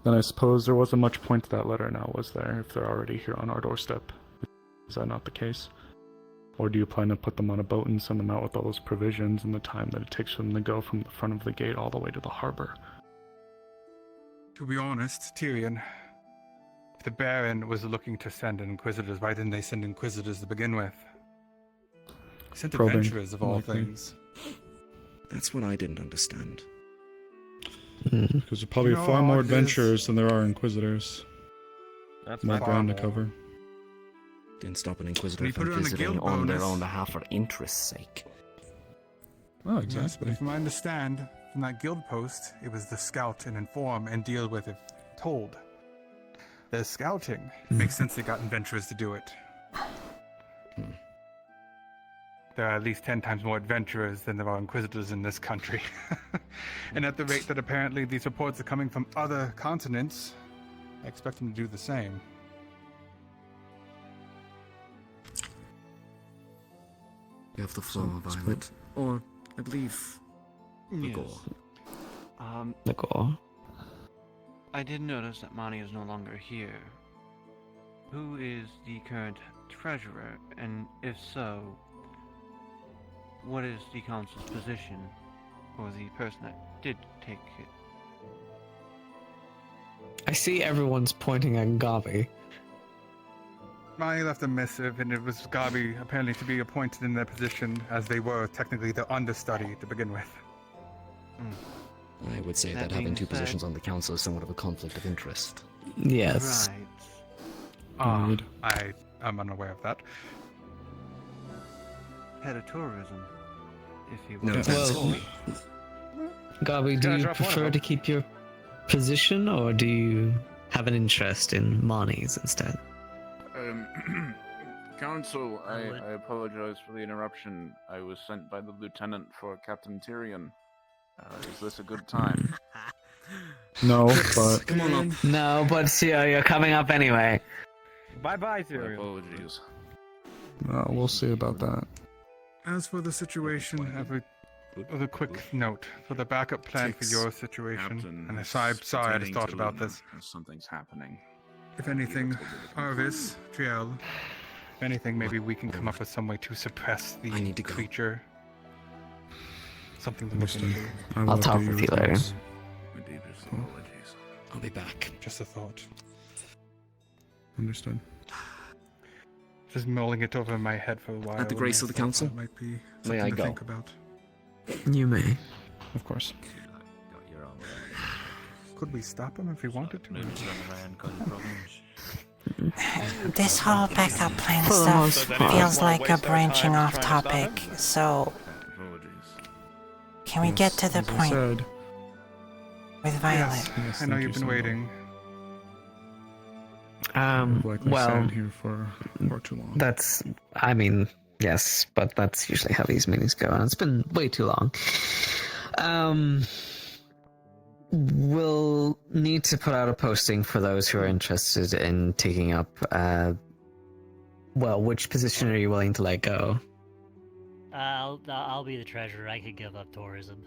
then I suppose there wasn't much point to that letter now, was there, if they're already here on our doorstep? Is that not the case? Or do you plan to put them on a boat and send them out with all those provisions and the time that it takes for them to go from the front of the gate all the way to the harbor? To be honest, Tyrion, if the Baron was looking to send Inquisitors, why didn't they send Inquisitors to begin with? Sent Probing, adventurers of all likely. things. that's what I didn't understand. Because there are probably You know, far more it is- adventurers than there are Inquisitors. That's more far ground to more. cover. Didn't stop an Inquisitor When you put from it on the visiting guild on their bonus- own behalf for interest's sake. Oh, Yes, but exactly. from I understand, from that guild post, it was to scout and inform and deal with if told. They're scouting. Makes sense they got adventurers to do it. There are at least 10 times more adventurers than there are Inquisitors in this country. And at the rate that apparently these reports are coming from other continents, I expect them to do the same. You have the floor, Violet. Or, I believe, Magor. Magor? I did notice that Mani is no longer here. Who is the current treasurer, and if so, what is the council's position, or the person that did take it? I see everyone's pointing at Gabi. Mani left a missive, and it was Gabi apparently to be appointed in their position, as they were technically the understudy to begin with. I would say that That having being two said- positions on the council is somewhat of a conflict of interest. Yes. Right. I'm unaware of that. Head of tourism, if you No, will. Well, Gabi, do Gotta you drop one of prefer them. to keep your position, or do you have an interest in Mani's instead? Council, I apologize for the interruption. I was sent by the lieutenant for Captain Tyrion. Is this a good time? No, but Come on up. No, but you're coming up anyway. Bye-bye, My Tyrion. apologies. we'll see about that. As for the situation, with a quick note for the backup plan for your situation, Captain, and I'm sorry I just thought about this. Something's happening. If anything, Arvis, Triel, if anything, maybe we can come up with some way to suppress the creature. Something to look into. I'll talk with you later. My deepest apologies. I'll be back. Just a thought. Understood. Just mulling it over in my head for a while. At the grace of the council, That might be may I something to go? think about. You may. Of course. Could we stop him if we wanted to? This whole backup plan For the stuff most part. feels like a Waste our branching time off trying to stop topic, him? so can we get to the As I point said, with Violet? Yes, I know thank you've you, been Sandal. waiting. I've likely Well, sat here for far too long. that's, I mean, yes, but that's usually how these meetings go, and it's been way too long. We'll need to put out a posting for those who are interested in taking up, well, which position are you willing to let go? I'll be the treasurer. I could give up tourism.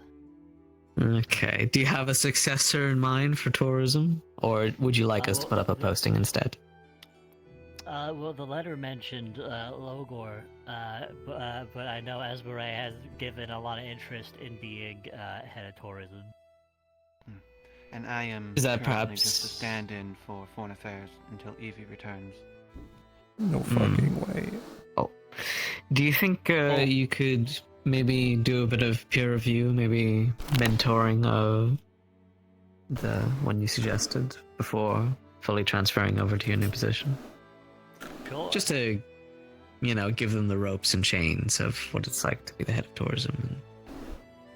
Okay. Do you have a successor in mind for tourism? Or would you like us to put up a posting instead? Well, the letter mentioned Logor, but I know Esberet has given a lot of interest in being head of tourism. And I am Is that currently perhaps- just a stand-in for foreign affairs until Evie returns. No fucking way. Oh. Do you think you could maybe do a bit of peer review, maybe mentoring of the one you suggested before fully transferring over to your new position? Cool. Just to, give them the ropes and chains of what it's like to be the head of tourism and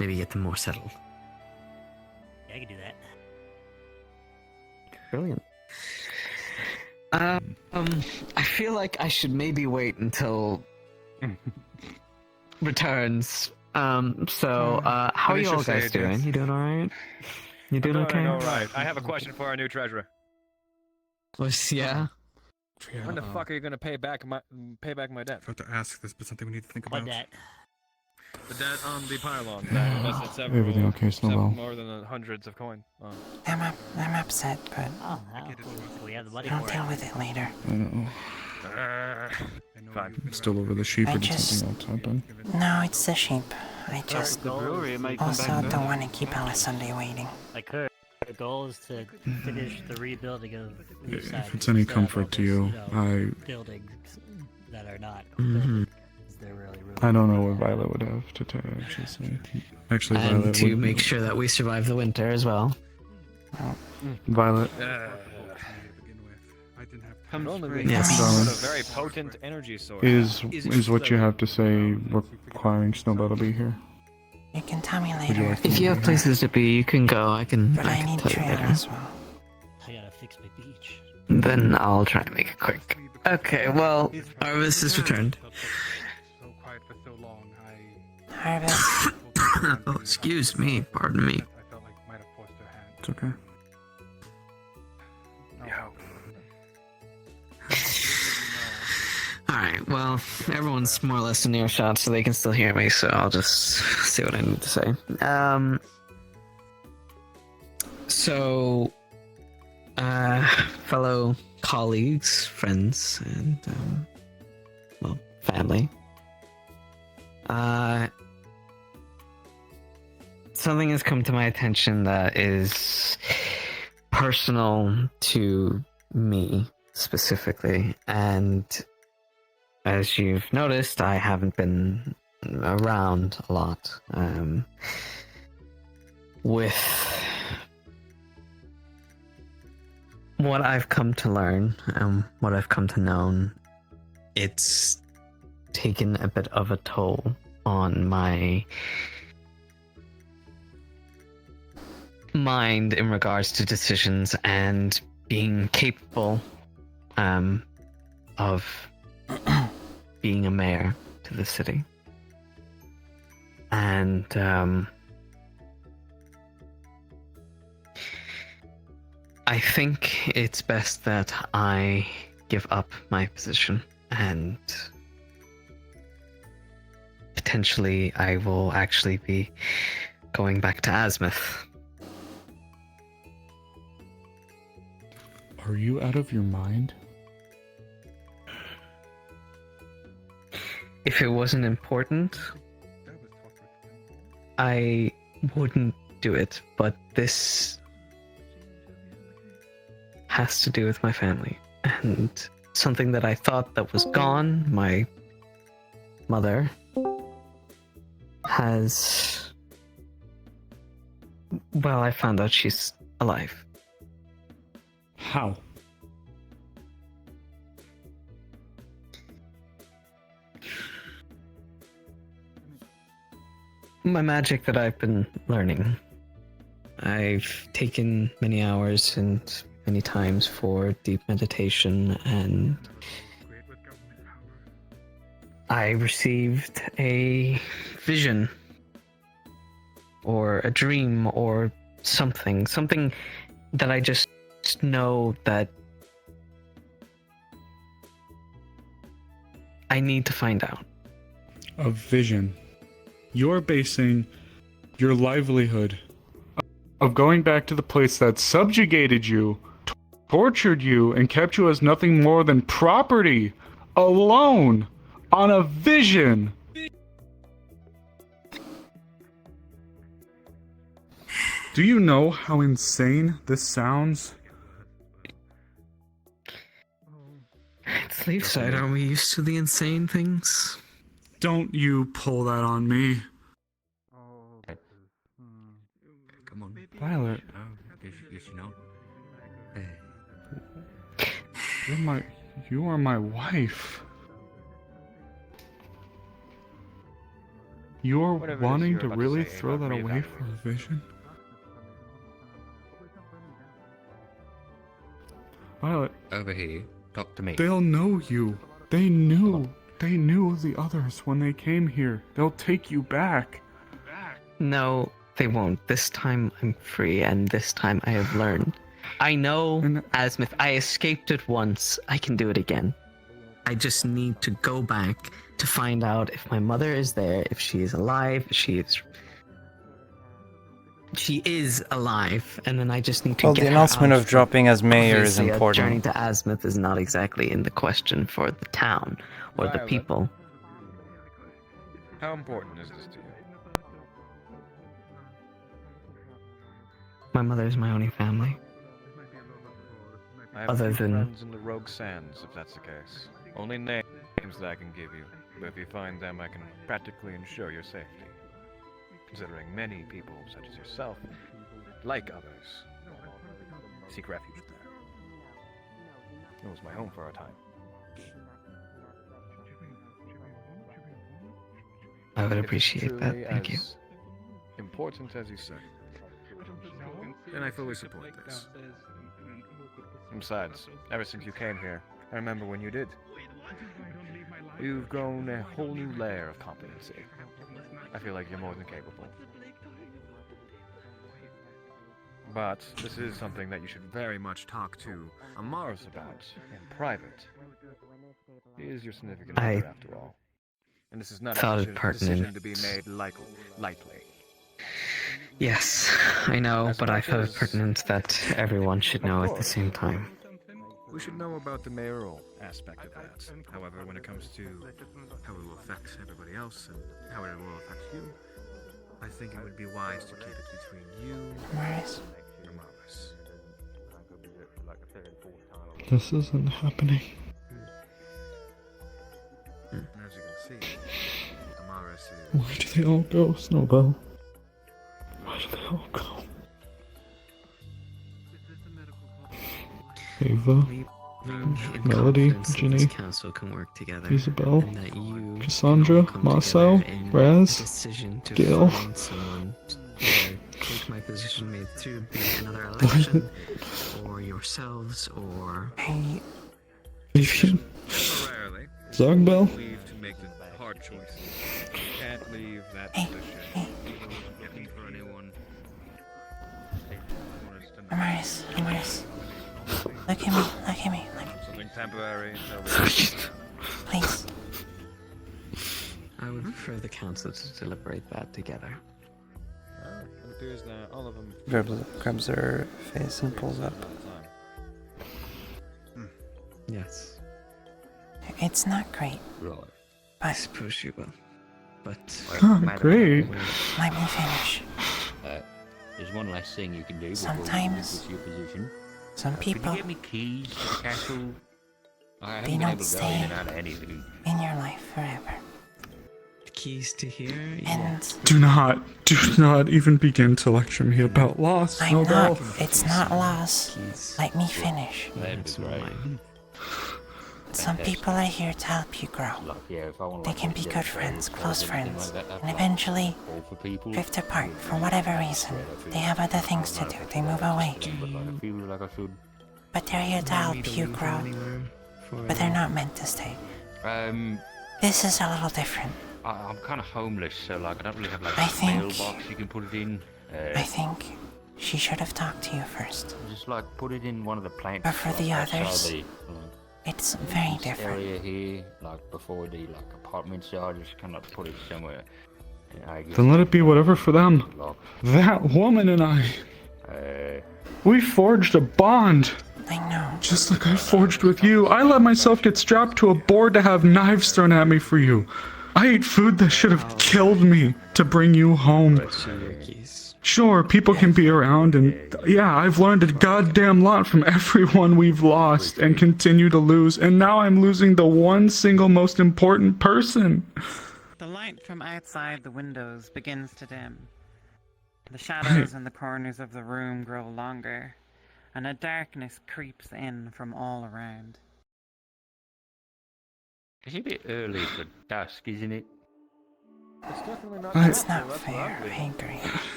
maybe get them more settled. Yeah, I can do that. Brilliant. I feel like I should maybe wait until returns. So, how are you all guys doing? You doing alright? You doing okay? All right. I have a question for our new treasurer. Yeah. When the fuck are you gonna pay back my debt? I have to ask this, but something we need to think about. What debt? The debt on the pylon. That invested several, Everything okay, Snowball? more than hundreds of coin. I'm upset, but Oh, we have the money I'll for deal it. with it later. I don't know. Fine. Still over the sheep, I or did just- something else happen? No, it's the sheep. I just The brewery might come also back don't want to keep Alessandro waiting. Like her goal is to finish the rebuilding of If it's any comfort to you, buildings that are not Mhm. buildings. They're really ruined. I don't know what Violet would have to actually say. Actually, And Violet to would, make sure that we survive the winter as well. Violet. Yes. Darling, a very potent energy source. is what you have to say requiring Snowball to be here? You can tell me Would you later. like If you have places to be, you can go. I can. But I can need tell you Triana later. as well. I gotta fix my beach. Then I'll try and make it quick. Okay, well, Arvis has returned. Harvest. Oh, excuse me. Pardon me. It's okay. Alright, well, everyone's more or less in earshot, so they can still hear me, so I'll just say what I need to say. So, fellow colleagues, friends, and, well, family. Something has come to my attention that is personal to me, specifically, and as you've noticed, I haven't been around a lot. With what I've come to learn and what I've come to know, it's taken a bit of a toll on my mind in regards to decisions and being capable of being a mayor to the city. And I think it's best that I give up my position, and potentially I will actually be going back to Azimuth. Are you out of your mind? If it wasn't important, I wouldn't do it, but this has to do with my family, and something that I thought that was gone, my mother has... Well, I found out she's alive. How? My magic that I've been learning. I've taken many hours and many times for deep meditation, and I received a vision or a dream or something that I just know that I need to find out. A vision. You're basing your livelihood of going back to the place that subjugated you, tortured you, and kept you as nothing more than property, alone, on a vision. Do you know how insane this sounds? Sleepside, are we used to the insane things? Don't you pull that on me. Come on. Violet, Yes, you know. you are my wife. You're Whatever it is wanting you're to about really say throw about that away for a vision? Violet. Over here. Talk to me. They'll know you. They knew the others when they came here. They'll take you back. No, they won't. This time I'm free, and this time I have learned. I know, Asmith, I escaped it once. I can do it again. I just need to go back to find out if my mother is there, if she is alive, she is alive, and then I just need to Well, get the her announcement out of dropping as mayor is Obviously, important. A journey to Asmith is not exactly in the question for the town or the Violet. people. How important is this to you? My mother is my only family. I have Other a few than- friends in the Rogue Sands, if that's the case. Only names that I can give you, but if you find them, I can practically ensure your safety. Considering many people, such as yourself, like others, seek refuge there. It was my home for a time. I would If it's appreciate that, truly thank you. as important as you say, then I fully support this. Besides, ever since you came here, I remember when you did. You've grown a whole new layer of competency. I feel like you're more than capable. But this is something that you should very much talk to Amaris about in private. He is your significant I other, after all. And this is not thought a it decision pertinent. to be made lightly. Yes, I know, As but I much felt it as- pertinent that everyone should know at the same time. We should know about the mayoral aspect of that. However, when it comes to how it will affect everybody else and how it will affect you, I think it would be wise to keep it between you Amaris. and Amaris. This isn't happening. And as you can see, Amaris is... Where do they all go, Snowbell? Where do they all go? Ava, Melody, Ginny, This council can work together, Isabel, and that you Cassandra, come Marcel, together in Raz, a decision to Gail. find someone to either take my position maybe to be another election, or yourselves, or Vivian, Temporarily, Zogbel. leave to make the hard choices. You can't leave that position. Get me for anyone. Amaris. Look at me. Something temporary. Please. I would prefer the council to deliberate that together. It appears that all of them... Grabs her face and pulls up. Yes. It's not great. Right. I suppose you will. But Great. Let me finish. There's one last thing you can do before Sometimes you lose your position. some Could people, you get me keys to the castle? I haven't they been don't able to go stay in and out of any of them. in your life forever. keys to here. And Do not even begin to lecture me about loss, I'm Snowbell. not. It's not loss. Let me finish. That'd be great. Some people are here to help you grow. Like, yeah, if I want They can be good friends, close friends, and eventually drift apart for whatever reason. They have other things to do. They move away. I feel like I should. But they're here to help you grow. But they're not meant to stay. This is a little different. I'm kind of homeless, so like I don't really have like I a think- mailbox you can put it in. I think she should have talked to you first. Just like put it in one of the plants. But for the like, outside others, the, it's very this different. area here, like before the like apartments, so I just kind of put it somewhere. And I guess Then let it be whatever for them. That woman and I, we forged a bond. I know. Just like I forged with you. I let myself get strapped to a board to have knives thrown at me for you. I ate food that should have killed me to bring you home. Sure, people can be around, and yeah, I've learned a goddamn lot from everyone we've lost and continue to lose, and now I'm losing the one single most important person. The light from outside the windows begins to dim. The shadows in the corners of the room grow longer, and a darkness creeps in from all around. It's a bit early for dusk, isn't it? It's definitely not. That's not fair, I agree.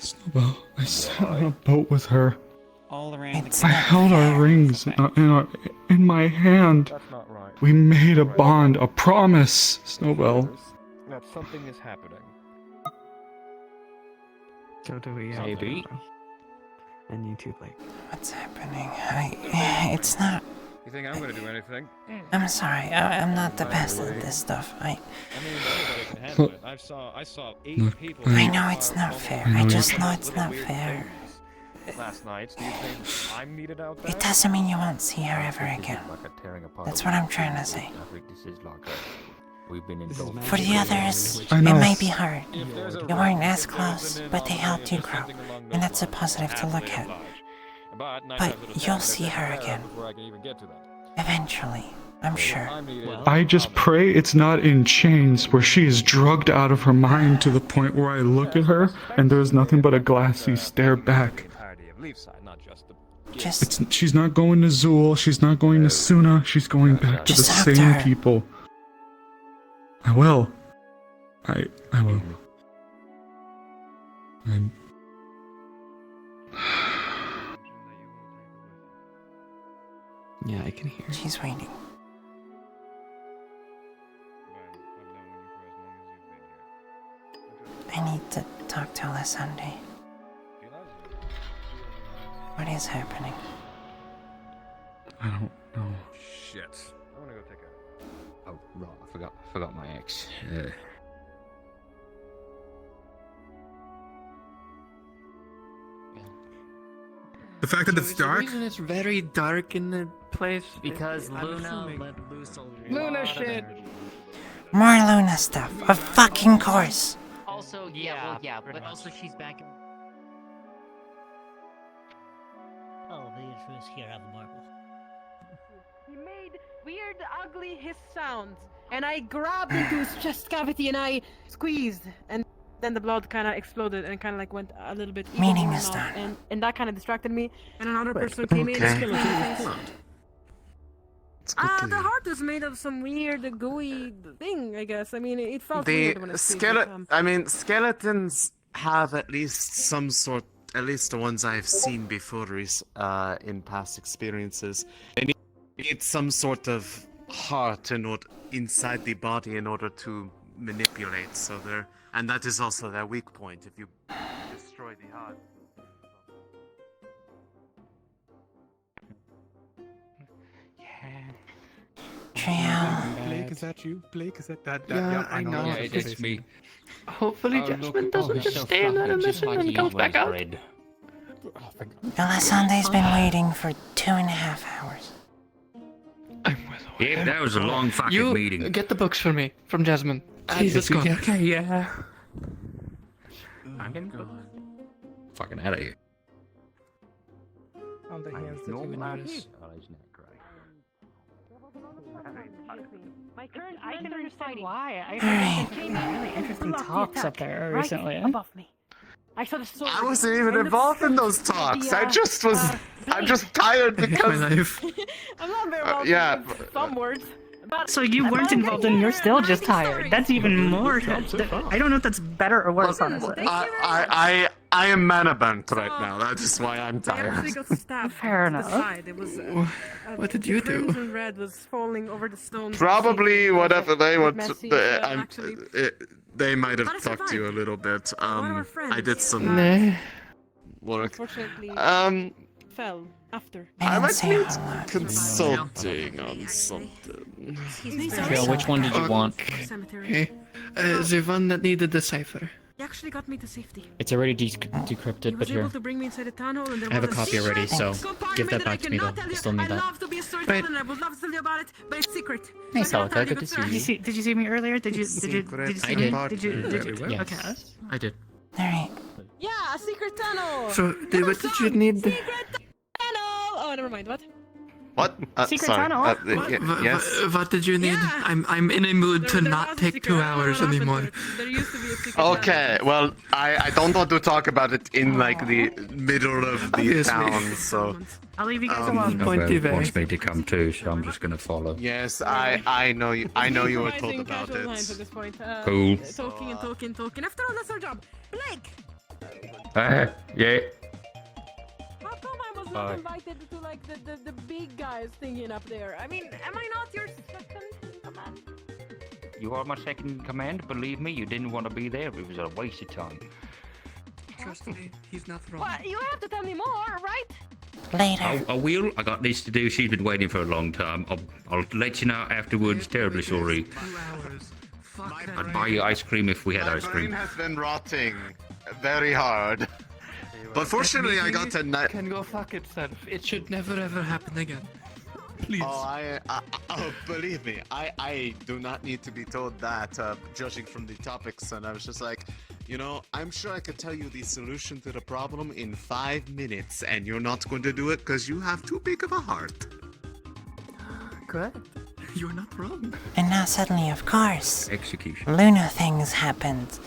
Snowball, I sat on a boat with her. All around I held our rings in my hand. That's not right. We made a bond, a promise, Snowball. That something is happening. So do we. Maybe. And you too, Blake. What's happening? It's not. You think I'm gonna do anything? I'm sorry, I'm not the best at this stuff. I mean, anybody can handle it. I saw 8 people. I know it's not fair. I just know it's not fair. Last night, do you think I'm needed out there? It doesn't mean you won't see her ever again. That's what I'm trying to say. For the others, it may be hard. You weren't as close, but they helped you grow, and that's a positive to look at. But you'll see her again. Eventually, I'm sure. I just pray it's not in chains where she is drugged out of her mind to the point where I look at her and there's nothing but a glassy stare back. She's not going to Zool, she's not going to Suna, she's going back to the same people. I will. I will. Yeah, I can hear. She's waiting. I need to talk to Alessandre. What is happening? I don't know. Shit. I'm gonna go take a. Oh, right, I forgot my ex. The fact that it's dark? The reason it's very dark in the place because Luna let loose a Luna shit. More Luna stuff, of fucking course. Also, but also she's back. Oh, the intruders here have a marble. He made weird, ugly hiss sounds, and I grabbed into his chest cavity and I squeezed, and then the blood kind of exploded and kind of like went a little bit. Meaning is done. And that kind of distracted me. And another person came in. The heart was made of some weird gooey thing, I guess. I mean, it felt weird when I skeletons have at least some sort. At least the ones I've seen before in past experiences, they need some sort of heart inside the body in order to manipulate. So and that is also their weak point. If you destroy the heart. Blake, is that you? Blake, is that? Yeah, I know. Yeah, it's me. Hopefully, Jasmine doesn't just stay in that mission and comes back out. Alessandre's been waiting for 2.5 hours. Yeah, that was a long fucking meeting. Get the books for me, from Jasmine. Jesus, Let's go. okay, yeah. I'm fucking out of here. On the hands that you would notice. I can understand why. Alright. Really interesting talks up there recently, eh? Above me. I saw the sword. I wasn't even involved in those talks. I'm just tired because. I'm not very well. Yeah. Some words. So you weren't involved and you're still just tired. That's even more. I don't know if that's better or worse, honestly. I am mana burnt right now. That is why I'm tired. Fair enough. What did you do? Crimson red was falling over the stones. Probably whatever they want. They might have talked to you a little bit. I did some work. Unfortunately, fell after. I might need consulting on something. Which one did you want? Okay. The one that needed the cipher. He actually got me to safety. It's already decrypted, but here. To bring me inside the tunnel and I have a copy already, so give that back to me though. I still need that. I love to be a storyteller and I would love to tell you about it, but it's secret. Hey, Celica, good to see you. Did you see me earlier? Did you I did. okay. I did. secret tunnel. So, what did you need? Tunnel. Oh, never mind. What? What? Secret sorry. tunnel? Yes. What did you need? I'm in a mood to not take 2 hours anymore. There used to be a secret Okay, well, I don't want to talk about it in like the middle of the town, so. I'll leave you guys alone. Nobel wants me to come too, so I'm just gonna follow. Yes, I know you. I know you were told Improvising about casual lines it. at this point. Cool. Talking and talking, talking. After all, that's our job. Blake, Yeah. how come I was not invited to like the big guys thinking up there? I mean, am I not your second in command? You are my second in command. Believe me, you didn't want to be there. It was a waste of time. Trust me, he's not wrong. Well, you have to tell me more, right? Later. I will. I got this to do. She's been waiting for a long time. I'll let you know afterwards. Terribly sorry. 2 hours. Fuck that. I'd buy you ice cream if we had My ice cream. brain has been rotting very hard. But fortunately, I got to night. Can go fuck itself. It should never ever happen again. Please. Oh, believe me, I do not need to be told that, judging from the topics, and I was just like, you know, I'm sure I could tell you the solution to the problem in 5 minutes, and you're not going to do it because you have too big of a heart. Correct. You're not wrong. And now suddenly, of course, Execution. Luna things happened.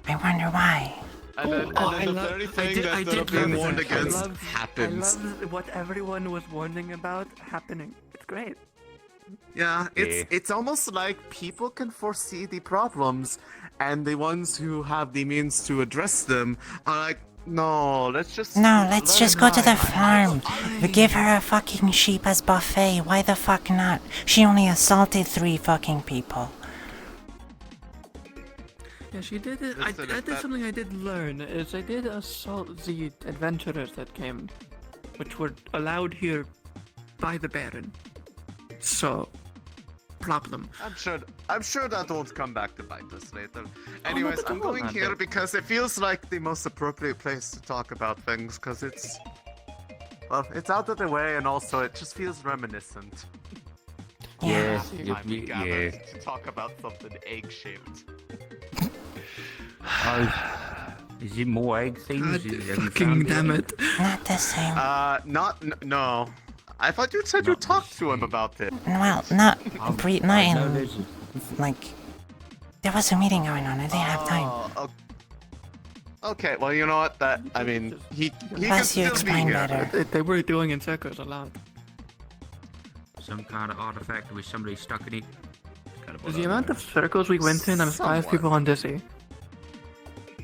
I wonder why. And then the very thing that they're being warned against happens. I love what everyone was warning about happening. It's great. Yeah, it's almost like people can foresee the problems, and the ones who have the means to address them are like, no, let's just go to the farm. We give her a fucking sheep as buffet. Why the fuck not? She only assaulted 3 fucking people. Yeah, she did it. That is something I did learn. Is I did assault the adventurers that came, which were allowed here by the Baron. So, problem. I'm sure that won't come back to bite us later. Anyways, I'm going here because it feels like the most appropriate place to talk about things, because it's out of the way, and also it just feels reminiscent. Yeah, We gathered to talk about something egg-shaped. Is it more egg things? Fucking damn it. Not the same. No. I thought you said you talked to him about it. Well, not in, like, there was a meeting going on. I didn't have time. Okay, well, you know what? I mean, he can Plus, you still be explain here. better. They were doing in circles a lot. Some kind of artifact with somebody stuck in it. The amount of circles we went in, I'm surprised people on Dizzy.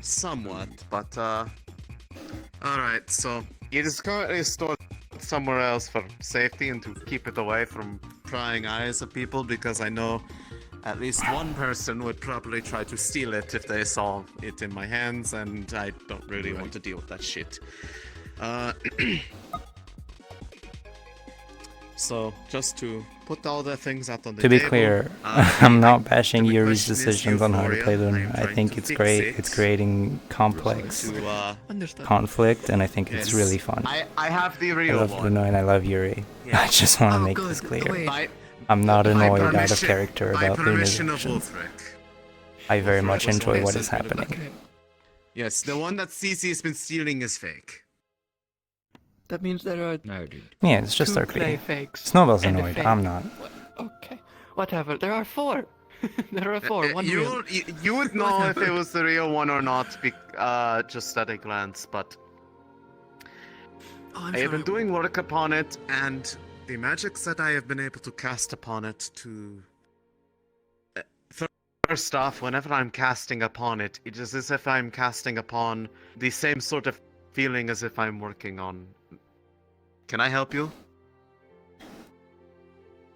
Somewhat, but alright, so it is currently stored somewhere else for safety and to keep it away from prying eyes of people, because I know at least one person would probably try to steal it if they saw it in my hands, and I don't really want to deal with that shit. So, just to put all the things out on the To be table, clear, I'm not bashing Yuri's decisions on how to play Luna. I think it's great. It's creating complex conflict, and I think it's really fun. I have the I real love one. Luna and I love Yuri. I just want to make this clear. I'm not annoyed out of character about Luna's actions. I very much enjoy what is happening. Yes, the one that CC has been stealing is fake. That means there are Yeah, it's just 2 ugly. clay fakes. Snowball's and a annoyed. fake. I'm not. Okay, whatever. There are 4. There are 4. One real. You would know if it was the real one or not, just at a glance, but I have been doing work upon it, and the magics that I have been able to cast upon it to... First off, whenever I'm casting upon it, it is as if I'm casting upon the same sort of feeling as if I'm working on... Can I help you?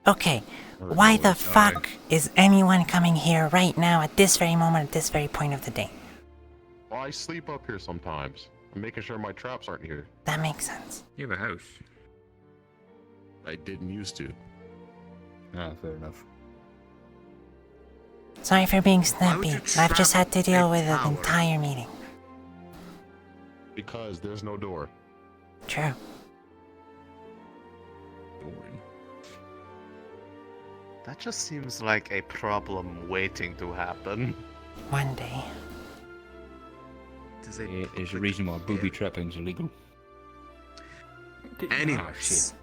Okay, why the fuck is anyone coming here right now at this very moment, at this very point of the day? Well, I sleep up here sometimes. I'm making sure my traps aren't here. That makes sense. You have a house. I didn't used to. Ah, fair enough. Sorry for being snappy. I've just had to deal with an entire meeting. Because there's no door. True. That just seems like a problem waiting to happen. One day. is a... Yeah, there's a reason why booby trapping's illegal. Anyways.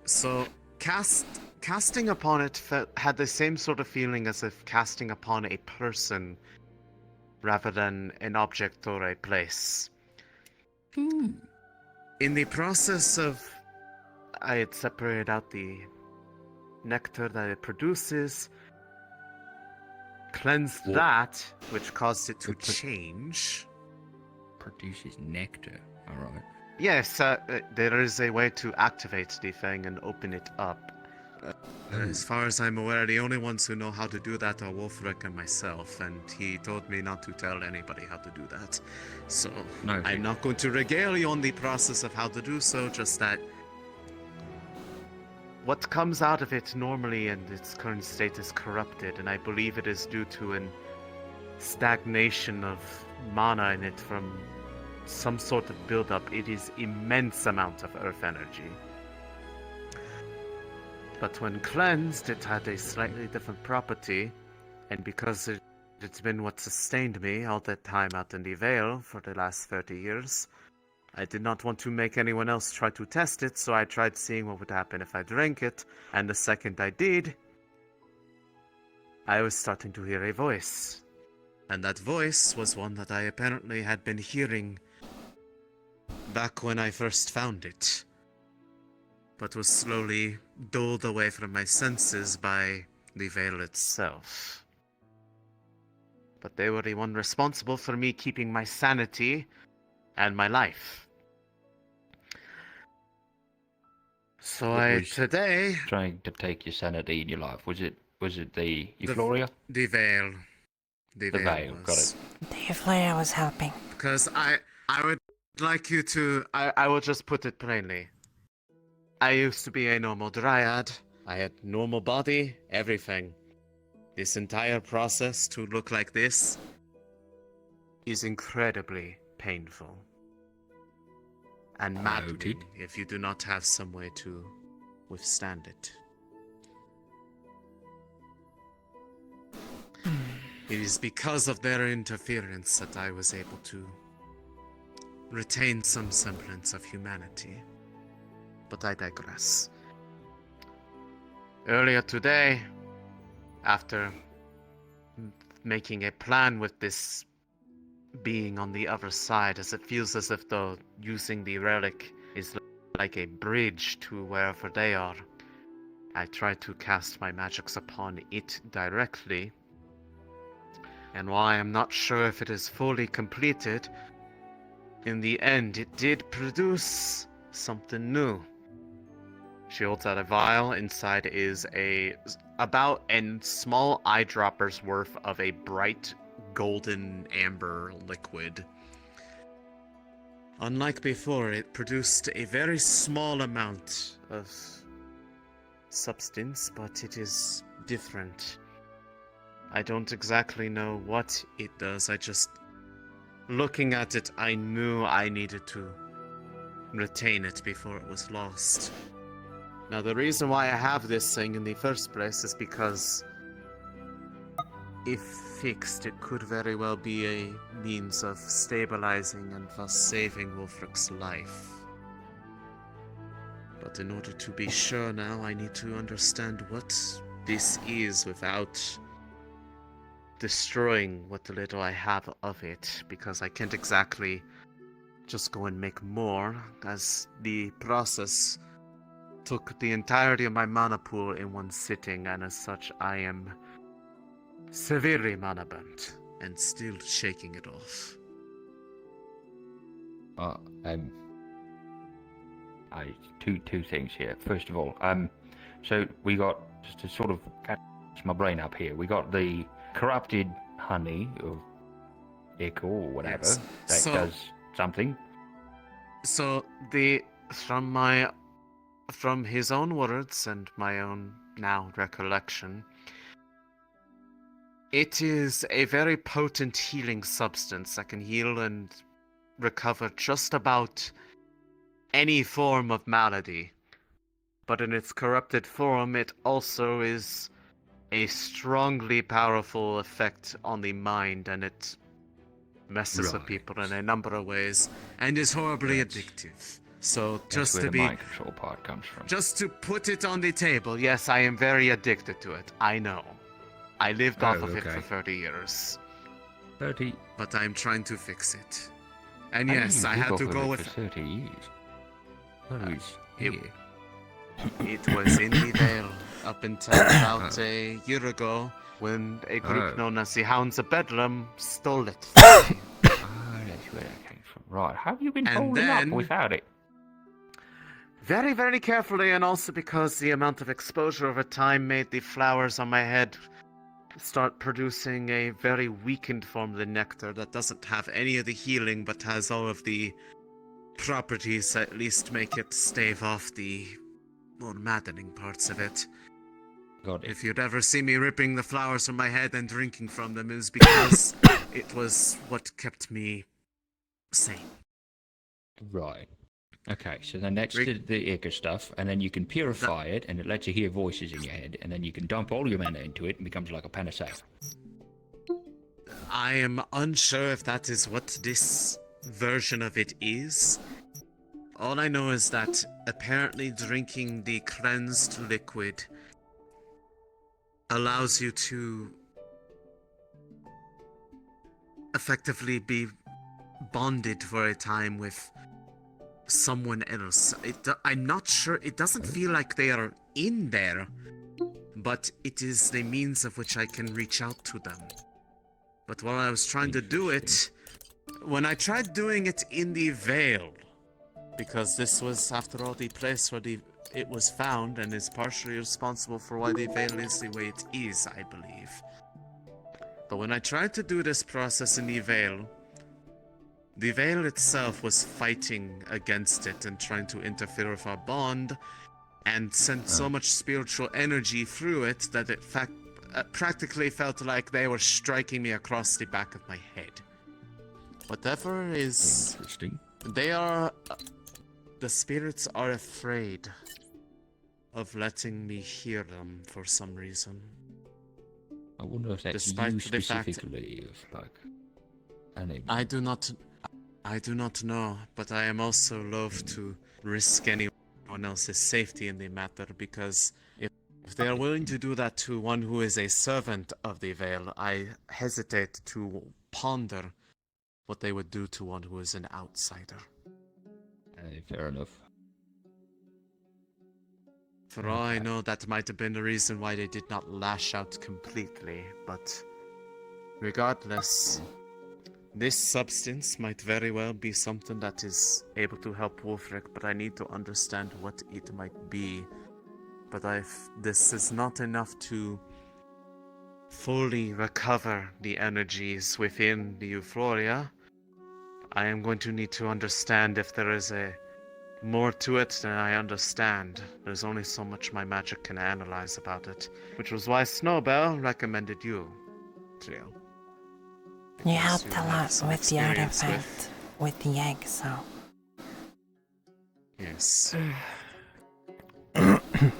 So, casting upon it had the same sort of feeling as if casting upon a person rather than an object or a place. In the process of... I had separated out the nectar that it produces, cleansed that, which caused it to change. Produces nectar, alright. Yes, there is a way to activate the thing and open it up. As far as I'm aware, the only ones who know how to do that are Wolfric and myself, and he told me not to tell anybody how to do that. So, I'm not going to regale you on the process of how to do so, just that what comes out of it normally in its current state is corrupted, and I believe it is due to an stagnation of mana in it from some sort of buildup. It is immense amount of earth energy. But when cleansed, it had a slightly different property, and because it's been what sustained me all that time out in the Vale for the last 30 years, I did not want to make anyone else try to test it, so I tried seeing what would happen if I drank it, and the second I did, I was starting to hear a voice. And that voice was one that I apparently had been hearing back when I first found it, but was slowly dulled away from my senses by the Vale itself. But they were the one responsible for me keeping my sanity and my life. So today... Trying to take your sanity in your life, was it the Eufloria? The Vale. The Vale, got it. The Eufloria was helping. Because I would like you to... I will just put it plainly. I used to be a normal dryad. I had normal body, everything. This entire process to look like this is incredibly painful. And maddening if you do not have some way to withstand it. It is because of their interference that I was able to retain some semblance of humanity. But I digress. Earlier today, after making a plan with this being on the other side, as it feels as if though using the relic is like a bridge to wherever they are, I tried to cast my magics upon it directly, and while I am not sure if it is fully completed, in the end it did produce something new. She holds out a vial. Inside is about a small eyedropper's worth of a bright golden amber liquid. Unlike before, it produced a very small amount of substance, but it is different. I don't exactly know what it does. Looking at it, I knew I needed to retain it before it was lost. Now, the reason why I have this thing in the first place is because if fixed, it could very well be a means of stabilizing and thus saving Wolfric's life. But in order to be sure now, I need to understand what this is without destroying what little I have of it, because I can't exactly just go and make more, as the process took the entirety of my mana pool in one sitting, and as such I am severely mana burnt and still shaking it off. Two things here. First of all, so we got, just to sort of catch my brain up here, we got the corrupted honey or ichor or whatever that does something. So from his own words and my own now recollection, it is a very potent healing substance that can heal and recover just about any form of malady. But in its corrupted form, it also is a strongly powerful effect on the mind, and it messes with Right. people in a number of ways and is horribly addictive. So That's just where to the be, mind control part comes from. just to put it on the table, yes, I am very addicted to it. I know. I lived off of it for 30 years. 30. But I'm trying to fix it. And How do yes, you I live had off to of go it with. for 30 years. What is here? It was in the Vale up until about a year ago when a group Oh. known as the Hounds of Bedlam stole it. Ah, that's where that came from. Right. How have you been And holding then- up without it? Very, very carefully, and also because the amount of exposure over time made the flowers on my head start producing a very weakened form of the nectar that doesn't have any of the healing but has all of the properties that at least make it stave off the more maddening parts of it. Got it. If you'd ever see me ripping the flowers from my head and drinking from them, it was because it was what kept me sane. Right. Okay, so then that's the Ica stuff, and then you can purify it, and it lets you hear voices in your head, and then you can dump all your mana into it, and it becomes like a panacea. I am unsure if that is what this version of it is. All I know is that apparently drinking the cleansed liquid allows you to effectively be bonded for a time with someone else. I'm not sure, it doesn't feel like they are in there, but it is the means of which I can reach out to them. But while I was trying to do it, when I tried doing it in the Vale, because this was, after all, the place where it was found and is partially responsible for why the Vale is the way it is, I believe. But when I tried to do this process in the Vale itself was fighting against it and trying to interfere with our bond, and sent so much spiritual energy through it that it practically felt like they were striking me across the back of my head. Whatever is... Interesting. They are... the spirits are afraid of letting me hear them for some reason. I wonder if that's Despite you the fact- specifically, I do not know, but I am also loath to risk anyone else's safety in the matter, because if they are willing to do that to one who is a servant of the Vale, I hesitate to ponder what they would do to one who is an outsider. Fair enough. For all I know, that might have been the reason why they did not lash out completely, but regardless, this substance might very well be something that is able to help Wolfric, but I need to understand what it might be. But this is not enough to fully recover the energies within the Eufloria. I am going to need to understand if there is more to it than I understand. There's only so much my magic can analyze about it, which was why Snowbell recommended you, Trill. You helped you a have lot some with the experience artifact, with the egg, so... Yes.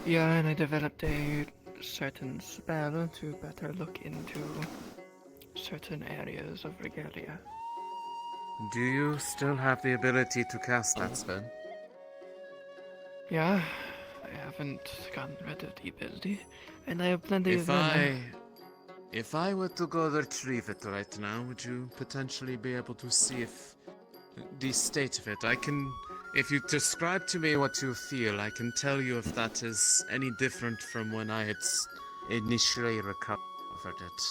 Yeah, and I developed a certain spell to better look into certain areas of regalia. Do you still have the ability to cast that spell? Yeah, I haven't gotten rid of the ability, and I have plenty of If mana. If I were to go retrieve it right now, would you potentially be able to see if the state of it? If you describe to me what you feel, I can tell you if that is any different from when I had initially recovered it.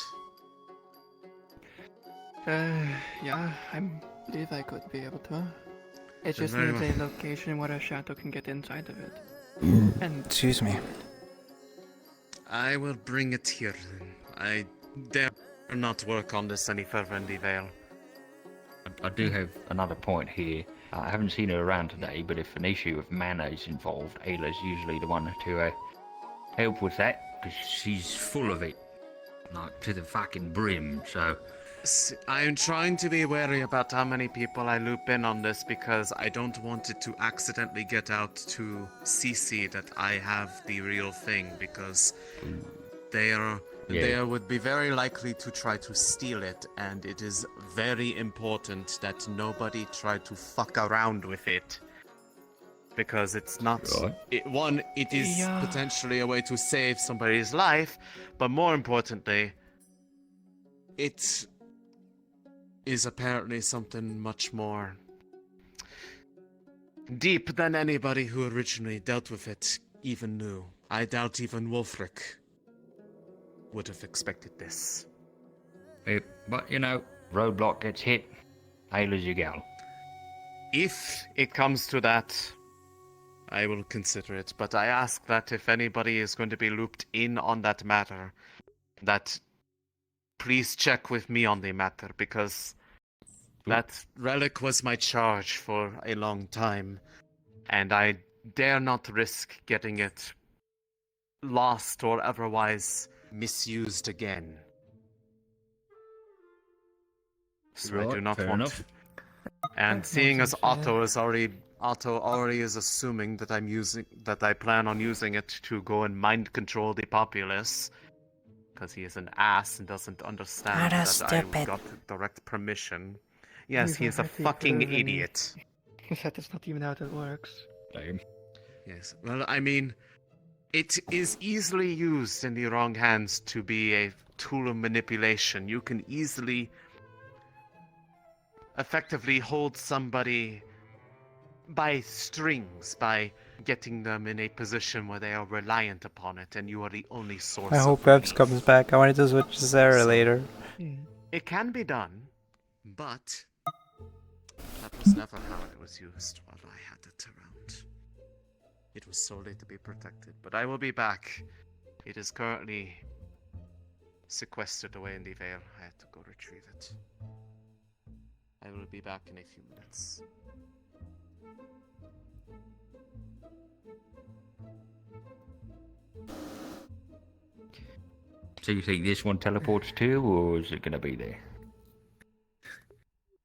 Yeah, I believe I could be able to. It Then just very needs well. a location where a shadow can get inside of it. And Excuse me. I will bring it here then. I dare not work on this any further in the Vale. I do have another point here. I haven't seen her around today, but if an issue of mana is involved, Ayla's usually the one to help with that, because she's full of it. Like, to the fucking brim, so... I am trying to be wary about how many people I loop in on this, because I don't want it to accidentally get out to CC that I have the real thing, because they are they would be very likely to try to steal it, and it is very important that nobody try to fuck around with it. Because it's not... it is potentially a way to save somebody's life, but more importantly, it is apparently something much more deep than anybody who originally dealt with it even knew. I doubt even Wulfric would have expected this. But, you know, roadblock gets hit, hail as you go. If it comes to that, I will consider it, but I ask that if anybody is going to be looped in on that matter, that please check with me on the matter, because that relic was my charge for a long time, and I dare not risk getting it lost or otherwise misused again. So I do not fair want... enough. And seeing as Otto already is assuming that I plan on using it to go and mind control the populace, because he is an ass and doesn't understand that I got direct permission. Yes, he is a fucking idiot. That is not even how that works. Yes, well, I mean, it is easily used in the wrong hands to be a tool of manipulation. You can easily effectively hold somebody by strings, by getting them in a position where they are reliant upon it, and you are the only source I of hope relief. Evs comes back. I wanted to switch to Sarah later. It can be done, but that was never how it was used while I had it around. It was solely to be protected, but I will be back. It is currently sequestered away in the Vale. I had to go retrieve it. I will be back in a few minutes. So you think this one teleports too, or is it going to be there?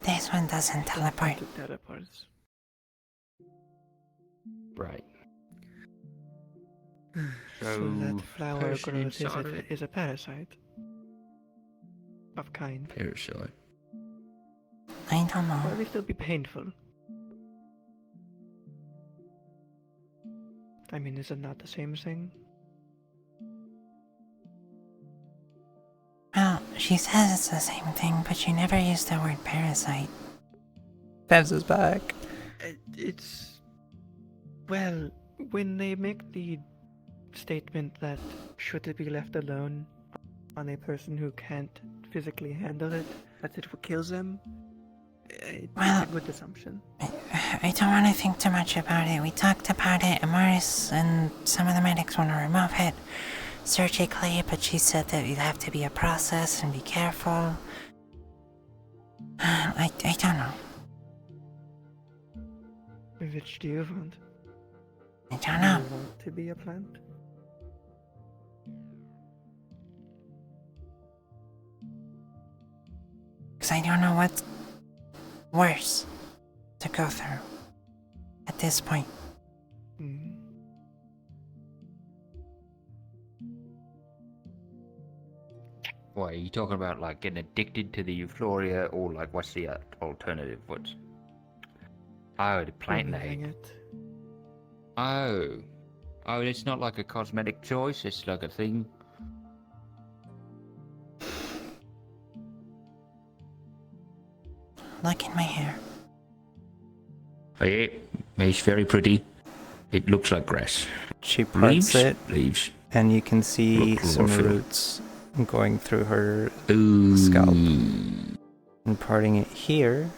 This one doesn't teleport. It teleports. Right. So that flower person growth inside of it? is a parasite. Of kind. Parasite. I don't know. Or at least it'll be painful. I mean, is it not the same thing? Well, she says it's the same thing, but she never used the word parasite. Fence is back. It's... Well, when they make the statement that should it be left alone on a person who can't physically handle it, that it kills them, it's a good assumption. I don't want to think too much about it. We talked about it, Amaris and some of the medics want to remove it surgically, but she said that it'd have to be a process and be careful. I don't know. Which do you want? I don't know. Do you want to be a plant? Because I don't know what's worse to go through at this point. What, are you talking about, like, getting addicted to the Eufloria, or, like, what's the alternative? What's... Oh, the plant Removing name. it. Oh. Oh, it's not like a cosmetic choice, it's like a thing. Look in my hair. Oh, yeah, it's very pretty. It looks like grass. She parts it, Leaves. and you can see Look some chlorophyll. roots going through her Ooh. scalp. And parting it here,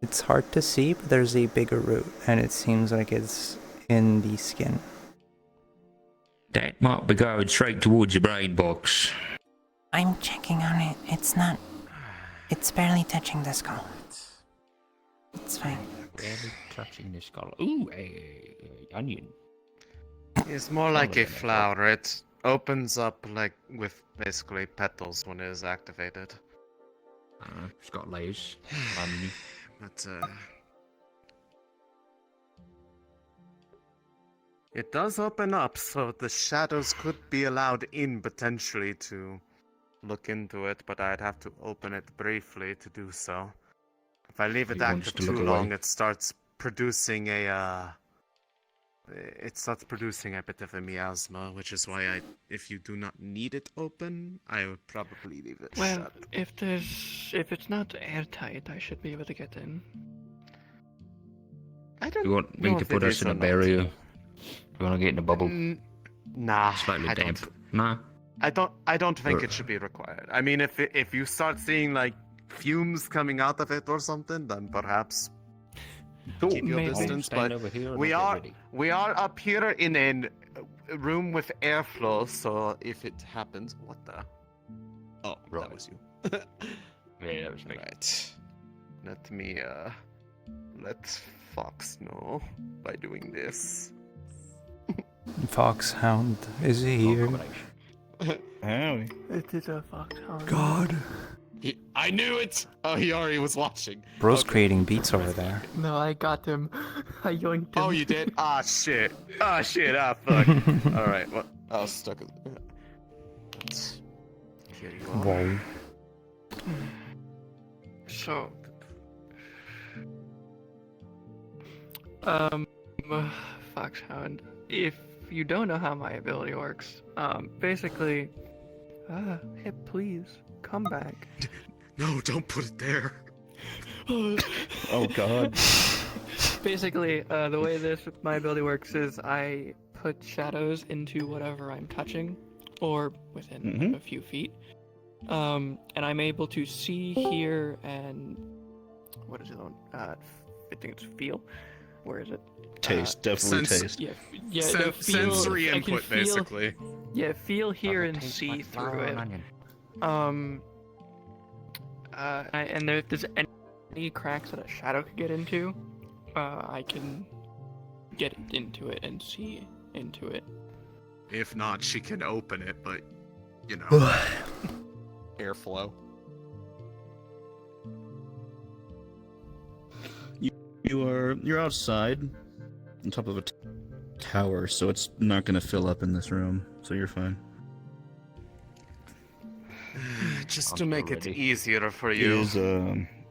it's hard to see, but there's a bigger root, and it seems like it's in the skin. That might be going straight towards your brain box. I'm checking on it. It's not. It's barely touching the skull. It's fine. Barely touching the skull. Ooh, onion. It's more like a flower. It opens up like with basically petals when it is activated. It's got layers. But It does open up, so the shadows could be allowed in potentially to look into it, but I'd have to open it briefly to do so. If I leave it He wants active to look too away. long, it starts producing a bit of a miasma, which is why if you do not need it open, I would probably leave it Well, shut. if it's not airtight, I should be able to get in. I don't You want me know to if put it us is in a or not. barrier? You want to get in a bubble? Nah, Slightly I damp. don't. Nah. I don't think Ugh. it should be required. I mean, if you start seeing like fumes coming out of it or something, then perhaps keep your Maybe. distance. Stand But over here and we I'll are get ready. we are up here in a room with airflow, so if it happens, what the? Oh, Right. that was you. Yeah, that was me. Right. Let Fox know by doing this. Foxhound is here. Howdy. It is a foxhound. God. I knew it! Oh, he already was watching. Bro's Okay. creating beats over there. No, I got him. I yoinked him. Oh, you did? Ah, shit. Ah, shit. Ah, fuck. Alright, well, I was stuck. Here you are. Whoa. So, Foxhound, if you don't know how my ability works, basically, hey, please, come back. No, don't put it there. Oh God. Basically, the way my ability works is I put shadows into whatever I'm touching, or within a few feet, and I'm able to see, hear, and what is it on? I think it's feel. Where is it? Taste, definitely taste. Yeah, no, feel, sensory I can input, feel, basically. Yeah, feel, hear, and tastes see like through flour it. and onion. And if there's any cracks that a shadow could get into, I can get into it and see into it. If not, she can open it, but, you know. Airflow. You're outside, on top of a tower, so it's not gonna fill up in this room. So you're fine. Just to make it ready. easier for you.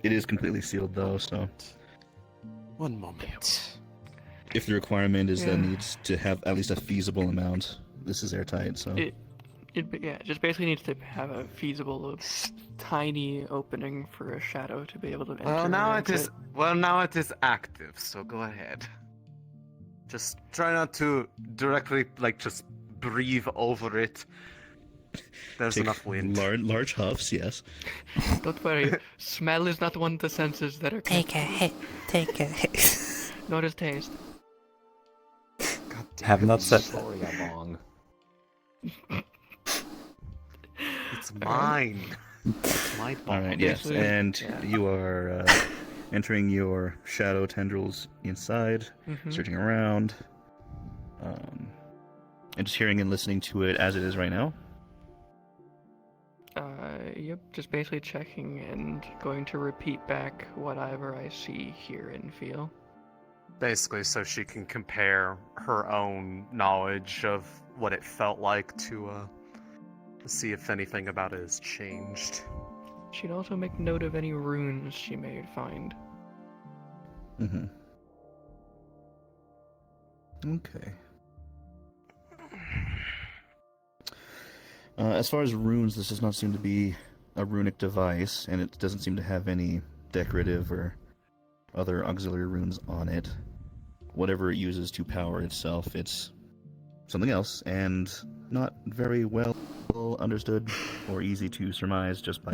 It is completely sealed though. So One moment. if the requirement is that Yeah. needs to have at least a feasible amount, this is airtight. So It just basically needs to have a feasible, tiny opening for a shadow to be able to enter. Well, now and it is. exit. Well, now it is active. So go ahead. Just try not to directly, just breathe over it. There's take enough wind. large huffs. Yes. Don't worry, smell is not one of the senses that are. Take a hit. Take a hit. Nor does taste. Have not said that. Eufloria bong. It's mine. It's my ball. All right. Yes. Actually, And yeah. you are entering your shadow tendrils inside, Mhm. searching around, and just hearing and listening to it as it is right now. Yep, just basically checking and going to repeat back whatever I see, hear, and feel. Basically, so she can compare her own knowledge of what it felt like to see if anything about it has changed. She'd also make note of any runes she may find. Mm-hmm. Okay. As far as runes, this does not seem to be a runic device, and it doesn't seem to have any decorative or other auxiliary runes on it. Whatever it uses to power itself, it's something else, and not very well understood or easy to surmise just by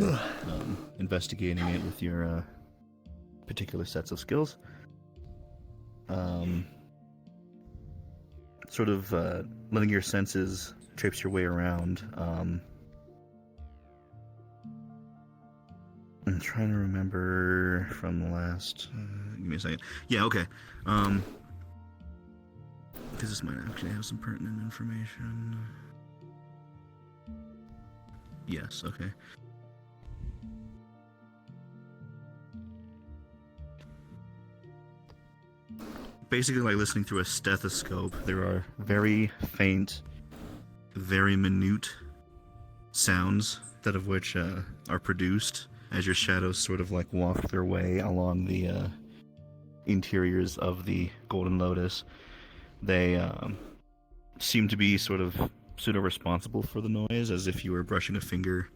investigating it with your particular sets of skills. Sort of letting your senses traipse your way around. I'm trying to remember from the last. Give me a second. Yeah, okay. Because this might actually have some pertinent information. Yes, okay. basically like listening through a stethoscope. There are very faint, very minute sounds that of which are produced as your shadows sort of like walk their way along the interiors of the Golden Lotus. They seem to be sort of pseudo-responsible for the noise, as if you were brushing a finger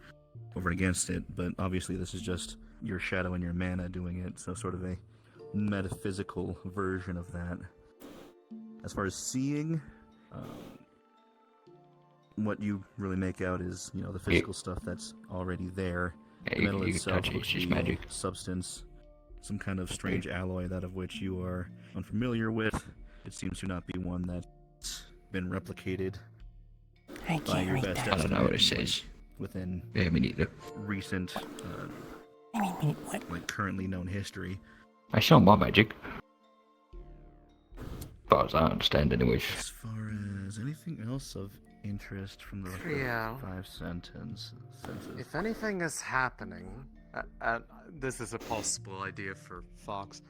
over against it, but obviously this is just your shadow and your mana doing it, so sort of a metaphysical version of that. As far as seeing, what you really make out is, you know, the physical stuff that's already there. The metal itself looks to be substance, some kind of strange alloy, that of which you are unfamiliar with. It seems to not be one that's been replicated by your best estimate. I don't know what it says. Within recent, like currently known history. I show my magic. As far as I understand, anyways. As far as anything else of interest from the Yeah. 5 sentences. If anything is happening, this is a possible idea for Fox.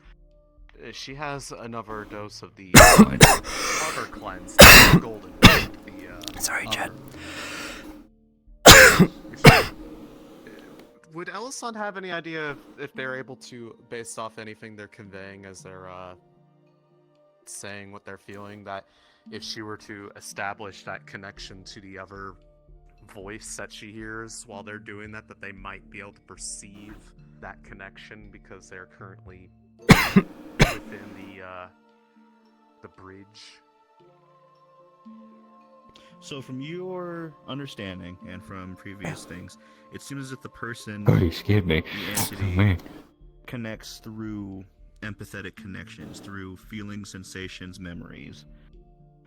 She has another dose of the other cleanse, the golden. Sorry, Chad. Would Ellison have any idea if they're able to, based off anything they're conveying as they're saying what they're feeling, that if she were to establish that connection to the other voice that she hears while they're doing that, that they might be able to perceive that connection because they're currently within the bridge? So from your understanding and from previous things, it seems as if the person, Oh, you scared me. the entity, connects through empathetic connections, through feelings, sensations, memories,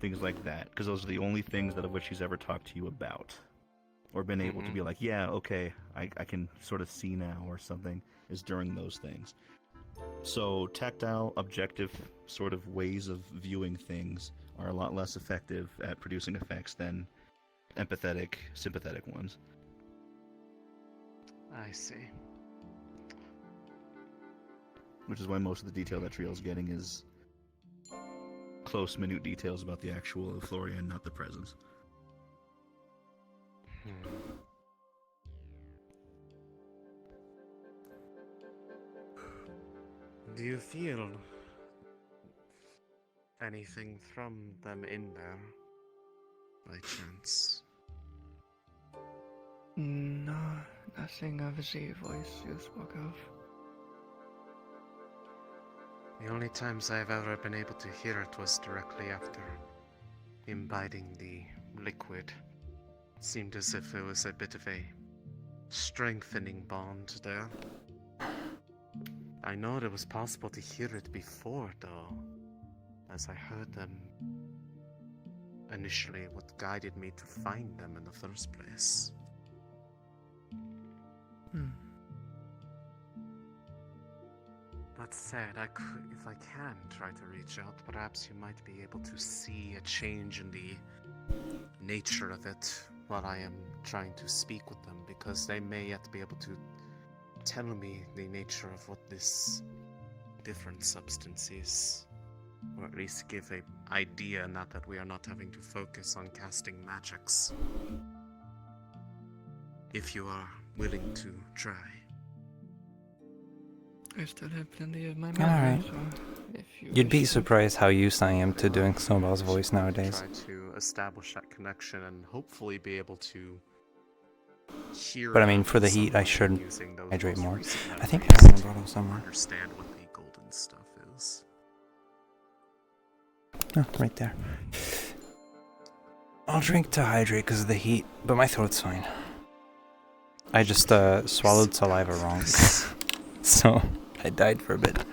things like that. Because those are the only things that of which she's ever talked to you about, or been able to be like, yeah, okay, I can sort of see now, or something, is during those things. So tactile, objective sort of ways of viewing things are a lot less effective at producing effects than empathetic, sympathetic ones. I see. Which is why most of the detail that Triel's getting is close, minute details about the actual Eufloria and not the presence. Do you feel anything from them in there, by chance? No, nothing of the voice you spoke of. The only times I've ever been able to hear it was directly after imbibing the liquid. It seemed as if it was a bit of a strengthening bond there. I know it was possible to hear it before, though, as I heard them initially, what guided me to find them in the first place. That said, if I can try to reach out, perhaps you might be able to see a change in the nature of it while I am trying to speak with them, because they may yet be able to tell me the nature of what this different substance is, or at least give an idea, not that we are not having to focus on casting magics. If you are willing to try. I still have plenty of my Alright. so if you You'd be wish to- surprised how used I am to doing Snowball's voice nowadays. Try to establish that connection and hopefully be able to hear. But I mean, for the someone heat, I should using those hydrate most more. recent I think I memories have my to bottle somewhere. Understand what the golden stuff is. Oh, right there. I'll drink to hydrate because of the heat, but my throat's fine. I just swallowed saliva wrong. So I died for a bit.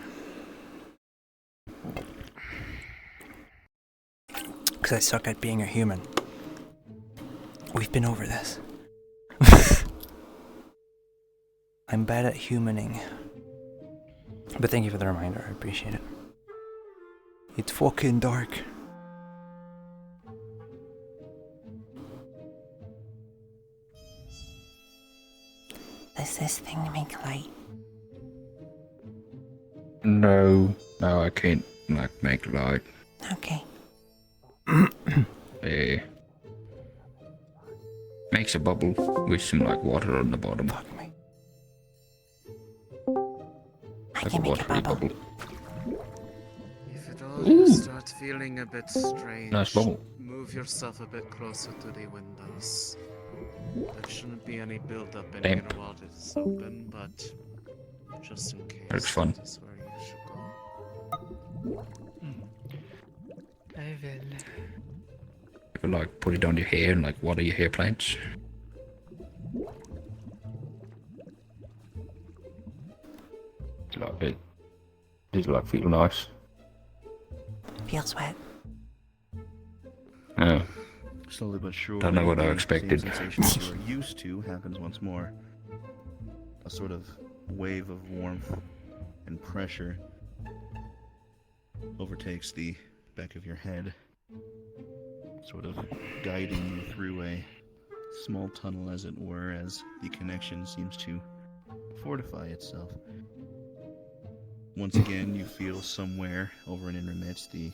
Because I suck at being a human. We've been over this. I'm bad at humaning. But thank you for the reminder, I appreciate it. It's fucking dark. Does this thing make light? No, I can't like make light. Okay. Makes a bubble with some like water on the bottom. Fuck me. I Like can a make a watery bubble. If at all you start feeling a bit strange, Nice bubble. move yourself a bit closer to the windows. There shouldn't be any build-up in Damp. here while it is open, but just in case, Looks fun. that is where you should go. I will. You could like put it on your hair and like water your hair plants. Like it. Does it like feel nice? Feels wet. Yeah. Slowly but surely, Don't know what I the expected. same sensation you are used to happens once more. A sort of wave of warmth and pressure overtakes the back of your head, sort of guiding you through a small tunnel, as it were, as the connection seems to fortify itself. Once again, you feel somewhere over and in your midst the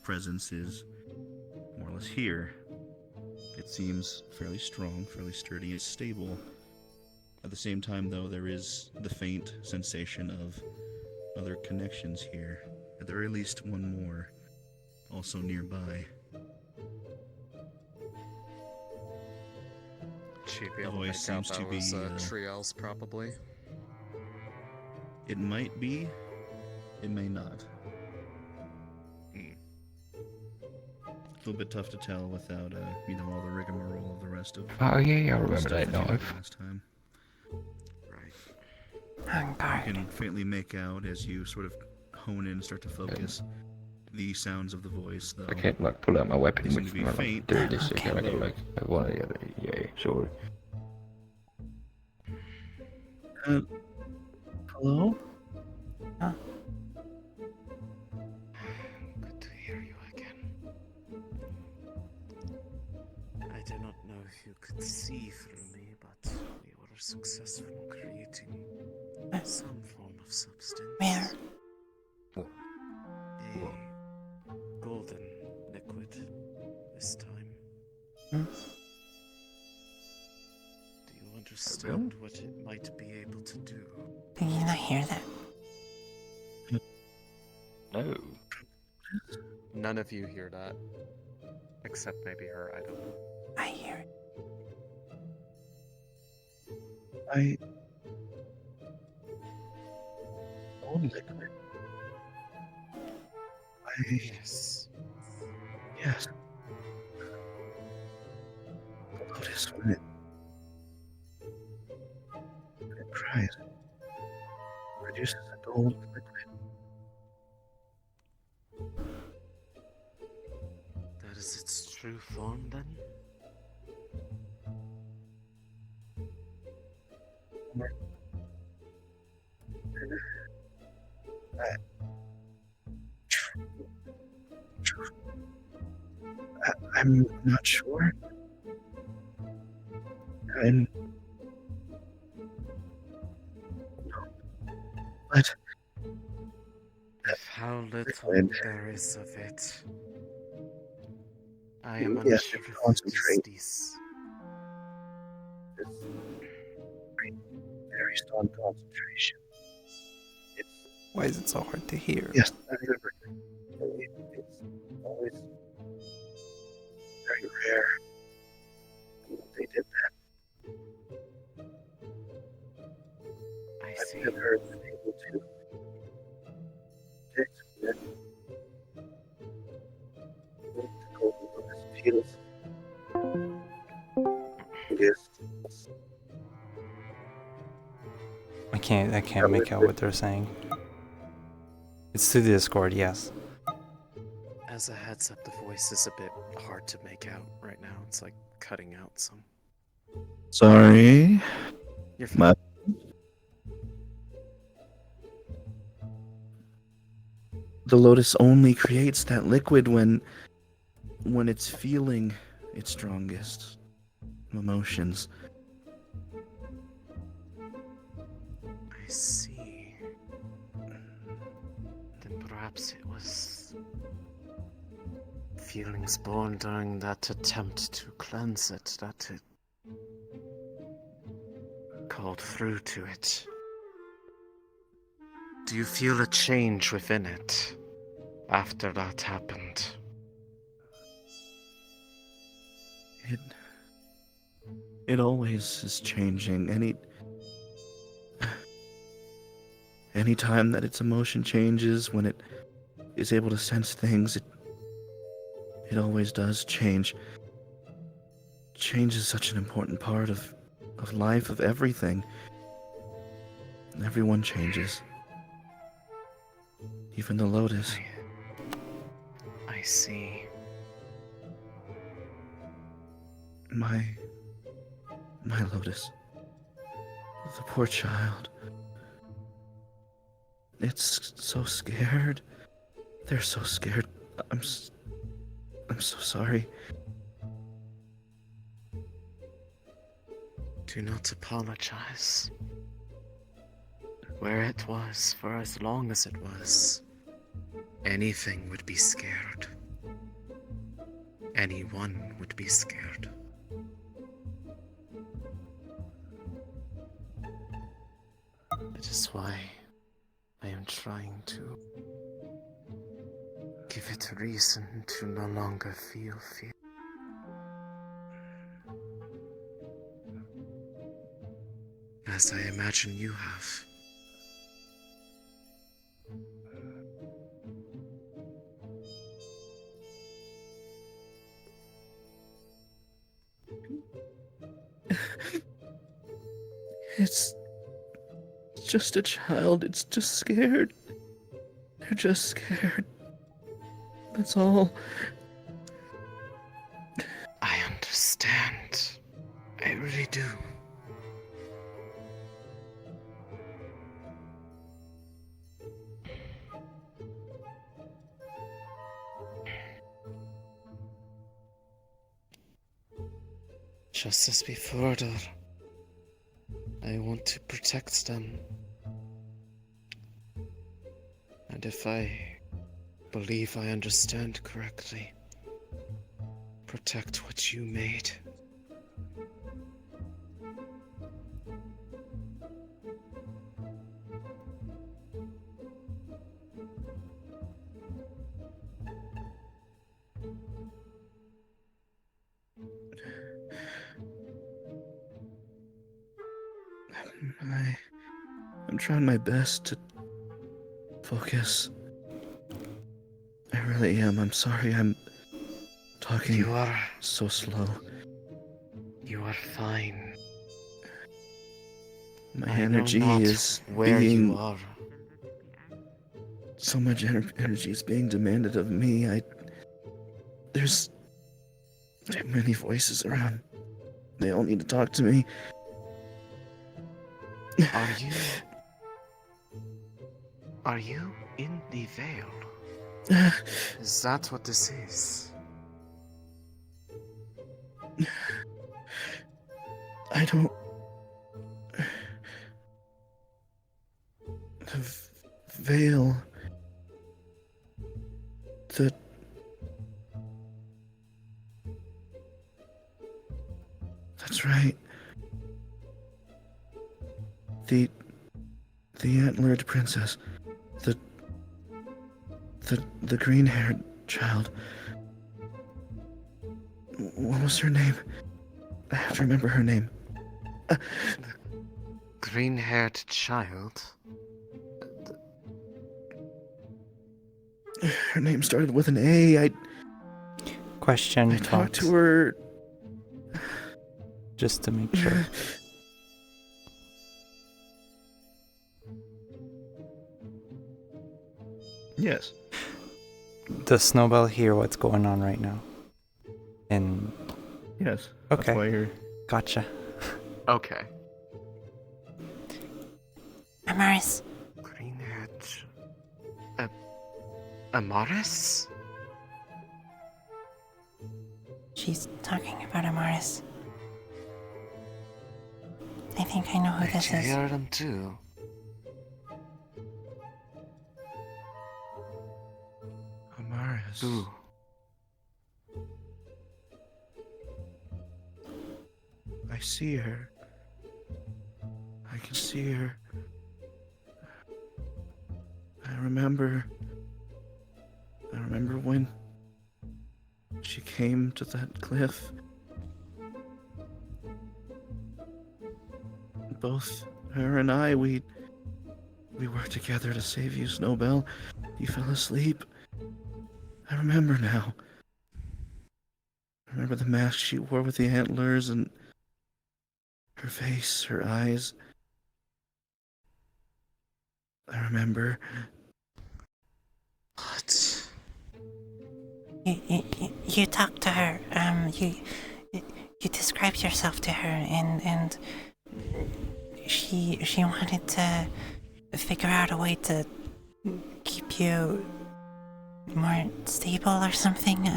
presence is more or less here. It seems fairly strong, fairly sturdy, and stable. At the same time, though, there is the faint sensation of other connections here. At the very least, one more, also nearby. She'd be The able to voice make out seems that to be, was Triel's, probably. It might be, it may not. A little bit tough to tell without, all the rigmarole of the rest of. Oh yeah, I the remember stuff that you did knife. last time. On You guard. can faintly make out as you sort of hone in and start to focus the sounds of the voice, though. I can't like pull out my weapon They seem with to be my like, faint. do this Okay. again. I got like one or the other. Yeah, sorry. Hello? Good to hear you again. I do not know if you could see through me, but we were successful in creating some form of substance. Where? A golden liquid this time. Hmm? Do you understand what it might be able to do? Did you not hear that? No. None of you hear that. Except maybe her, I don't know. I hear it. Liquid. Yes. Yes. Notice when it dries, it produces a gold liquid. That is its true form, then? I'm not sure. But Of how little liquid. there is of it. I am Yes, unsure if concentrate. it is Very strong concentration. Why is it so hard to hear? Yes, I remember. It's always very rare that they did that. I see. I've never been able to predict when the golden lotus feels. It is. I can't make out what they're saying. It's through the Discord, yes. As a heads up, the voice is a bit hard to make out right now. It's like cutting out some. Sorry. You're fine. The lotus only creates that liquid when it's feeling its strongest emotions. I see. Then perhaps it was was feelings born during that attempt to cleanse it, that it called through to it. Do you feel a change within it after that happened? It always is changing. Any time that its emotion changes, when it is able to sense things, it always does change. Change is such an important part of life, of everything. Everyone changes. Even the lotus. I see. My lotus. The poor child. It's so scared. They're so scared. I'm so sorry. Do not apologize. Where it was, for as long as it was, anything would be scared. Anyone would be scared. That is why I am trying to give it a reason to no longer feel fear. As I imagine you have. It's just a child. It's just scared. They're just scared. That's all. I understand. I really do. Just as before, Dor, I want to protect them. And if I believe I understand correctly, protect what you made. I'm trying my best to focus. I really am. I'm sorry I'm talking You are so slow. You are fine. My I know energy not is where being... you are. So much energy is being demanded of me. There's many voices around. They all need to talk to me. Are you in the veil? Is that what this is? I don't... The veil... That's right. The antlered princess. The green-haired child. What was her name? I have to remember her name. The green-haired child? Her name started with an A. Question. I talked to her. Just to make sure. Yes. Does Snowbell hear what's going on right now? Yes. Okay. That's why you're... Gotcha. Okay. Amaris. Green-haired... Amaris? She's talking about Amaris. I think I know who this I is. hear them too. Who? I see her. I can see her. I remember when she came to that cliff. Both her and I, we worked together to save you, Snowbell. You fell asleep. I remember now. I remember the mask she wore with the antlers and her face, her eyes. I remember. What? You talked to her. You described yourself to her, and she wanted to figure out a way to keep you more stable or something.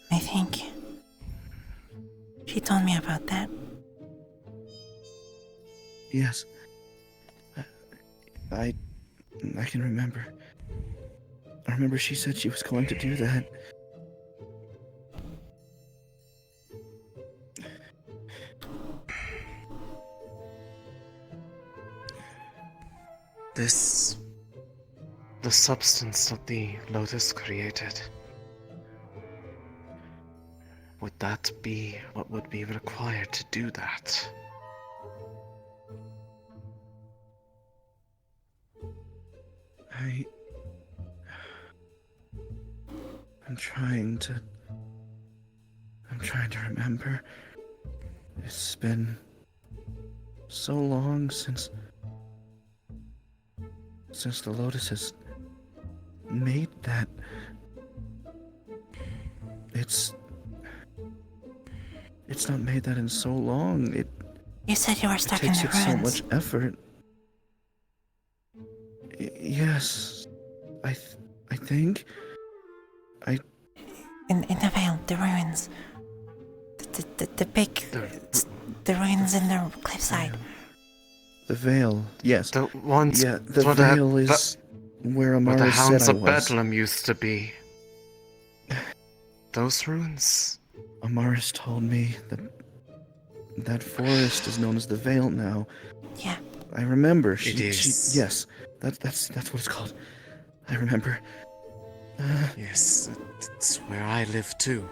I think she told me about that. Yes. I can remember. I remember she said she was going to do that. The substance that the Lotus created, would that be what would be required to do that? I'm trying to remember. It's been so long since the Lotus has made that. It's not made that in so long. You said you were stuck in takes the it so ruins. much effort. Yes, I think. In the Vale, the ruins. The big... The ruins in the cliffside. The Vale, yes. The ones... Yeah, the Vale is where where the Amara said Hounds I of was. Bedlam used to be. Those ruins? Amaris told me that forest is known as the Vale now. Yeah. I remember. It is. Yes, that's what it's called. I remember. Yes, it's where I live too.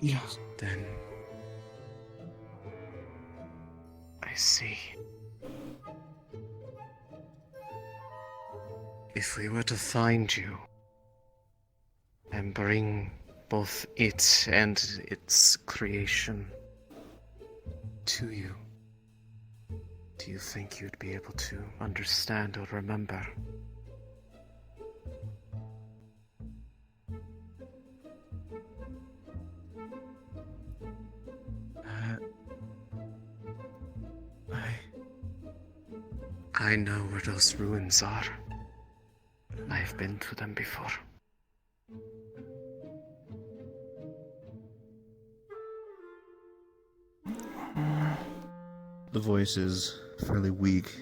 Yes. Then... I see. If we were to find you and bring both it and its creation to you, do you think you'd be able to understand or remember? I know where those ruins are. I've been to them before. The voice is fairly weak.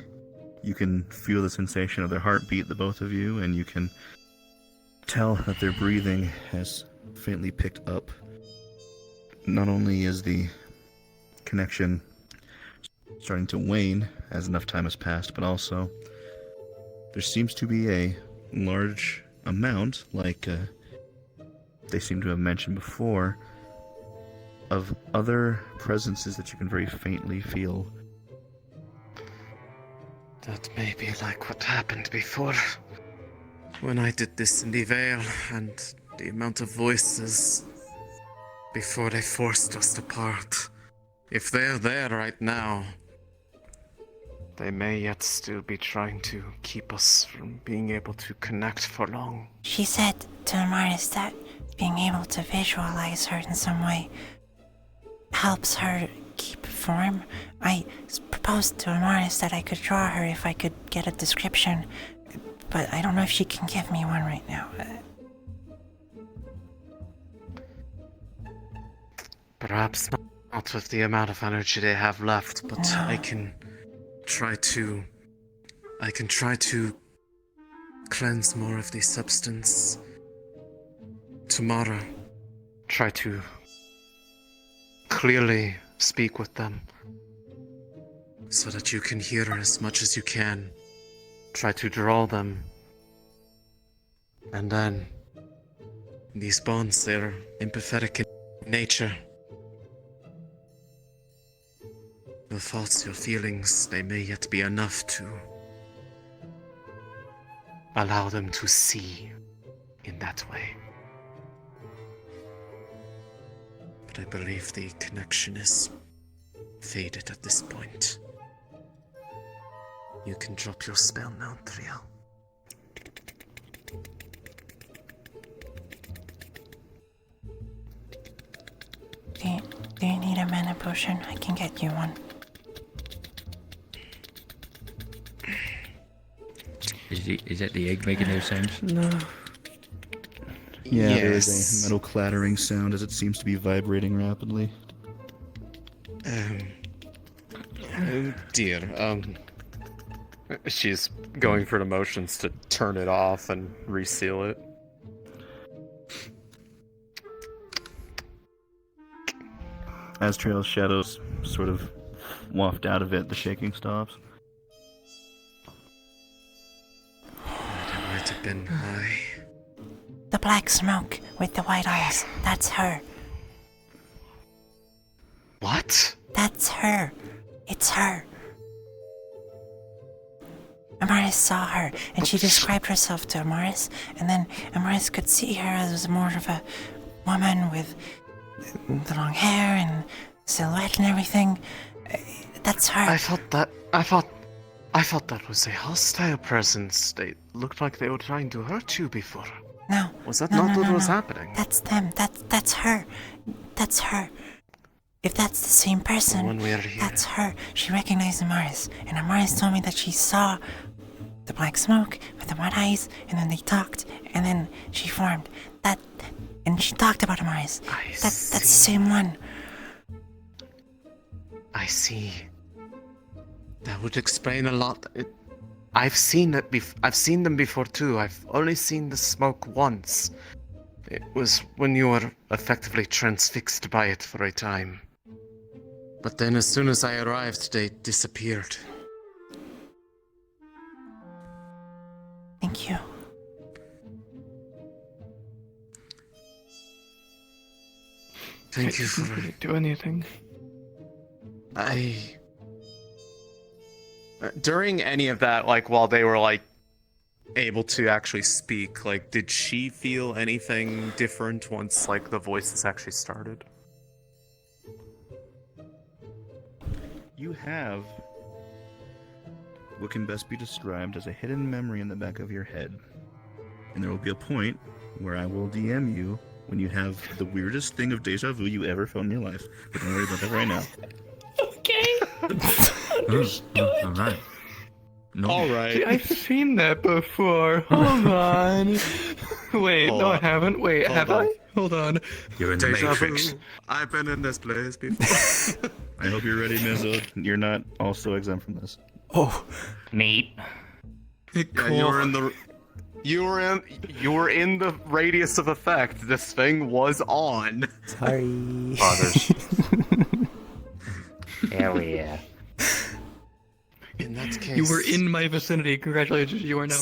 You can feel the sensation of their heartbeat, the both of you, and you can tell that their breathing has faintly picked up. Not only is the connection starting to wane as enough time has passed, but also there seems to be a large amount, like they seem to have mentioned before, of other presences that you can very faintly feel. That may be like what happened before. When I did this in the Vale, and the amount of voices before they forced us apart. If they're there right now, they may yet still be trying to keep us from being able to connect for long. She said to Amaris that being able to visualize her in some way helps her keep form. I proposed to Amaris that I could draw her if I could get a description, but I don't know if she can give me one right now. Perhaps not with the amount of energy they have left, but No. I can try to I can try to cleanse more of the substance tomorrow. Try to clearly speak with them so that you can hear as much as you can. Try to draw them. And then these bonds, they're empathetic in nature. Your thoughts, your feelings, they may yet be enough to allow them to see in that way. But I believe the connection is faded at this point. You can drop your spell now, Triel. Do you need a mana potion? I can get you one. Is that the egg making no sense? No. Yeah, there is Yes. a metal clattering sound as it seems to be vibrating rapidly. Oh dear. She's going through the motions to turn it off and reseal it. As Trail's shadows sort of waft out of it, the shaking stops. That might have been why. The black smoke with the white eyes. That's her. What? That's her. It's her. Amaris saw her, and she described herself to Amaris, and then Amaris could see her as more of a woman with the long hair and silhouette and everything. That's her. I thought that was a hostile presence. They looked like they were trying to hurt you before. No. Was that no, not no, what no, was no. happening? That's them. That's her. That's her. If that's the same person, When we are here. that's her. She recognized Amaris, and Amaris told me that she saw the black smoke with the white eyes, and then they talked, and then she formed. And she talked about Amaris. That's the same one. I see. That would explain a lot. I've seen it. I've seen them before too. I've only seen the smoke once. It was when you were effectively transfixed by it for a time. But then, as soon as I arrived, they disappeared. Thank you. Thank you for. Didn't really do anything. During any of that, like while they were like able to actually speak, like did she feel anything different once like the voices actually started? You have what can best be described as a hidden memory in the back of your head. And there will be a point where I will DM you when you have the weirdest thing of deja vu you ever felt in your life. But don't worry about that right now. Alright. No. Alright. I've seen that before. Hold on. Wait, Hold no, I on. haven't. Wait, Hold have on. I? Hold on. You're in the Deja Matrix. vu. I've been in this place before. I hope you're ready, Mizzo. You're not also exempt from this. Oh. Neat. Yeah, you were in the. You were in the radius of effect. This thing was on. Sorry. Fathers. Hell yeah. In that case, You were in my vicinity. Congratulations, you are now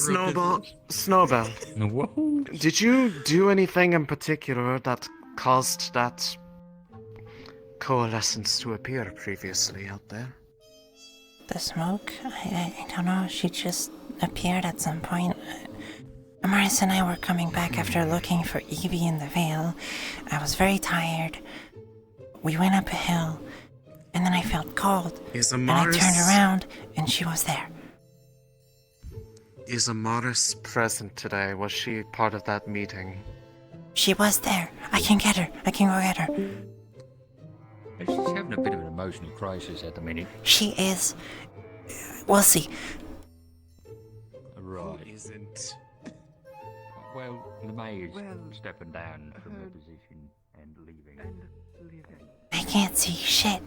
Snowbell. Whoa. Did you do anything in particular that caused that coalescence to appear previously out there? The smoke? I don't know. She just appeared at some point. Amaris and I were coming back after looking for Evie in the Vale. I was very tired. We went up a hill, and then I felt cold. And I turned around, and she was there. Is Amaris present today? Was she part of that meeting? She was there. I can get her. I can go get her. She's having a bit of an emotional crisis at the minute. She is. We'll see. Right. Isn't. Well, the mayor's stepping down from the position and leaving. I can't see shit.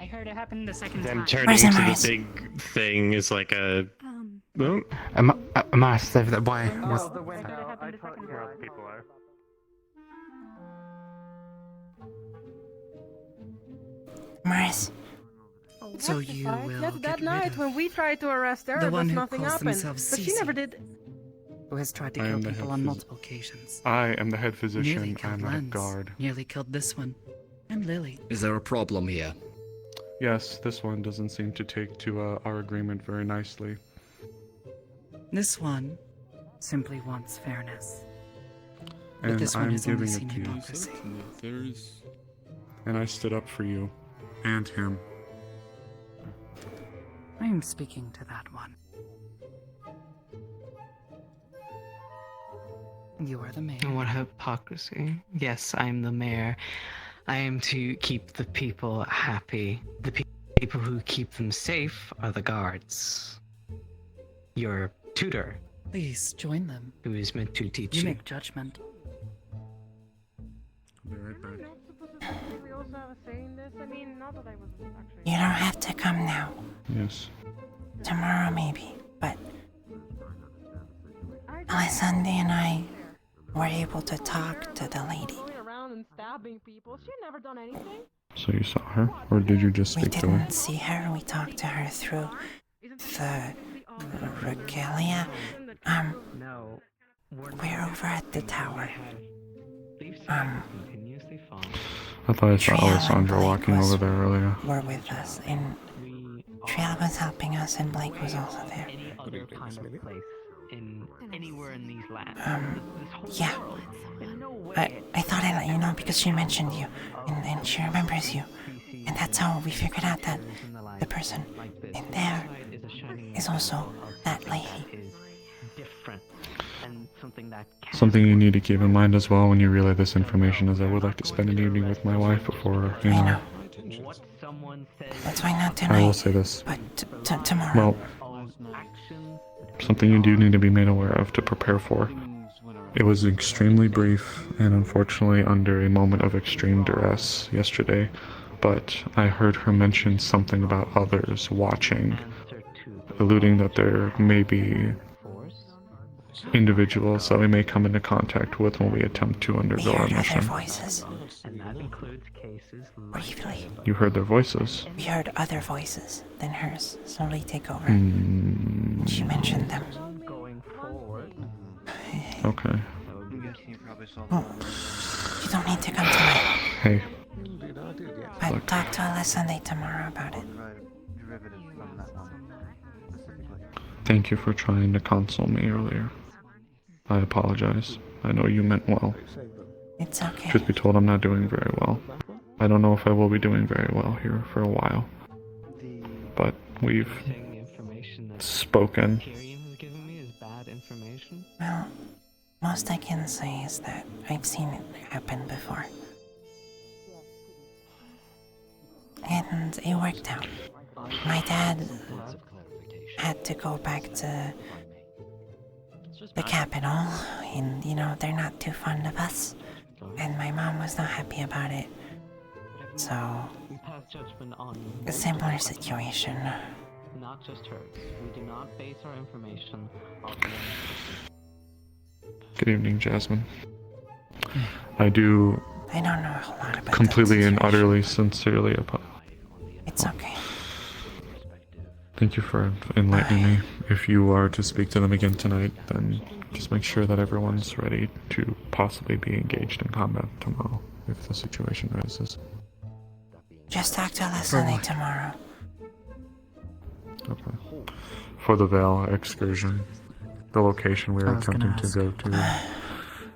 I heard it happened the second Them time. turning into the big thing is like a. Oh. Am I safe that boy? Oh, the window. I thought where people are. Maris. So you will Yes, get that rid night of when we tried to arrest her, the one but who nothing calls happened. themselves But she Cece. never did. Who has tried to I kill am the people head on phys- multiple occasions. I am the head Nearly physician. killed I'm a Lance. guard. Nearly killed this one. And Lily. Is there a problem here? Yes, this one doesn't seem to take to our agreement very nicely. This one simply wants fairness. But And this one I'm has only giving seen it to you. hypocrisy. And I stood up for you. And him. I am speaking to that one. You are the mayor. What hypocrisy. Yes, I'm the mayor. I am to keep the people happy. The people who keep them safe are the guards. Your tutor. Please join them. Who is meant to teach You you. make judgment. I'll be right back. We also have a say in this. I mean, not that I was actually. You don't have to come now. Yes. Tomorrow maybe, but Alessandra and I were able to talk to the lady. Going around and stabbing people. She had never done anything. So you saw her? Or did you just We speak to her? didn't see her. We talked to her through the regalia. No. We're over at the tower. I thought I saw Trial and Alessandra Blake walking was- over there earlier. were with us, and Trial was helping us, and Blake was also there. Any other kind of place in anywhere in these lands. Yeah. I thought I'd let you know because she mentioned you, and she remembers you. And that's how we figured out that the person in there is also that lady. Different and something that Something you need to keep in mind as well when you relay this information is I would like to spend an evening with my wife before, you know. That's why not I will tonight, say this. but tomorrow. Well, something you do need to be made aware of to prepare for. It was extremely brief and unfortunately under a moment of extreme duress yesterday, but I heard her mention something about others watching, alluding that there may be individuals that we may come into contact with when we attempt to We undergo our heard other mission. voices. and that includes cases Briefly. You heard their voices. We heard other voices than hers slowly take over. Mm, She mentioned them. going forward. okay. Well, you don't need to come tonight. Hey, But talk to Alessandra tomorrow about it. thank you for trying to console me earlier. I apologize. I know you meant well. It's okay. Truth be told, I'm not doing very well. I don't know if I will be doing very well here for a while. But we've spoken. Tyrion has given me is bad information. Well, most I can say is that I've seen it happen before. And it worked out. My dad had to go back to the capital, and you know, they're not too fond of us. And my mom was not happy about it. So, We pass judgment on a similar situation. not just hers. We do not base our information on Good evening, Jasmine. I do I don't know a whole lot about completely and utterly sincerely apologize. It's okay. Thank you for enlightening me. If you are to speak to them again tonight, then just make sure that everyone's ready to possibly be engaged in combat tomorrow if the situation arises. Just talk to Alessandra tomorrow. Okay. For the Vale excursion, the location we I are was gonna attempting to go to.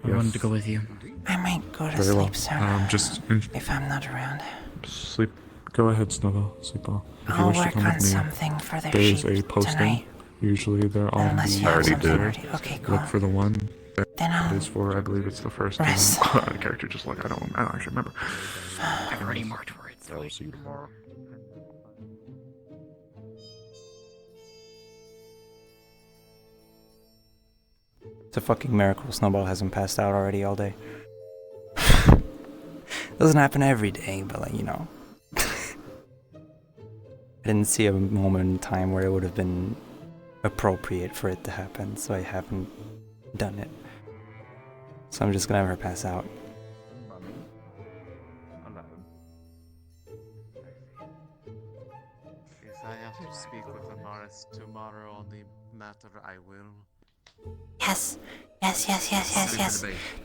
I wanted to go with you. I might go to Very sleep well. soon Just if I'm not around. sleep. Go ahead, Snowball. Sleep well. If you I'll wish to work come on with me, something for their there's sheep a posting. tonight. Usually they're on Unless the you have already something did. already. Okay, cool. Look for the one that Then I'll is for. I believe it's the first rest. one. The character just like I don't actually remember. I've already marked for it. I'll see you tomorrow. It's a fucking miracle Snowball hasn't passed out already all day. Doesn't happen every day, but like, you know. didn't see a moment in time where it would have been appropriate for it to happen, so I haven't done it. So I'm just gonna have her pass out. If I have to speak with Amaris tomorrow on the matter, I will. Yes.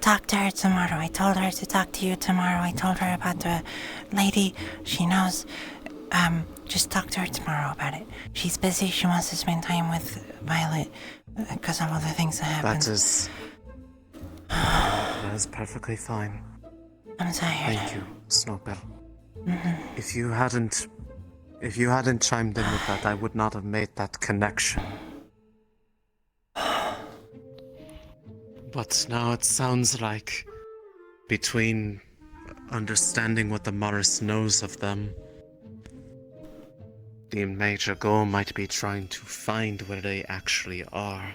Talk to her tomorrow. I told her to talk to you tomorrow. I told her about the lady. She knows. Just talk to her tomorrow about it. She's busy. She wants to spend time with Violet because of all the things that happened. That is perfectly fine. I'm tired. Thank you, Snowbell. Mm-hmm. If you hadn't chimed in with that, I would not have made that connection. But now it sounds like, between understanding what the Morris knows of them, the major goal might be trying to find where they actually are.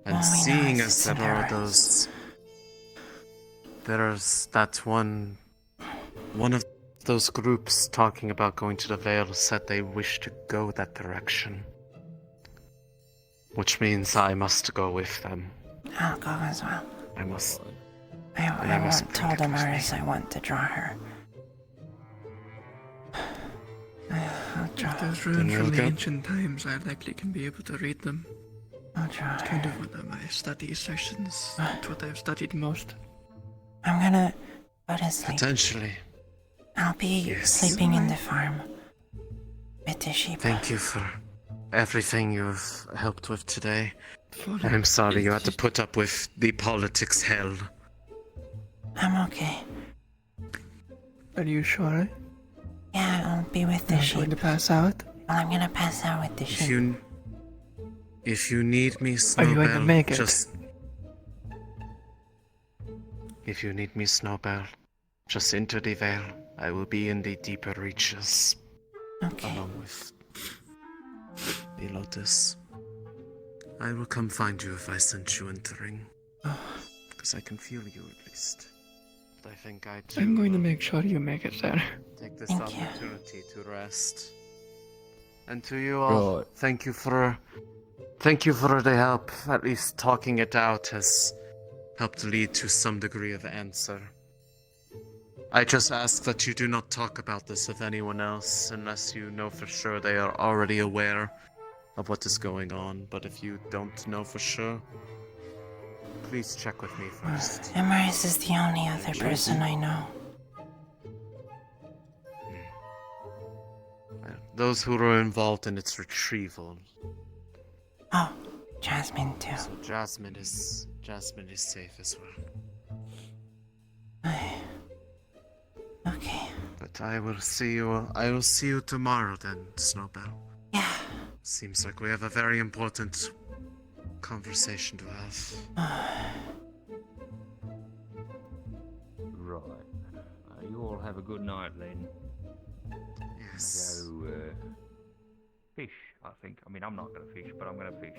And seeing as there are there's that one of those groups talking about going to the Vale said they wish to go that direction. Which means I must go with them. I'll go as well. I must. I won't tell Damaris I want to draw her. I'll draw. If there's runes from the ancient times, I likely can be able to read them. I'll draw It's kind of one of my study sessions. It's what I've studied most. I'm gonna go to sleep. Potentially. I'll be sleeping in the farm with the sheep. Thank you for everything you've helped with today. And I'm sorry you had to put up with the politics hell. I'm okay. Are you sure? Yeah, I'll be with the sheep. Going to pass out? Well, I'm gonna pass out with the sheep. If you need me, Snowbell, Are you going to make it? If you need me, Snowbell, just enter the Vale. I will be in the deeper reaches. Okay. Along with the Lotus. I will come find you if I sent you entering. Because I can feel you at least. But I think I too I'm going to make sure you make it there. take this opportunity to rest. And to you all, thank you for the help. At least talking it out has helped lead to some degree of answer. I just ask that you do not talk about this with anyone else unless you know for sure they are already aware of what is going on. But if you don't know for sure, please check with me first. Amaris is the only other person I know. Those who were involved in its retrieval. Oh, Jasmine too. So Jasmine is safe as well. Okay. But I will see you tomorrow then, Snowbell. Yeah. Seems like we have a very important conversation to have. Right. You all have a good night then. Yes. Go fish, I think. I mean, I'm not going to fish, but I'm going to fish.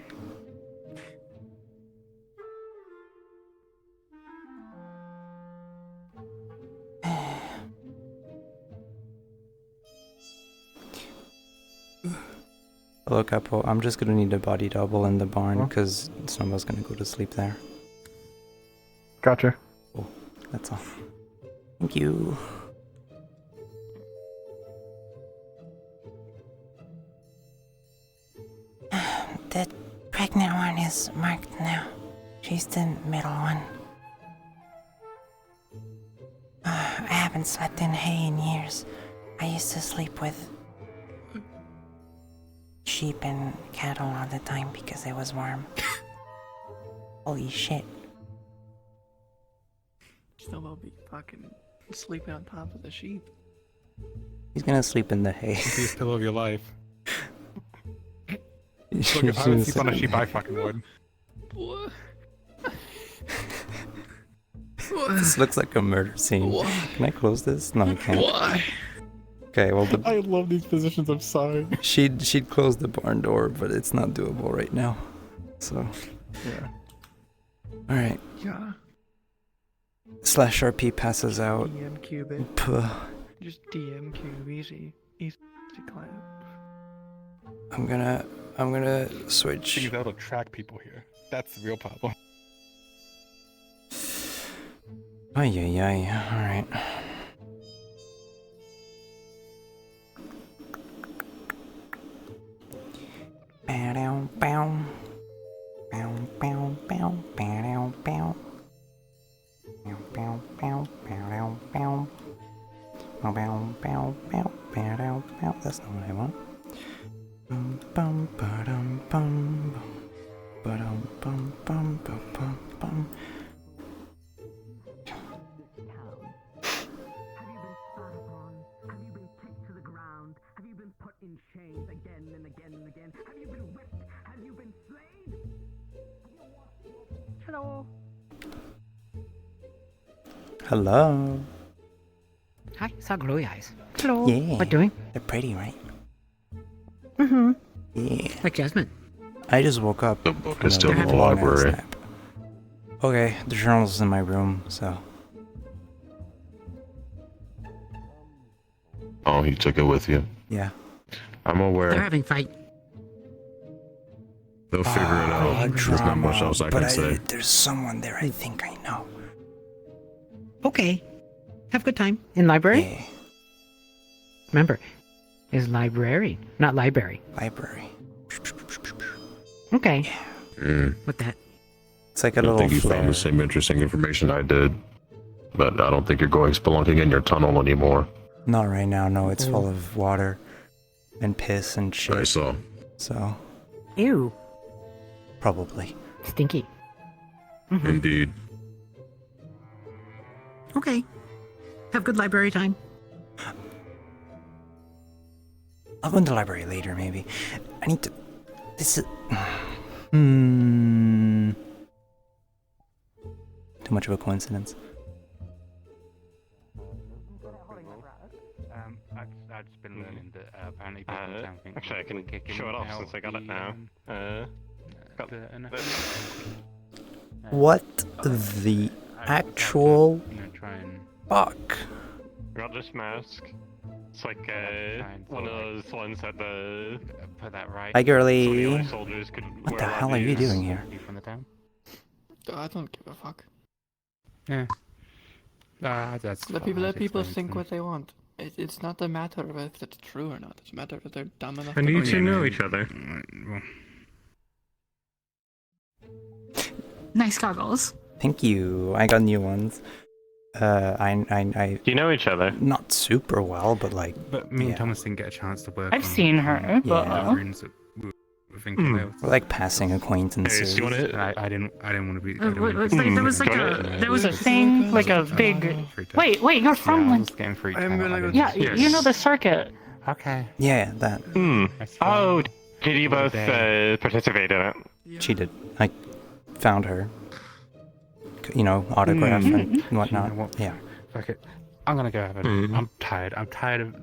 Hello, Capo. I'm just gonna need a body double in the barn because Snowball's gonna go to sleep there. Gotcha. Cool. That's all. Thank you. The pregnant one is marked now. She's the middle one. I haven't slept in hay in years. I used to sleep with sheep and cattle all the time because it was warm. Holy shit. Still will be fucking sleeping on top of the sheep. He's gonna sleep in the hay. Biggest pillow of your life. Look, if I would sleep on a sheep, I fucking would. What? This looks like a murder scene. Why? Can I close this? No, I can't. Why? Okay, well, I love these positions. I'm sorry. She'd close the barn door, but it's not doable right now. So, yeah. All right. Yeah. /RP passes out. EM Cubic. Just DMQ, easy clap. I'm gonna switch. Being able to track people here. That's the real problem. Ay, alright. Bow, bow. Bow, bow, bow, bow, bow. Bow, bow, bow, bow, bow. Bow, bow, bow, bow, bow, bow. That's not what I want. Bum, bum, ba-dum, bum. Ba-dum, bum, bum, bum, bum, bum. Hello. Hello. Hi, saw glowy eyes. Hello. Yeah. What doing? They're pretty, right? Mm-hmm. Yeah. Like Jasmine. I just woke up. The book from is still a in the long ass library. nap. Okay, the journal's in my room, so. Oh, you took it with you? Yeah. I'm aware. They're having fight. They'll figure it out. There's not much else I can say. There's someone there I think I know. Okay. Have a good time. In library? Yeah. Remember, is library, not library. Library. Okay. Mm. What that? It's like a I don't little think you found the same interesting information I did. But I don't think you're going spelunking in your tunnel anymore. Not right now, no. It's full of water and piss and shit. I saw. So, Ew. probably. Stinky. Indeed. Okay. Have good library time. I'll go into the library later, maybe. I need to... This is... Too much of a coincidence. I've just been learning that apparently people can think Actually, I can show it off since I got it now. Got What the actual fuck? got this mask. It's like one of those ones that the put that right. Hi, girly. some of the other soldiers could What wear the a lot hell of are you these. doing here? From the town. I don't give a fuck. Yeah. That's Let fine, people it's think expensive. what they want. It's not a matter of if it's true or not. It's a matter of if they're dumb enough. And to you believe two it. know each other. Nice goggles. Thank you. I got new ones. I Do you know each other? Not super well, but like. But me and yeah. Thomas didn't get a chance to work. I've on seen her, but runes that we were thinking about. We're like passing acquaintances. Hey, do you want to? I didn't want to be. there was like a there was a thing like a big. Wait, you're from I like was getting free I'm time. gonna go yeah, you know the circuit. Okay. Yeah, that. Oh, did you both participate in it? She did. I found her. You know, autograph and whatnot. You know what? Yeah. Fuck it. I'm gonna go have it. I'm tired. I'm tired of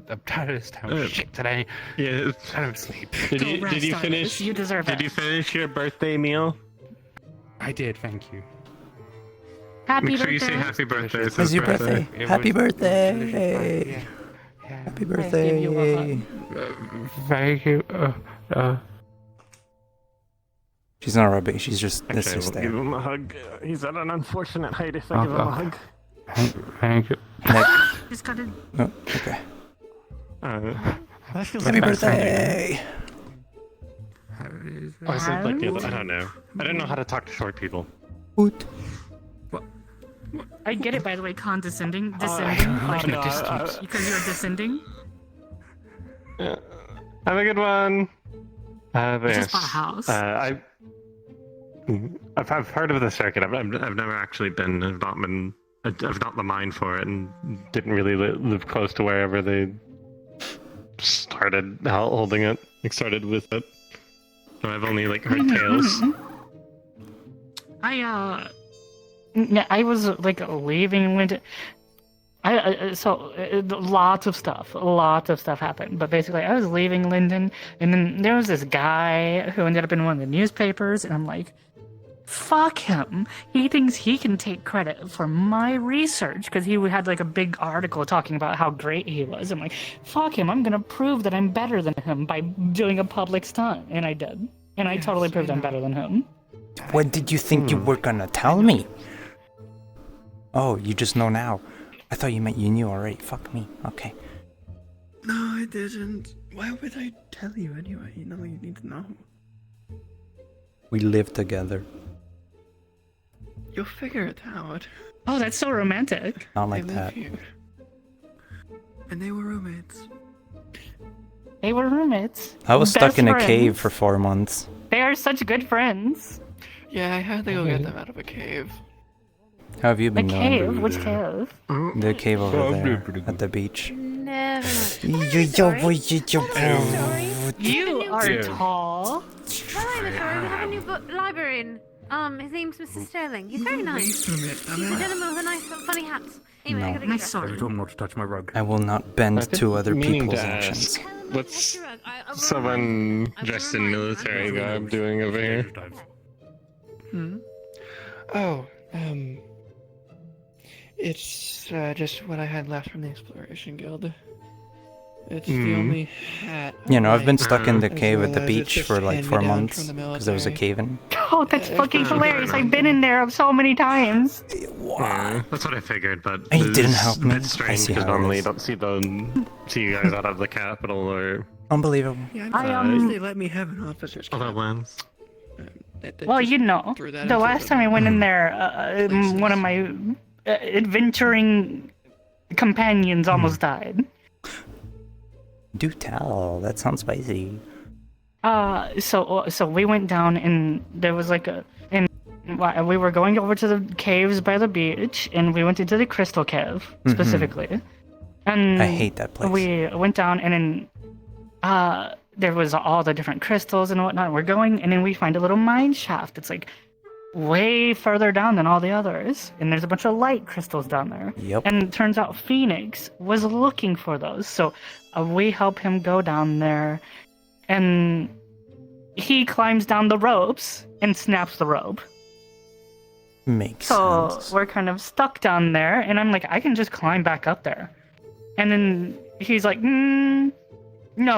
this town shit today. Yeah. I don't sleep. Did you rest, Artis. finish? You deserve Did it. you finish your birthday meal? I did. Thank you. Happy Make sure birthday. you say happy birthday. It It's says your birthday. It Happy was birthday. delicious. Yeah. Happy Let's give you a birthday. Thank you. She's not rubbing. She's just. That's Okay, just we'll give there. him a hug. He's at an unfortunate height if I give him a hug. Thank you. Just got it. Oh, okay. That feels Happy like birthday. I said like the other, I don't know. I don't know how to talk to short people. What? I get it, by the way, condescending, descending, like because you're descending. Yeah. Have a good one. I Yes. just bought a house. I've heard of the circuit. I've never actually been. I've not the mind for it, and didn't really live close to wherever they started holding it. Like started with it. So I've only like heard tales. I was like leaving Linden. Lots of stuff happened. But basically, I was leaving Linden, and then there was this guy who ended up in one of the newspapers, and I'm like, Fuck him. He thinks he can take credit for my research because he had like a big article talking about how great he was. I'm like, fuck him. I'm gonna prove that I'm better than him by doing a public stunt, and I did, and I totally proved I'm better than him. What did you think you were gonna tell me? Oh, you just know now. I thought you meant you knew already. Fuck me. Okay. No, I didn't. Why would I tell you anyway? You know, you need to know. We live together. You'll figure it out. Oh, that's so romantic. Not like They live that. here. And they were roommates. They were roommates. I was stuck Best in a friends. cave for 4 months. They are such good friends. Yeah, I had to go get them out of a cave. How have you A been doing? cave? Which cave? The cave over there at the beach. Never. You are Yeah. tall. Well, I know, sorry, we have a new librarian. His name's Mr. Sterling. He's very nice. Wait a minute, He's a gentleman with a nice, funny hat. Anyway, I gotta No. get dressed. Told him not to touch my rug. I will not bend to other meaning people's to actions. ask, what's someone dressed in military garb doing over here? Oh, it's just what I had left from the Exploration Guild. It's the only hat. You know, I've been I stuck in the as cave well at the as beach it's just for like 4 hand-me-down months from the because there was a military. cave in. Oh, that's fucking hilarious. I've been in there so many times. Yeah, that's what I figured, but And you didn't it's help me? a bit I strange see because how it normally you is. don't see you guys out of the capital or Unbelievable. Yeah, I, they let me have an officer's cap. other lands. Well, you know, the last time I went in there, one of my adventuring companions almost died. Do tell. That sounds spicy. So we went down and there was like we were going over to the caves by the beach and we went into the crystal cave Mhm. specifically. And I hate that place. We went down and then there was all the different crystals and whatnot. We're going and then we find a little mine shaft. It's like way further down than all the others. And there's a bunch of light crystals down there. Yep. And it turns out Phoenix was looking for those. So we help him go down there and he climbs down the ropes and snaps the rope. Makes So sense. we're kind of stuck down there, and I'm like, I can just climb back up there. And then he's like, no,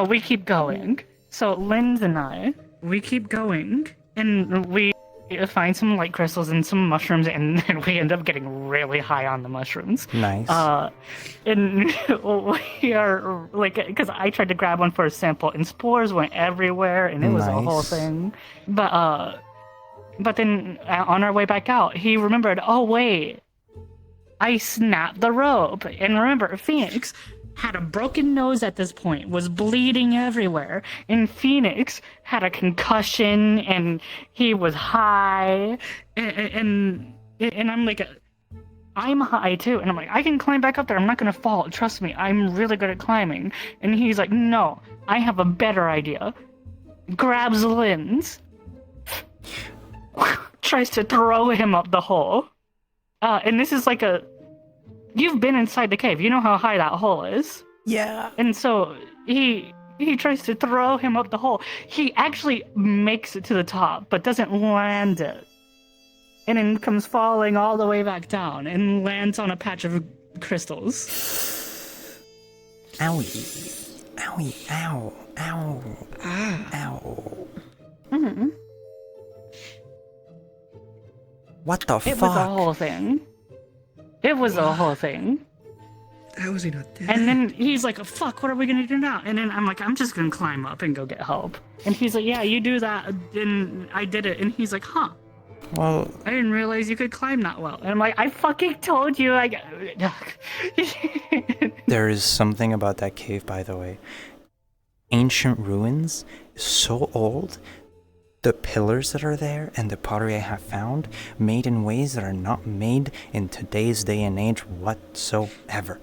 we keep going. So Linz and I, we keep going, and we find some light crystals and some mushrooms, and then we end up getting really high on the mushrooms. Nice. And we are like, because I tried to grab one for a sample, and spores went everywhere, and it was a whole Nice. thing. But then on our way back out, he remembered, oh wait, I snapped the rope. And remember, Phoenix had a broken nose at this point, was bleeding everywhere, and Phoenix had a concussion, and he was high, and I'm like, I'm high too, and I'm like, I can climb back up there, I'm not gonna fall, trust me, I'm really good at climbing. And he's like, no, I have a better idea. Grabs Linz, tries to throw him up the hole, and this is like you've been inside the cave. You know how high that hole is. Yeah. And so he tries to throw him up the hole. He actually makes it to the top, but doesn't land it. And then comes falling all the way back down and lands on a patch of crystals. Owie. Owie. Ow. Ow. Ow. Mm-hmm. What the It fuck? was a whole thing. It was a whole thing. How was he not dead? And then he's like, fuck, what are we gonna do now? And then I'm like, I'm just gonna climb up and go get help. And he's like, yeah, you do that. And I did it. And he's like, huh. Well, I didn't realize you could climb that well. And I'm like, I fucking told you. there is something about that cave, by the way. Ancient ruins is so old. The pillars that are there and the pottery I have found, made in ways that are not made in today's day and age whatsoever.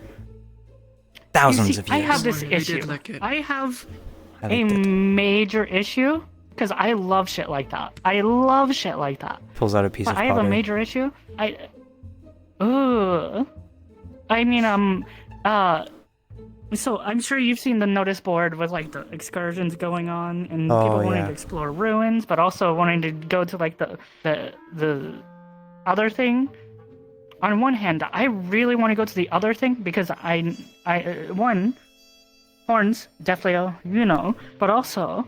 Thousands of years. I have this issue. I have a major issue because I love shit like that. I love shit like that. Pulls out a piece But of I pottery. have a major issue. I mean, So I'm sure you've seen the notice board with like the excursions going on and Oh, people wanting yeah. to explore ruins, but also wanting to go to like the other thing. On one hand, I really want to go to the other thing because one, Horns, definitely, you know, but also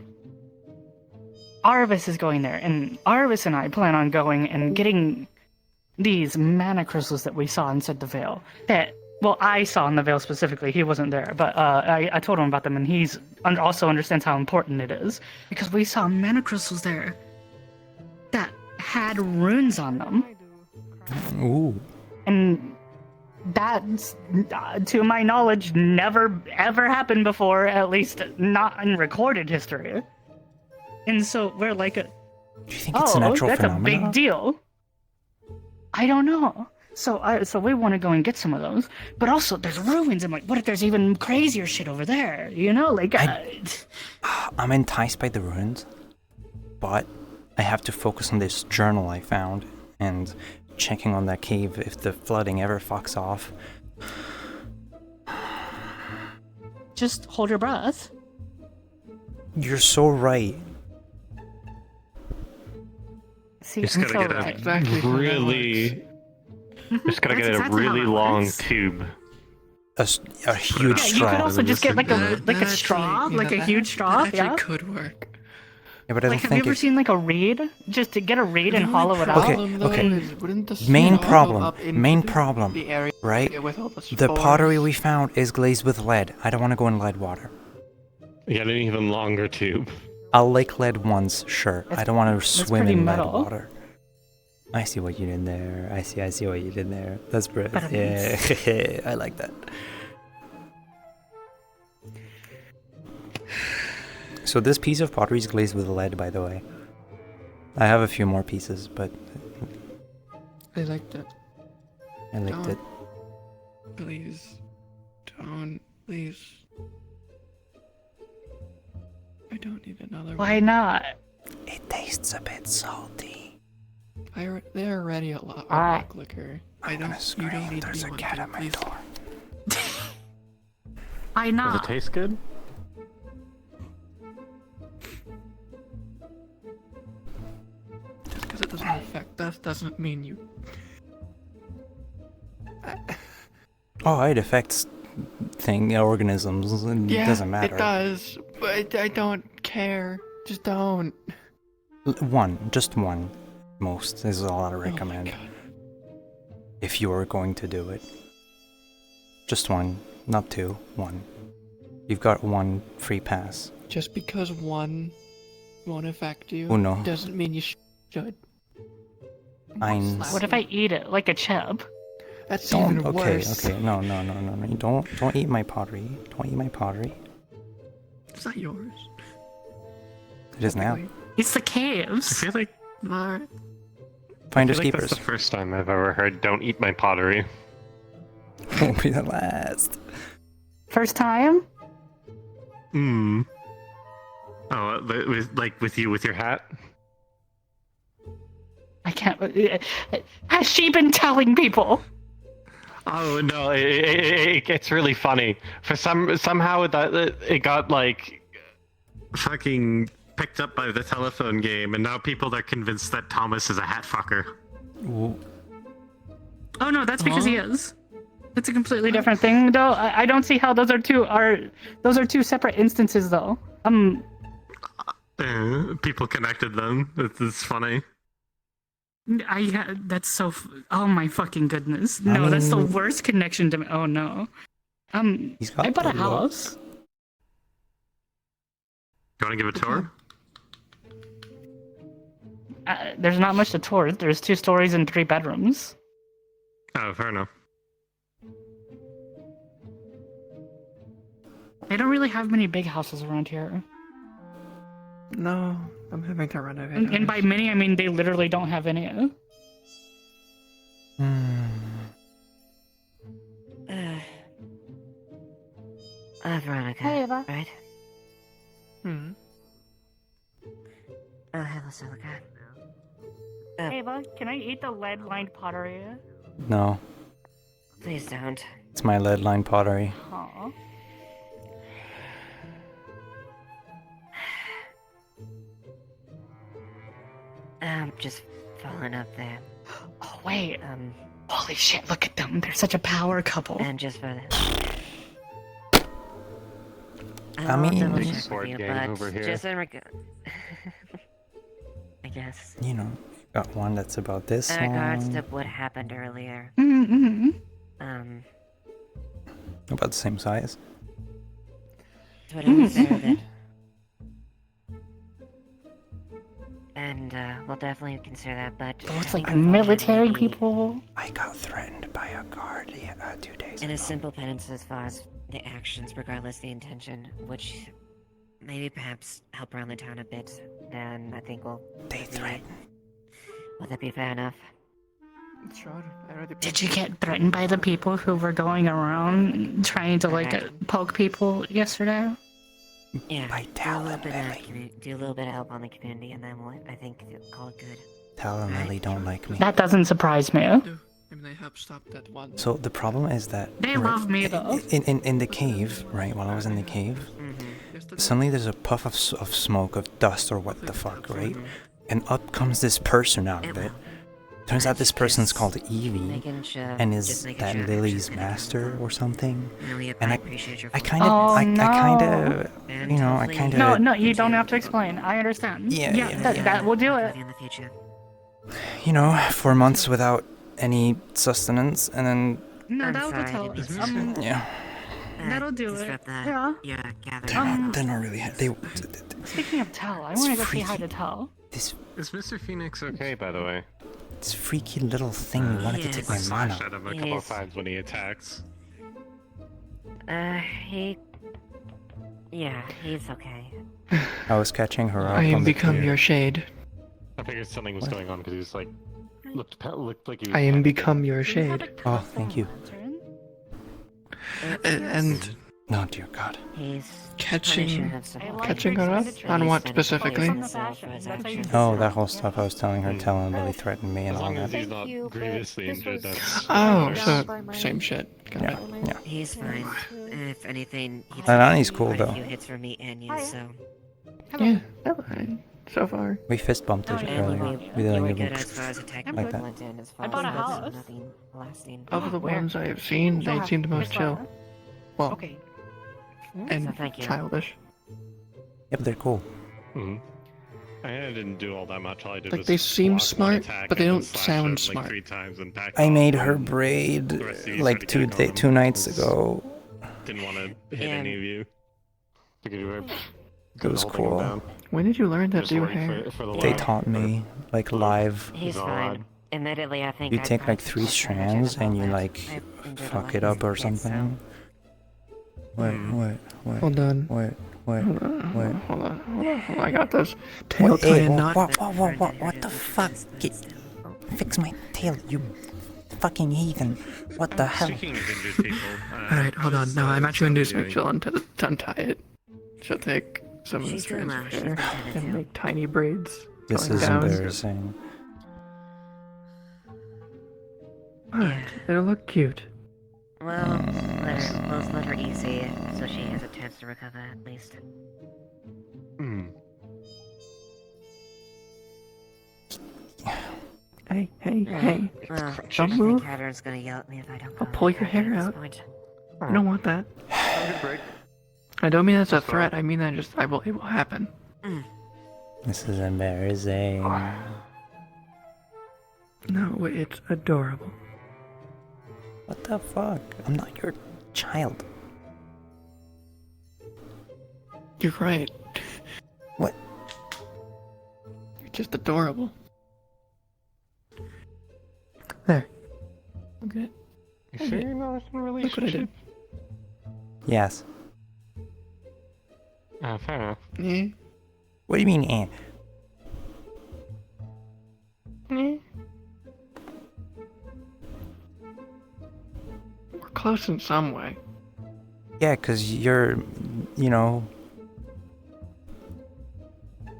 Arvis is going there, and Arvis and I plan on going and getting these mana crystals that we saw inside the Veil. That, well, I saw in the Veil specifically. He wasn't there, but I told him about them, and he's also understands how important it is because we saw mana crystals there that had runes on them. Ooh. And that's, to my knowledge, never ever happened before, at least not in recorded history. And so we're like, do you think it's a natural that's phenomenon? a big deal. I don't know. So we want to go and get some of those. But also, there's ruins. I'm like, what if there's even crazier shit over there? You know, like... I'm enticed by the ruins, but I have to focus on this journal I found and checking on that cave if the flooding ever fucks off. Just hold your breath. You're so right. See, Just I'm gotta so get a right. really, just gotta That's get a exactly how really it long works. tube. A huge Yeah, straw. you could also just get like a That straw, actually, like a that- huge straw. That Yeah. actually could work. Yeah, but I Like, don't have you think ever it... seen like a reed? Just to get a reed and The hollow only it out. problem, though, okay. is wouldn't the Main straw go problem. up into Main the- problem. the area Right? with all the The pottery spores? we found is glazed with lead. I don't want to go in lead water. You got an even longer tube. I'll lick lead once, sure. I don't want to swim pretty in lead metal. water. I see what you did there. I see what you did there. That's brilliant. Better Yeah, I like that. So this piece of pottery is glazed with lead, by the way. I have a few more pieces, but I liked it. I licked Don't. it. Please. Don't. Please. I don't need another Why one. not? It tastes a bit salty. They're already a lot Ah. rock liquor. You don't need There's me a one cat too, at my please. door. Why Does not? it taste good? Just because it doesn't affect us doesn't mean you. Oh, it affects organisms, and it doesn't matter. It does, but I don't care. Just don't. Just one, most is all I recommend. If you are going to do it, just one, not two, one. You've got one free pass. Just because one won't affect you Uno. doesn't mean you should. Eins. What if I eat it like a chip? That's Don't. even Okay, worse. okay. No. You don't eat my pottery. Don't eat my pottery. It's not yours. It is now. It's the I caves. feel like Alright. Finders I feel like keepers. that's the first time I've ever heard "Don't eat my pottery." Won't be the last. First time? Hmm. Oh, with you with your hat. I can't. Has she been telling people? Oh no, it gets really funny. For somehow it got like fucking picked up by the telephone game, and now people are convinced that Thomas is a hat fucker. Ooh. Oh no, that's because he is. It's a completely different thing, though. I don't see how those are two separate instances, though. People connected them. It's funny. That's so. Oh my fucking goodness! No, that's the worst connection to me. Oh no. He's got I bought a the house. You want to give a tour? There's not much to tour. There's 2 stories and 3 bedrooms. Oh, fair enough. They don't really have many big houses around here. No, I'm having to renovate. And by many, I mean they literally don't have any. Veronica. Hey, Eva. Right? Hmm. Oh, hello, Celica. Ava, can I eat the lead-lined pottery? No, Please don't. it's my lead line pottery. Aw. Just following up there. Oh, wait. Holy shit, look at them. They're such a power couple. And just for that. I mean, double Big check with sword you, gang but over here. just in regard, I guess. you know, got one that's about this In regards long, to what happened earlier, Mm-hmm. about the same size. to what I observed, and we'll definitely consider that. But Oh, I it's think like we can military maybe- people. I got threatened by a guard 2 days And ago. a simple penance as far as the actions, regardless the intention, which maybe perhaps help around the town a bit, then I think we'll... They threaten. Would that be fair enough? Sure. I already Did you get threatened by the people who were going around trying to poke people yesterday? Yeah. By do a Tal little and bit Lily. do a little bit of help on the community, and then we'll, I think, call it good. Tal and Lily don't like me. That doesn't surprise me. I mean, I helped stop that one. So the problem is that They love me though. in the cave, right? While I was in the cave, suddenly there's a puff of smoke, of dust, or what the fuck, right? And up comes this person out of it. Turns out this person's called Evie, Making sure- and just is making that sure Lily's actions master or something? Really, And I appreciate your I full kind of, Oh, I kind no. of, you know, I kind of. No, no, you don't have to explain. I understand. Yeah, That will do it. in the future. You know, 4 months without any sustenance, and then No, I'm that was a sorry, tell. yeah. That'll do it. disrupt the, Yeah. your gathering. They're not really. They. Speaking of Tell, I want to go say hi to Tell. This Is Mr. Phoenix okay, by the way? this freaky little thing wanted to take my mana. Slash at him a couple of times when he attacks. Yeah, he's okay. I was catching her up. I am on the become pier. your shade. I figured something was going on because he was like looked like he was. I am become your shade. Oh, thank you. And No, dear God. He's catching her up on what specifically? Oh, that whole stuff I was telling her, telling Lily threatened me and As all long as that. he's not grievously injured, that's. Oh, so same shit. Got Yeah, it. yeah. He's fine. If anything, he Alani's cool, quite a though. few hits from me and you, so. Yeah, fine. So far. We fist bumped it earlier. We You didn't were give good a as far as attacking like that. went in, as far I bought a as house. nothing lasting. Of the Where? ones I have seen, they seem the most chill. Well, Okay. and So thank you. childish. Yep, they're cool. Mm-hmm. I didn't do all that much. All I did Like was they seem block one smart, attack but they and then don't slash sound him, smart. Like 3 times and back I off, made and her then braid the rest of you like started getting on two him. nights ago. Didn't want to hit Yeah. any of you. Figured you were It good was at holding him cool. down. When did you learn to Just do waiting hair? for the They line. taught me like live. He's all fine. right. Admittedly, I think You I take like probably 3 should have mentioned strands and you about like that. I injured a fuck lot it of up or his kids, so- something. What? Hold on. What? Hold on. What? Hold on. I got this. Tail What? tie Hey, and knot. what the fuck? Fix my tail, you fucking heathen. What the hell? Speaking of injured people, Alright, hold on. No, I'm actually inducing doing- Rachel to untie it. She'll take some of the She's doing strands well. of She's hair contented and too. make tiny braids. This going is down. embarrassing. Alright, it'll look cute. Well, we'll let her easy, so she has a chance to recover at least. Hmm. Hey, Well, don't I move. think Catherine's gonna yell at me if I don't I'll go pull any your further hair at this out. point. I don't want that. Have a good break. I don't mean that's a threat. I mean that it will happen. This is embarrassing. No, it's adorable. What the fuck? I'm not your child. You're right. What? You're just adorable. There. Okay. You sure you're not in a Look what I did. relationship? Yes. Fair enough. Yeah. What do you mean, eh? We're close in some way. Yeah, 'cause you're, you know,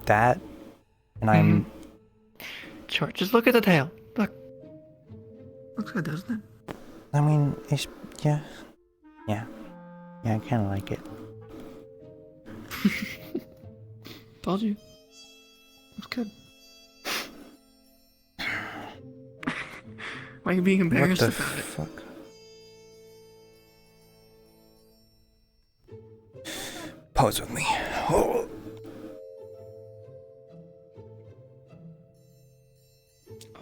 that, and I'm. Sure, just look at the tail. Look. Looks good, doesn't it? I mean, it's yeah, yeah, I kind of like it. Told you. Looks good. Why are you being embarrassed What the about it? fuck? Pose with me. Oh.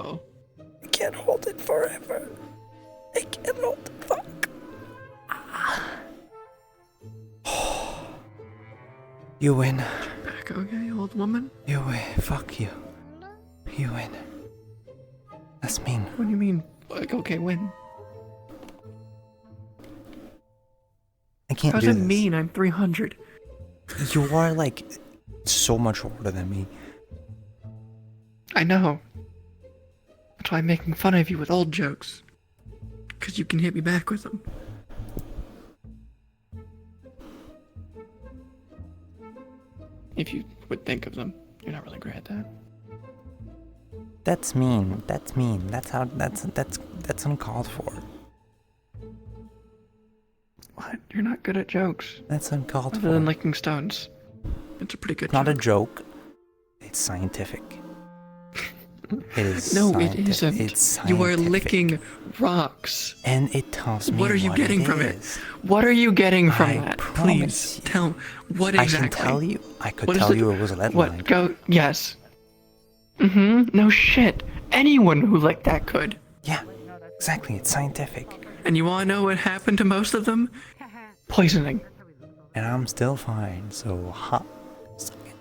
Oh. I can't hold it forever. I can't hold it. Fuck. You win. Back, okay, old woman? You win. Fuck you. You win. That's mean. What do you mean? Like, okay, when? I can't How do does it this. mean I'm 300? You are like so much older than me. I know. That's why I'm making fun of you with old jokes. Because you can hit me back with them. If you would think of them, you're not really great at that. That's mean. That's mean. That's uncalled for. What? You're not good at jokes. That's uncalled Other for. than licking stones. It's a pretty good Not joke. a joke. It's scientific. It is No, scientific. it isn't. It's scientific. You are licking rocks. And it tells me What are you getting it from is. it? What are you getting from I that? promise Please tell me what I exactly. can tell you. I could What is tell it? you it was lead What? lined. Go. Yes. No shit. Anyone who licked that could. Yeah. Exactly. It's scientific. And you wanna know what happened to most of them? Poisoning. And I'm still fine. So ha. Suck it.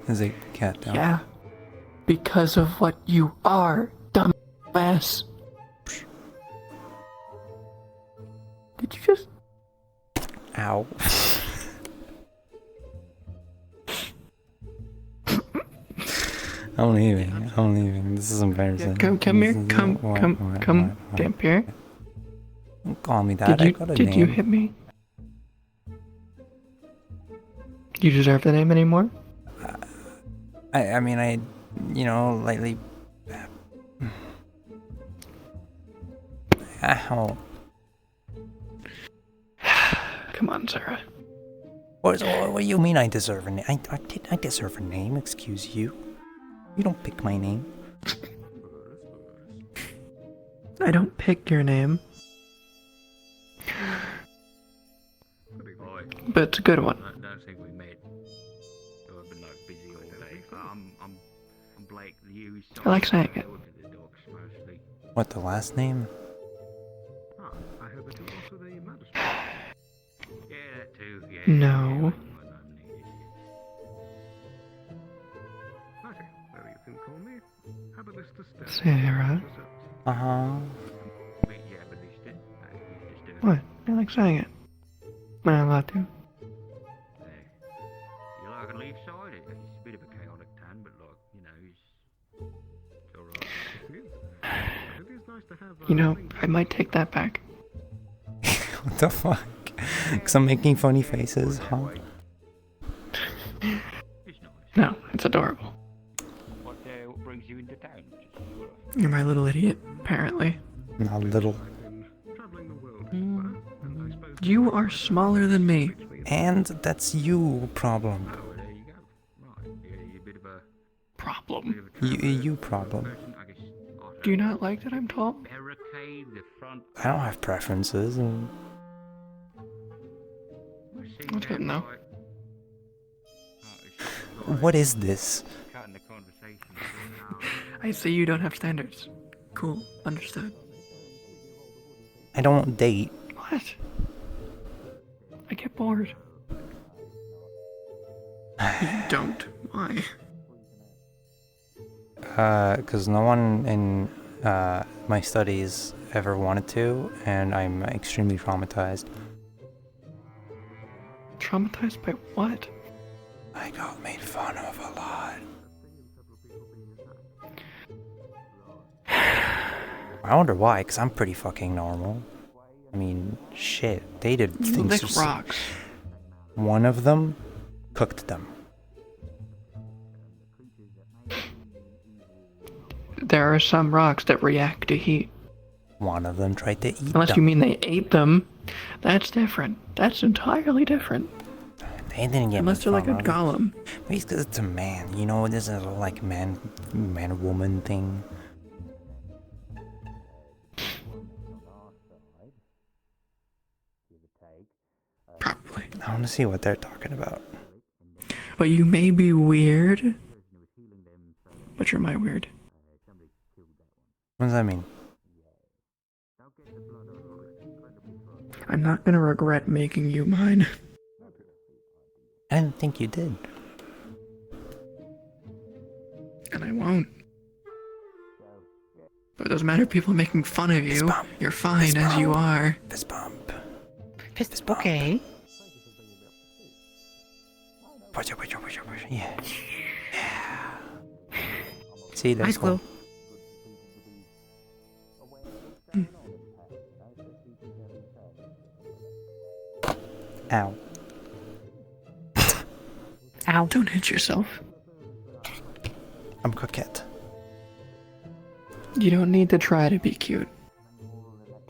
Is it cat down? Yeah. Because of what you are, dumbass. Did you just? Ow. I'm leaving. I'm leaving. This is embarrassing. Come here. Come down here. Don't call me that. Did you, I got a did name. you hit me? You deserve the name anymore? I mean, lightly. Ow. Come on, Sarah. What do you mean I deserve a name? I deserve a name, excuse you. You don't pick my name. I don't pick your name. But it's a good one. I don't think we met. I've been like busy all day. I'm Blake. You. I like saying it. What, the last name? I hope it was also the magistrate. Yeah, that too. Yeah. No. Okay, well you can call me. How about this to Sarah. Uh-huh. What? I like saying it. Am I allowed to? You like a leaf side? It's a bit of a chaotic tan, but like, it's alright. I think it's nice to have. You know, I might take that back. What the fuck? Because I'm making funny faces, huh? No, it's adorable. What brings you into town? You're my little idiot, apparently. Not little. You are smaller than me. And that's you problem. Problem? You problem. Do you not like that I'm tall? I don't have preferences. That's good to know. What is this? I see you don't have standards. Cool, understood. I don't date. What? I get bored. You don't? Why? Because no one in my studies ever wanted to, and I'm extremely traumatized. Traumatized by what? I got made fun of a lot. I wonder why, because I'm pretty fucking normal. I mean, shit, they did You things. lick rocks. One of them cooked them. There are some rocks that react to heat. One of them tried to eat Unless them. you mean they ate them. That's different. That's entirely different. They didn't get Unless they're like a golem. Maybe because it's a man. You know, this is a like man-woman thing. Probably. I want to see what they're talking about. But you may be weird. But you're my weird. What does that mean? I'm not gonna regret making you mine. I didn't think you did. And I won't. But it doesn't matter if people are making fun of you. You're fine as you are. Fist bump. Fist bump. Okay. Push it. Yeah. See, that's cool. Ow. Ow. Don't hit yourself. I'm coquette. You don't need to try to be cute.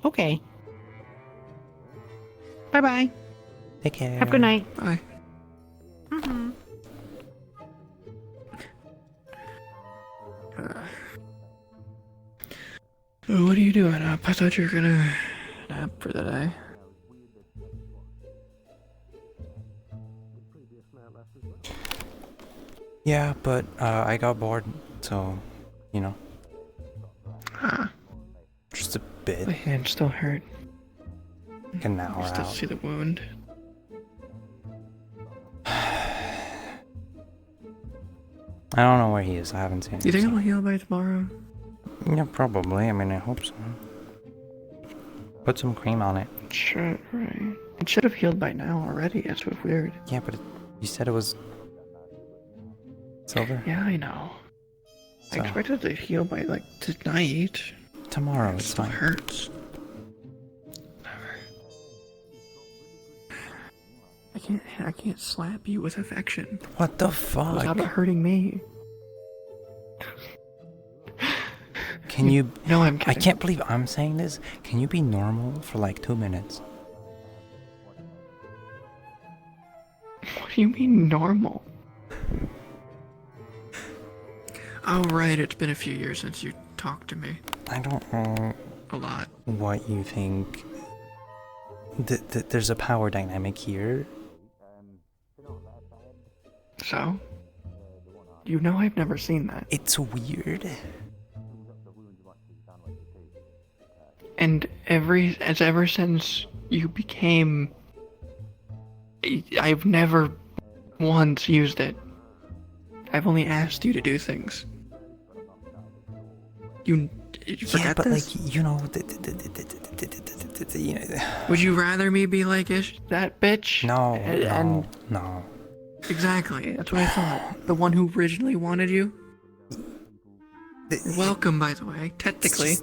Okay. Bye-bye. Take care. Have a good night. Bye. Mm-hmm. So what are you doing up? I thought you were gonna nap for the day. Yeah, but I got bored, so, you know. Huh. Just a bit. My hand still hurt. Like an hour I still out. see the wound. I don't know where he is. I haven't seen him. Do you think it'll heal by tomorrow? Yeah, probably. I mean, I hope so. Put some cream on it. Should, right. It should have healed by now already. That's what's weird. Yeah, but you said it was silver. Yeah, I know. I So- expected it to heal by like tonight. Tomorrow, It it's still fine. hurts. I can't slap you with affection. What the fuck? Without it hurting me. Can you? No, I'm I kidding. can't believe I'm saying this. Can you be normal for like 2 minutes? What do you mean normal? Oh right, it's been a few years since you talked to me. I don't know A lot. what you think. There's a power dynamic here. So? You know I've never seen that. It's weird. And ever since you became... I've never once used it. I've only asked you to do things. You forget Yeah, but this? like, you know, you know. Would you rather me be like that bitch? No, And no. exactly, that's what I thought. The one who originally wanted you? You're welcome, by the way, technically.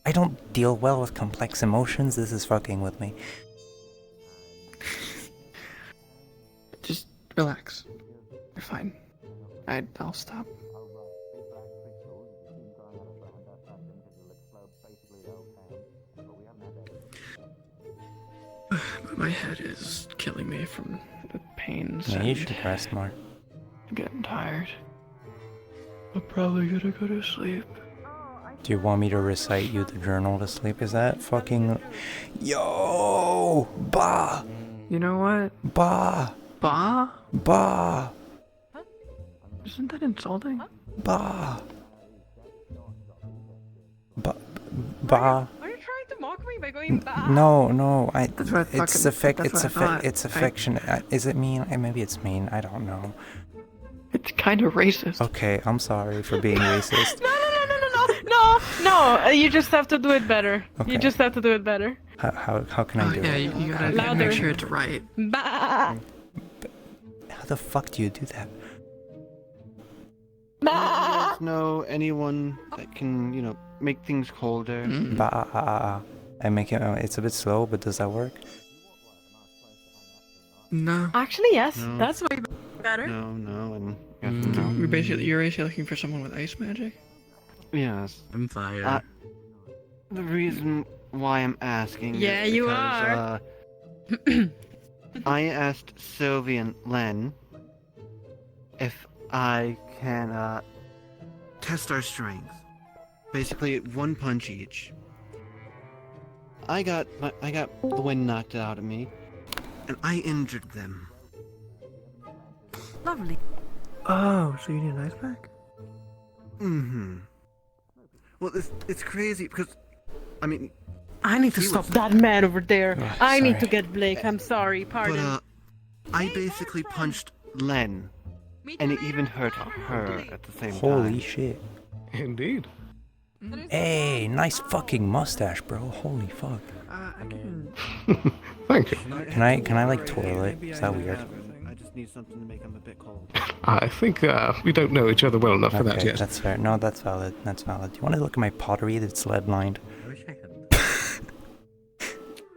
I don't deal well with complex emotions. This is fucking with me. Just relax. You're fine. I'll stop. But my head is killing me from the pains. Yeah, you and should rest more. I'm getting tired. I'm probably gonna go to sleep. Do you want me to recite you the journal to sleep? Is that fucking... Yo! Bah! You know what? Bah! Bah? Bah! Isn't that insulting? Bah! Bah! Bah! Are you trying to mock me by going back? No, That's what I it's fucking- that's what I thought. it's affectionate. Is it mean? Maybe it's mean. I don't know. It's kind of racist. Okay, I'm sorry for being racist. No, you just have to do it better. Okay. You just have to do it better. How can I do yeah, it? you gotta Louder. make sure it's right. Bah! How the fuck do you do that? Do you guys know anyone that can, you know, make things colder? Bah. I make it. It's a bit slow, but does that work? No. Actually, yes. No. That's way better. No, and You're basically looking for someone with ice magic? Yes. I'm fire. The reason why I'm asking Yeah, is you because, are. I asked Sylvie and Len if I can, test our strength. Basically, one punch each. I got the wind knocked out of me, and I injured them. Lovely. Oh, so you need an ice pack? Mm-hmm. Well, it's crazy because, I mean... I need to he stop was- that man over there. Oh, I need sorry. to get Blake. I'm sorry. Pardon. But, I basically punched Len, and it even hurt her at the same time. Holy shit. Indeed. Hey, nice fucking mustache, bro. Holy fuck. Thank you. Can I like twirl it? Is that weird? I just need something to make him a bit cold. I think we don't know each other well enough for that Okay, yet. that's fair. No, that's valid. That's valid. Do you want to look at my pottery that's lead lined? I wish I could.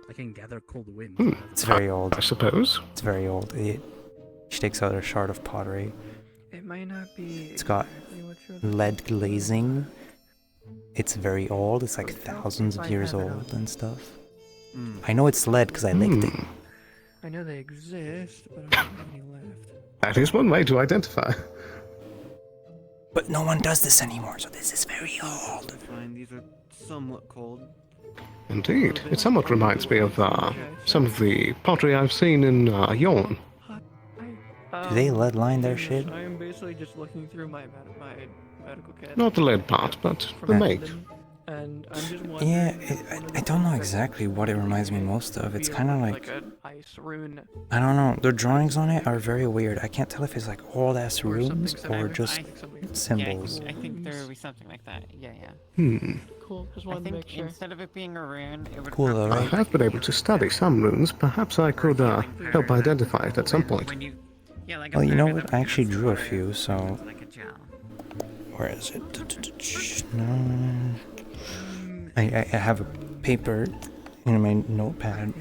I can gather cold wind. It's very old. I suppose. It's very old. She takes out a shard of pottery. It might not be. It's got exactly what you're lead glazing. It's very old. It's like thousands of years old and stuff. I know it's lead because I licked it. I know they exist, but I don't have any left. That is one way to identify. But no one does this anymore, so this is very old. Fine, these are somewhat cold. Indeed. It somewhat reminds me of some of the pottery I've seen in Yorn. Do they lead line their shit? I am basically just looking through my medical kit. Not the lead part, but the from make. London, and I'm just wondering. Yeah, I don't know exactly what it reminds me most of. It's kind of like an ice rune. I don't know. The drawings on it are very weird. I can't tell if it's like old ass runes or just symbols. I think there would be something like that. Yeah, yeah. Cool. Just I wanted to think make sure. instead of it being a rune, it would Cool though, I right? have been able to study some runes. Perhaps I could help identify it at some point. Well, you know what? I actually drew a few, so... Where is it? No. I have a paper in my notepad.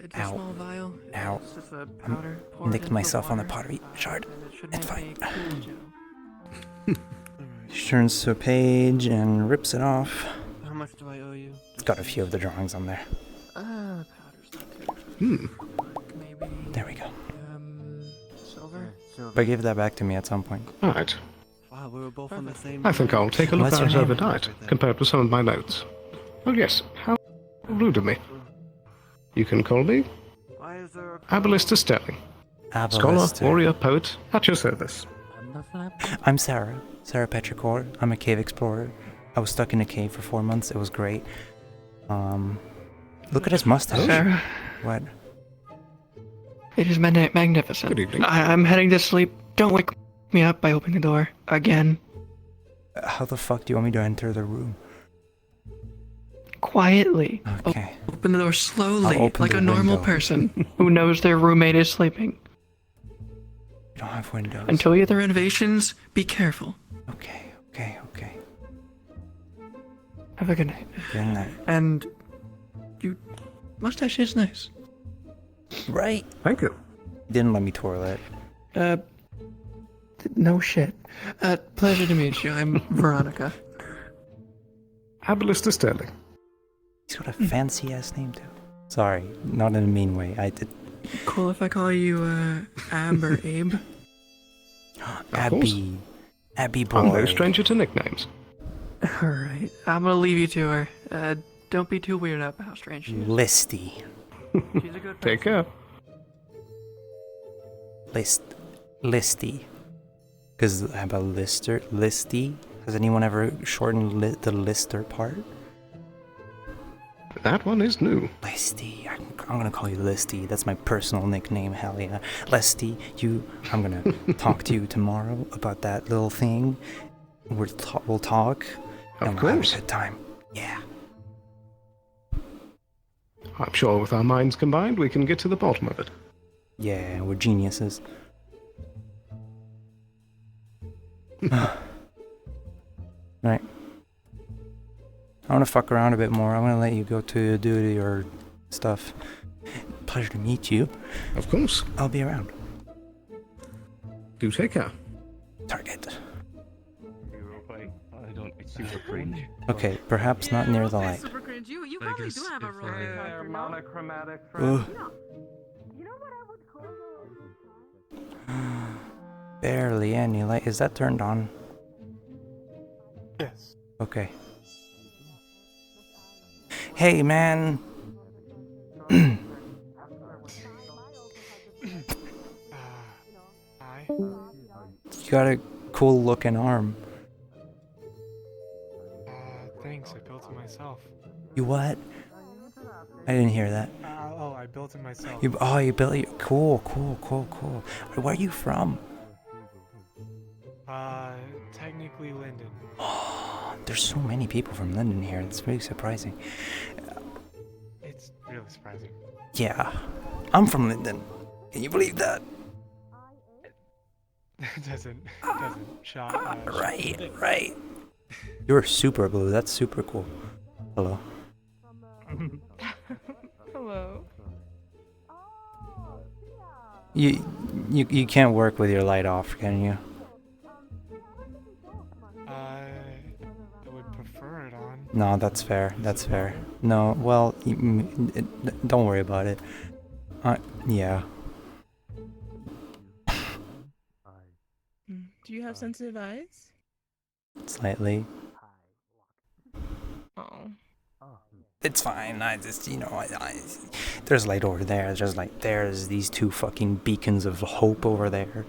It's a small vial. Ow. It's just a I powder. Pour it nicked into myself on the water, pottery shard. and it should It's make fine. a cool gel. She turns to a page and rips it off. How much do I owe you? It's got a few of the drawings on there. Powder's not too expensive. Maybe. There we go. Silver. But give that back to me at some point. Right. Wow, we were both on the same. I think I'll take a look What's at your it name? overnight, compared with some of my notes. Oh yes, how rude of me. You can call me Abelister Sterling. Scholar, Abelister. warrior, poet, at your service. I'm Sarah Petrichor. I'm a cave explorer. I was stuck in a cave for 4 months. It was great. Look at his mustache. Sarah. What? It is magnificent. Good evening. I'm heading to sleep. Don't wake me up by opening the door again. How the fuck do you want me to enter the room? Quietly. Okay. Open the door slowly, I'll open like the a normal window. person who knows their roommate is sleeping. We don't have windows. Until we get the renovations, be careful. Okay. Have a good night. Good night. And you mustache is nice. Right. Thank you. Didn't let me twirl it. No shit. Pleasure to meet you. I'm Veronica. Abelister Sterling. He's got a fancy ass name too. Sorry, not in a mean way. I did. Cool if I call you Ab or Abe. Abby boy. I'm no stranger to nicknames. Alright, I'm gonna leave you to her. Don't be too weirded out about how strange she is. Listy. She's a good Take care. Listy. Because how about Lister? Listy? Has anyone ever shortened the Lister part? That one is new. Listy. I'm gonna call you Listy. That's my personal nickname. Hell yeah. Listy, I'm gonna talk to you tomorrow about that little thing. We'll talk. Of and we'll course. have a good time. Yeah. I'm sure with our minds combined, we can get to the bottom of it. Yeah, we're geniuses. Right. I want to fuck around a bit more. I'm going to let you go to do your stuff. Pleasure to meet you. Of course. I'll be around. Do take care. Target. don't. It's super cringe. Okay, perhaps not near the light. Super cringe. You probably do have a roleplay character, no? Monochromatic Ugh. Barely any light. Is that turned on? Yes. Okay. Hey, man. Hi. You got a cool looking arm. Thanks. I built it myself. You what? I didn't hear that. I built it myself. You built it. Cool. Where are you from? Technically Linden. Oh, there's so many people from London here. It's very surprising. It's really surprising. Yeah, I'm from Linden. Can you believe that? doesn't shot. Right. You're super blue. That's super cool. Hello. Hello. You can't work with your light off, can you? I would prefer it on. No, that's fair. No, well, don't worry about it. Yeah. Do you have sensitive eyes? Slightly. Oh. It's fine. I just, there's light over there. There's these two fucking beacons of hope over there.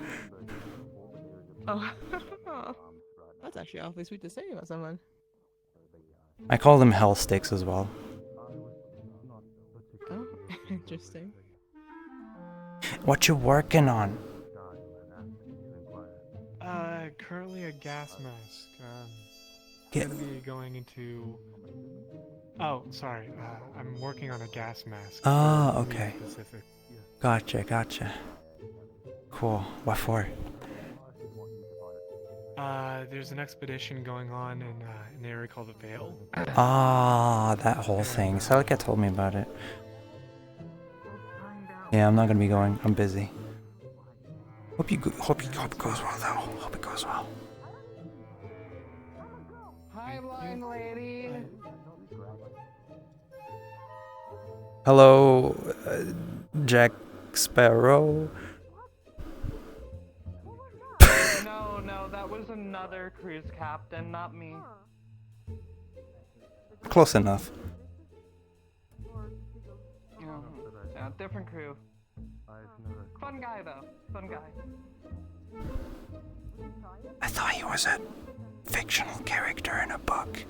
Oh. That's actually awfully sweet to say about someone. I call them hell sticks as well. Oh, interesting. What you working on? Currently a gas mask. Get- Gonna be going into. Oh, sorry. I'm working on a gas mask. Ah, to be okay. specific. Gotcha. Cool. What for? There's an expedition going on in an area called the Vale. Ah, that whole thing. Celica told me about it. Yeah, I'm not gonna be going. I'm busy. Hope it goes well though. Hope it goes well. Hi, blind lady. Hello, Jack Sparrow. No, that was another cruise captain, not me. Close enough. Yeah, different crew. Fun guy though. Fun guy. I thought he was a fictional character in a book.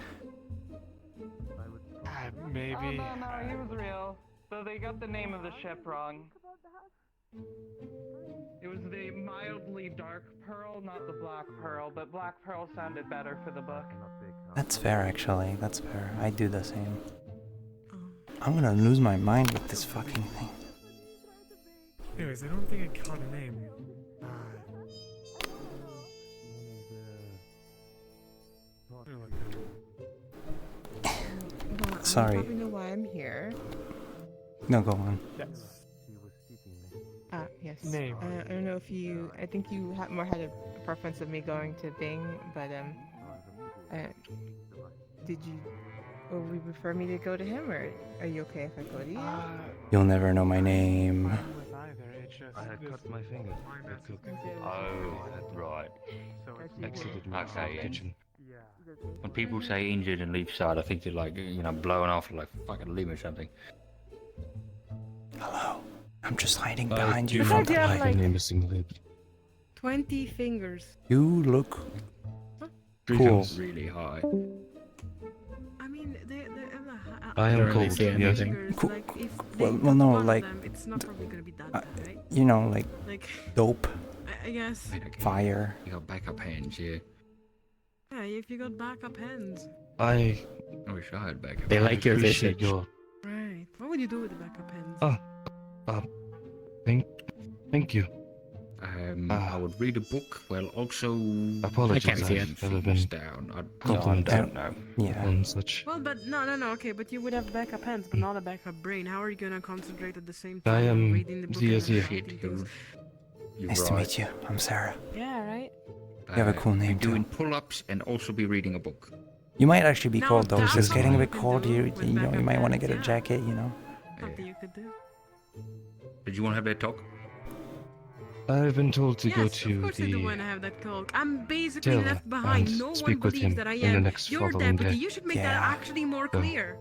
Maybe. Oh, no, he was real. So they got the name of the ship wrong. It was the mildly dark pearl, not the black pearl, but black pearl sounded better for the book. That's fair, actually. That's fair. I do the same. I'm gonna lose my mind with this fucking thing. Anyways, I don't think I caught a name. Sorry. You probably know why I'm here. No, go on. Yes. Yes. Name. I don't know if you. I think you had a preference of me going to Bing, but did you? Will we prefer me to go to him, or are you okay if I go to you? You'll never know my name. I had cut my finger. Oh, right. Exited my kitchen. When people say injured and leave side, I think they're like, blowing off like fucking limb or something. Hello. I'm just hiding behind you Besides, from the you have, light. like, missing lip. 20 fingers. You look cool. Cool. Really high. I mean, they're I am cold, yes. Cool. Like, if Well, they well, no, one of like, them, it's not probably gonna be that bad, right? you know, like dope, I guess. fire. You got backup hands, yeah. Yeah, if you got backup hands. I wish I had backup. They like your appreciate visage. Right. What would you do with the backup hands? Thank you. I would read a book while also. Apologies, I can't see I've it. never been down. I complimented don't know. Yeah. on such. Well, but no, okay, but you would have backup hands, but not a backup brain. How are you gonna concentrate at the same I time am reading the book the and then Azir. writing things? Nice to meet you. I'm Sarah. Yeah, right. You have a cool name, be doing pull-ups and also be reading a book. You might actually be Now cold though. that's It's getting a bit something you cold. can do You with know, you backup might want to plans, get a yeah. jacket. You know. Something you could do. Did you want to have that talk? I've been told to go Yes, of to course I do the want to have that talk. I'm basically Taylor left behind. and No one speak with believes him that I in the am next your following deputy. day. You should make that Yeah. actually more So- clear.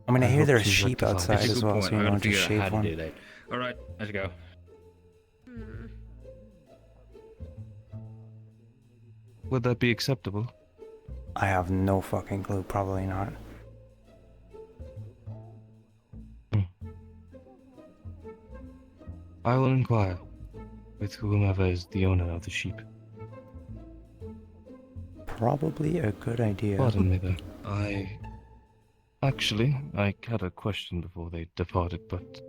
I mean, I hear hope there's to sheep rectify outside this. That's a as good well, point. so you I know, gotta just figure out shave how to do one. that. All right, let's go. Would that be acceptable? I have no fucking clue. Probably not. I will inquire with whomever is the owner of the sheep. Probably a good idea. Pardon me there. Actually, I had a question before they departed, but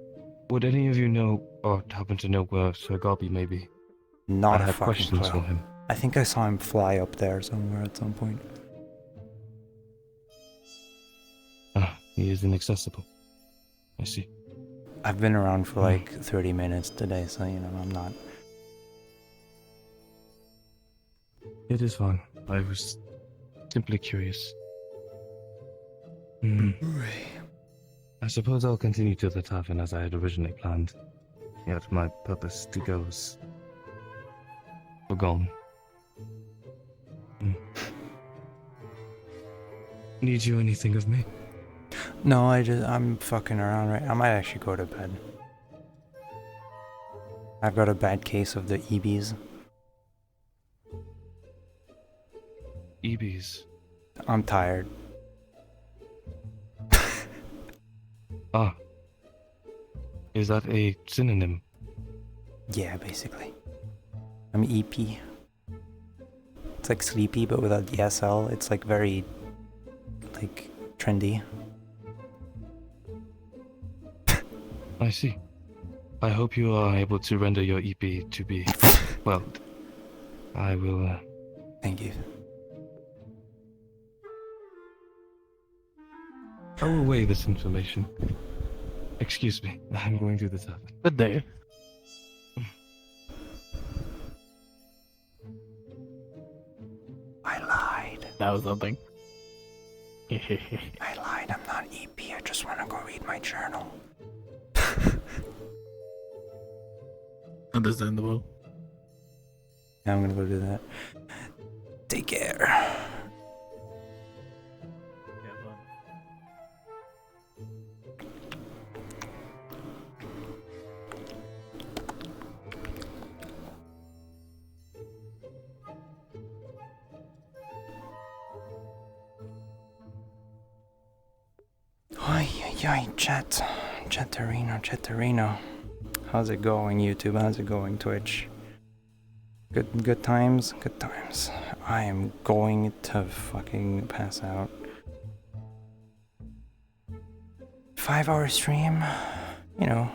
would any of you know or happen to know where Sir Garby may be? Not I a had fucking questions clue. for him. I think I saw him fly up there somewhere at some point. Ah, he is inaccessible. I see. I've been around for like 30 minutes today, so you know, I'm not. It is fine. I was simply curious. I suppose I'll continue to the tavern as I had originally planned. Yet my purpose to go is forgone. Need you anything of me? No, I'm fucking around right. I might actually go to bed. I've got a bad case of the EBs. EBs? I'm tired. Ah. Is that a synonym? Yeah, basically. I'm EP. It's like sleepy, but without the SL. It's like very, like, trendy. I see. I hope you are able to render your EP to be well. I will. Thank you. I will weigh this information. Excuse me, I'm going to the tavern. Good day. I lied. That was something. I lied. I'm not EP. I just want to go read my journal. Understandable. Yeah, I'm gonna go do that. Take care. Ay, Chatterino. How's it going, YouTube? How's it going, Twitch? Good times? Good times. I am going to fucking pass out. 5-hour stream, you know,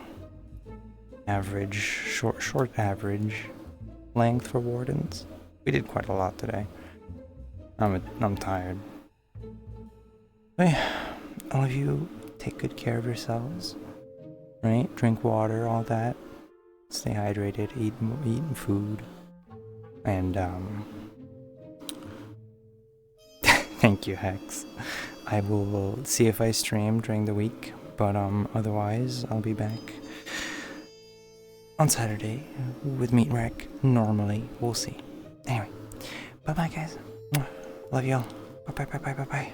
average, short average length for Wardens. We did quite a lot today. I'm tired. Hey, all of you, take good care of yourselves, right? Drink water, all that. Stay hydrated, eat food, and thank you, Hex. I will see if I stream during the week, but otherwise I'll be back on Saturday with Meat Rec. Normally, we'll see. Anyway, bye bye, guys. Love y'all. Bye bye.